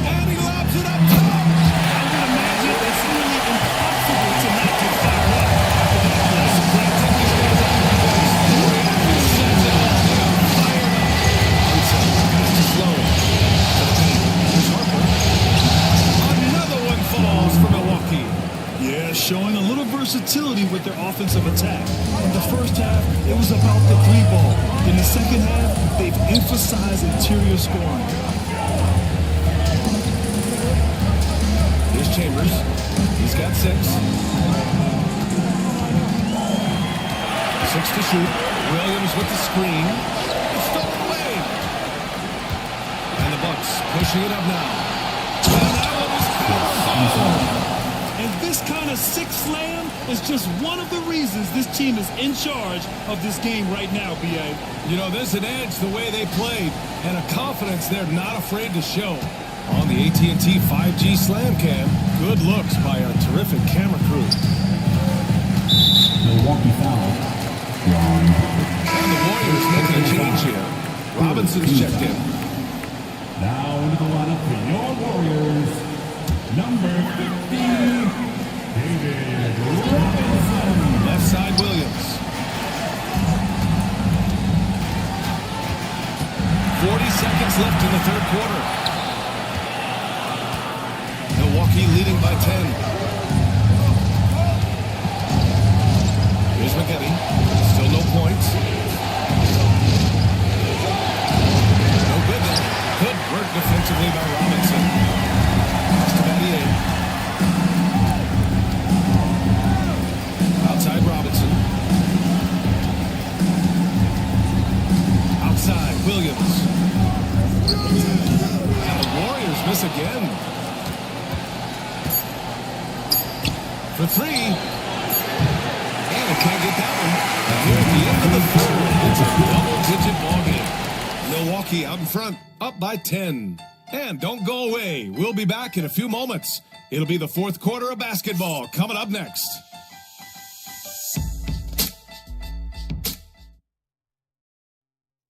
And he lobs it up top. I would imagine it's really impossible to not get fired up. Another one falls for Milwaukee. Yeah, showing a little versatility with their offensive attack. In the first half, it was about the three ball. In the second half, they've emphasized interior scoring. Here's Chambers. He's got 6. 6 to shoot. Williams with the screen. It's stolen away. And the Bucks pushing it up now. And that one was powerful. And this kind of six slam is just one of the reasons this team is in charge of this game right now, B.A. You know, there's an edge the way they played and a confidence they're not afraid to show. On the AT&T 5G Slam Cam, good looks by a terrific camera crew. Milwaukee foul. And the Warriors making a change here. Robinson's checked in. Now into the lineup for your Warriors, number 50, David Robinson. Left side, Williams. 40 seconds left in the third quarter. Milwaukee leading by 10. Here's McGetty. Still no points. No good there. Good work defensively by Robinson. Pass to Battier. Outside Robinson. Jones. And the Warriors miss again. For three. And it can't get that one. Here at the end of the third, it's a double-digit ball game. Milwaukee out in front, up by 10. And don't go away. We'll be back in a few moments. It'll be the fourth quarter of basketball coming up next.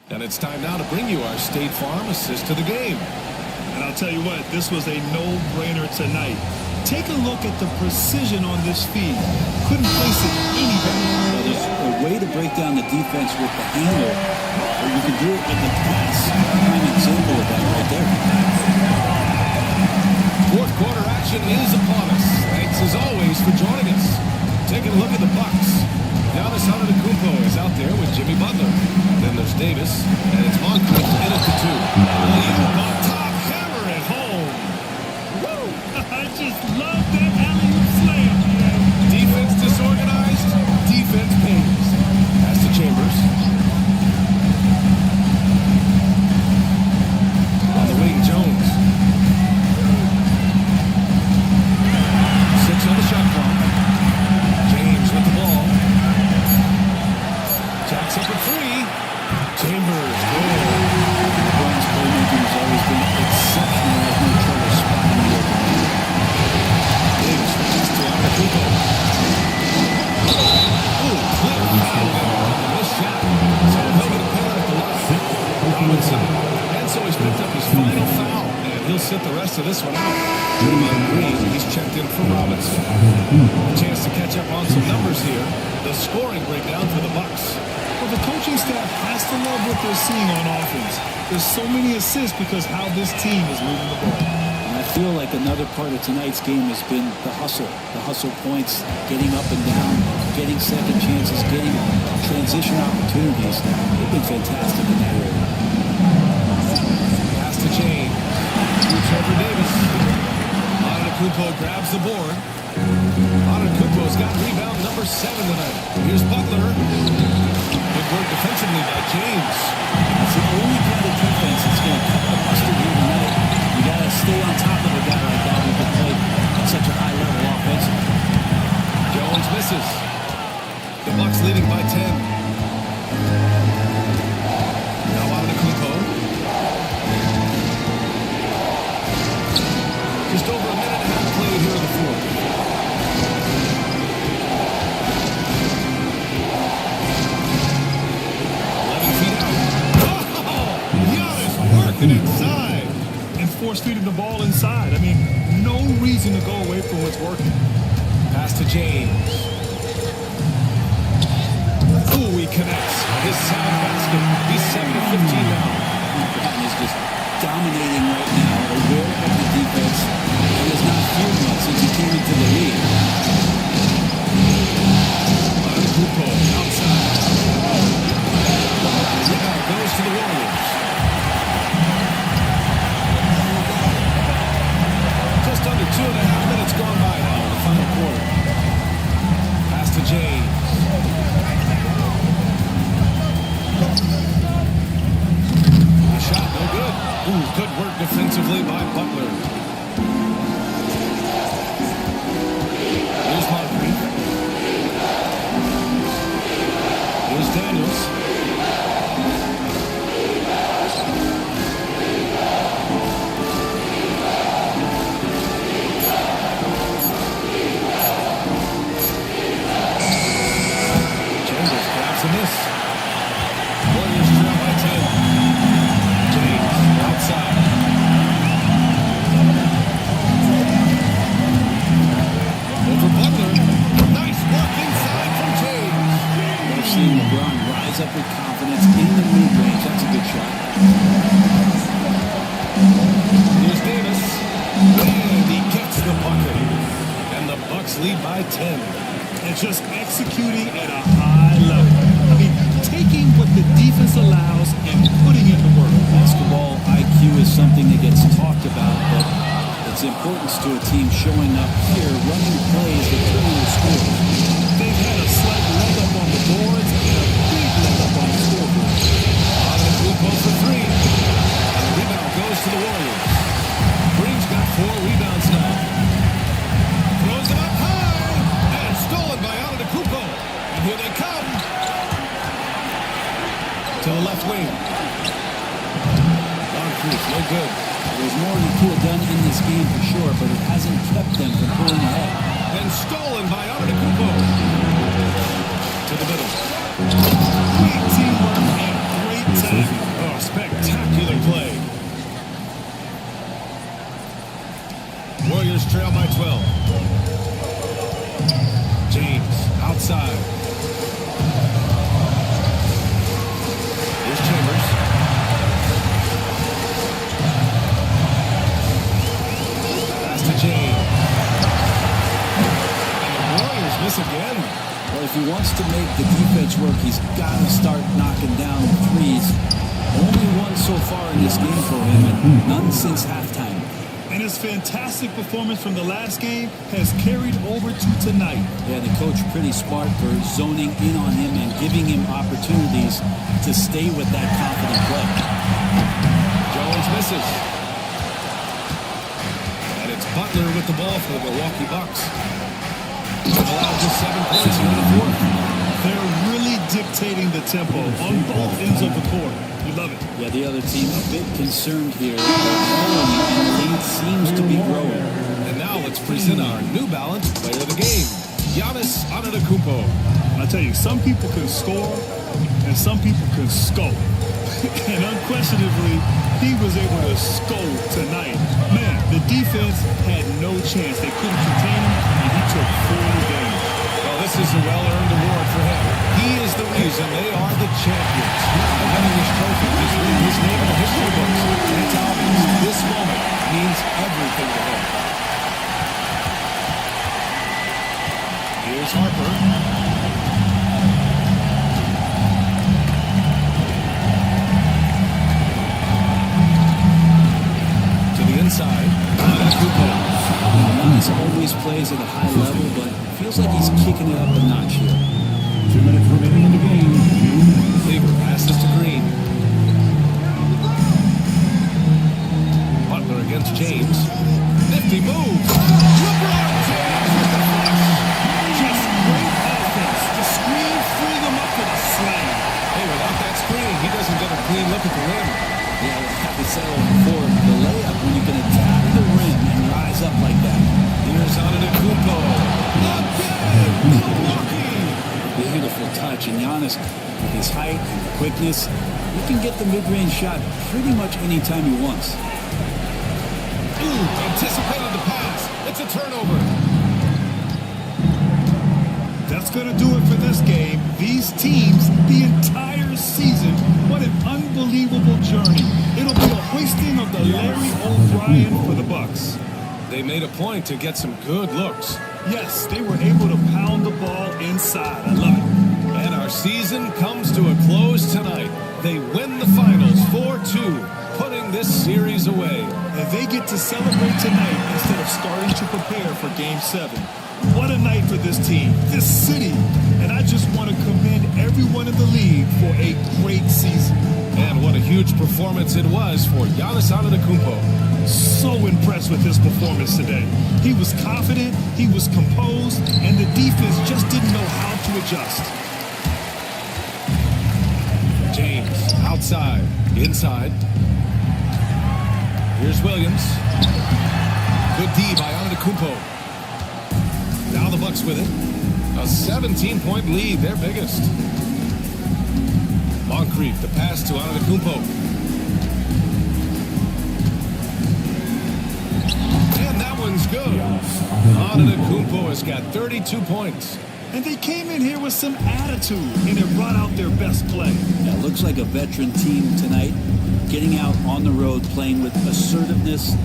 And it's time now to bring you our State Farm assist to the game. And I'll tell you what, this was a no-brainer tonight. Take a look at the precision on this feed. Couldn't place it any better. Well, there's a way to break down the defense with the handle, or you can do it with the pass. Prime example of that right there. Fourth quarter action is upon us. Thanks as always for joining us. Taking a look at the Bucks. Giannis Antetokounmpo is out there with Jimmy Butler. Then there's Davis, and it's Moncrief in at the two. Williams on top, hammer it home. Woo! I just love that alley-oop slam. Defense disorganized, defense pays. Pass to Chambers. On the wing, Jones. 6 on the shot clock. James with the ball. Jacks up at 3. Chambers. LeBron's playmaking has always been exceptional. Has no trouble spotting the open man. Davis switches to Antetokounmpo. Ooh, clear foul there on the missed shot. So he'll get a penalty at the line. Robinson. And so he's picked up his final foul. And he'll sit the rest of this one out. Draymond Green, he's checked in for Robinson. A chance to catch up on some numbers here. The scoring breakdown for the Bucks. Well, the coaching staff has to love what they're seeing on offense. There's so many assists because how this team is moving the ball. And I feel like another part of tonight's game has been the hustle points, getting up and down, getting second chances, getting transition opportunities. They've been fantastic in that area. Pass to James. To Trevor Davis. Antetokounmpo grabs the board. Antetokounmpo's got rebound number 7 tonight. Here's Butler. Good work defensively by James. That's the only kind of defense that's going to cut the mustard here tonight. You got to stay on top of a guy like that who can play at such a high level offensively. Jones misses. The Bucks leading by 10. Now Antetokounmpo. Just over a minute and a half played here in the fourth. Working inside and force-feeding the ball inside. I mean, no reason to go away from what's working. Pass to James. Ooh, he connects. His sound basket. He's 7-15 now. Button is just dominating right now, aware of the defense, and has not feared much since he came into the league. Antetokounmpo outside. Rebound goes to the Warriors. Just under 2.5 minutes gone by now in the final quarter. Pass to James. The shot, no good. Ooh, good work defensively by Butler. Here's Moncrief. Here's Daniels. Grabs a miss. Warriors trail by 10. James outside. Over Butler. Nice work inside from James. I've seen LeBron rise up with confidence in the mid-range. That's a good shot. Here's Davis. And he gets the bucket. And the Bucks lead by 10. And just executing at a high level. I mean, taking what the defense allows and putting in the work. Basketball IQ is something that gets talked about, but its importance to a team showing up here, running plays that turn into scores. They've had a slight leg up on the boards and a big leg up on the scoreboard. Antetokounmpo for 3. Moncrief, no good. There's more he could have done in this game for sure, but it hasn't kept them from pulling ahead. And stolen by Antetokounmpo. To the middle. Great teamwork and great timing. Oh, spectacular play. Warriors trail by 12. James outside. Here's Chambers. Pass to James. And the Warriors miss again. Well, if he wants to make the defense work, he's got to start knocking down threes. Only one so far in this game for him, and none since halftime. And his fantastic performance from the last game has carried over to tonight. Yeah, the coach pretty smart for zoning in on him and giving him opportunities to stay with that confident play. Jones misses. And it's Butler with the ball for the Milwaukee Bucks. Allowed just 7 points here in the fourth. They're really dictating the tempo on both ends of the court. You love it. Yeah, the other team a bit concerned here. And the lead seems to be growing. And now let's present our New Balance player of the game, Giannis Antetokounmpo. I tell you, some people can score and some people can scope. And unquestionably, he was able to scope tonight. Man, the defense had no chance. They couldn't contain him, and he took full advantage. Well, this is a well-earned award for him. He is the reason they are the champions. And having this trophy just written his name in the history books. And it's obvious this moment means everything to him. Here's Harper. To the inside. Giannis always plays at a high level, but feels like he's kicking it up a notch here. 2 minutes remaining in the game. Cleaver passes to Green. Butler against James. Nifty move. LeBron James with the flush. Just great offense. The screen freed him up for the slam. Hey, without that screen, he doesn't get a clean look at the rim. Yeah, we'll have to settle for the layup when you can attack the rim and rise up like that. Here's Antetokounmpo. Again, Milwaukee. Beautiful touch, and Giannis, with his height and quickness, he can get the mid-range shot pretty much anytime he wants. Ooh, anticipated the pass. It's a turnover. That's going to do it for this game. These teams, the entire season, what an unbelievable journey. It'll be a hoisting of the Larry O'Brien for the Bucks. They made a point to get some good looks. Yes, they were able to pound the ball inside. I love it. And our season comes to a close tonight. They win the finals 4-2, putting this series away. And they get to celebrate tonight instead of starting to prepare for Game 7. What a night for this team, this city. And I just want to commend everyone in the league for a great season. And what a huge performance it was for Giannis Antetokounmpo. So impressed with his performance today. He was confident, he was composed, and the defense just didn't know how to adjust. James outside, inside. Here's Williams. Good D by Antetokounmpo. Now the Bucks with it. A 17-point lead, their biggest. Moncrief, the pass to Antetokounmpo. And that one's good. Antetokounmpo has got 32 points. And they came in here with some attitude, and it brought out their best play. Yeah, looks like a veteran team tonight, getting out on the road, playing with assertiveness,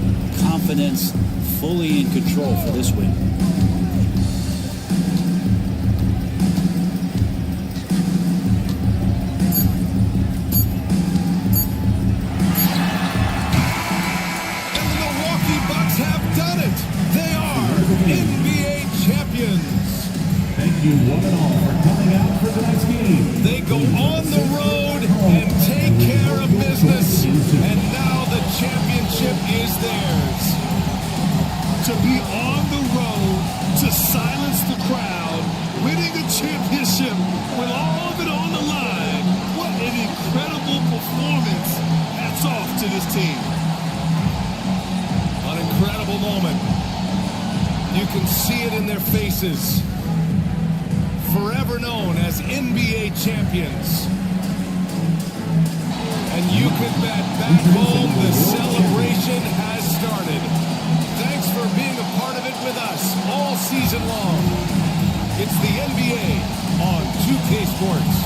confidence, fully in control for this win. NBA champions. Thank you one and all for coming out for tonight's game. They go on the road and take care of business, and now the championship is theirs. To be on the road to his team. An incredible moment. You can see it in their faces. Forever known as NBA champions. And you can bet back home the celebration has started. Thanks for being a part of it with us all season long. It's the NBA on 2K Sports.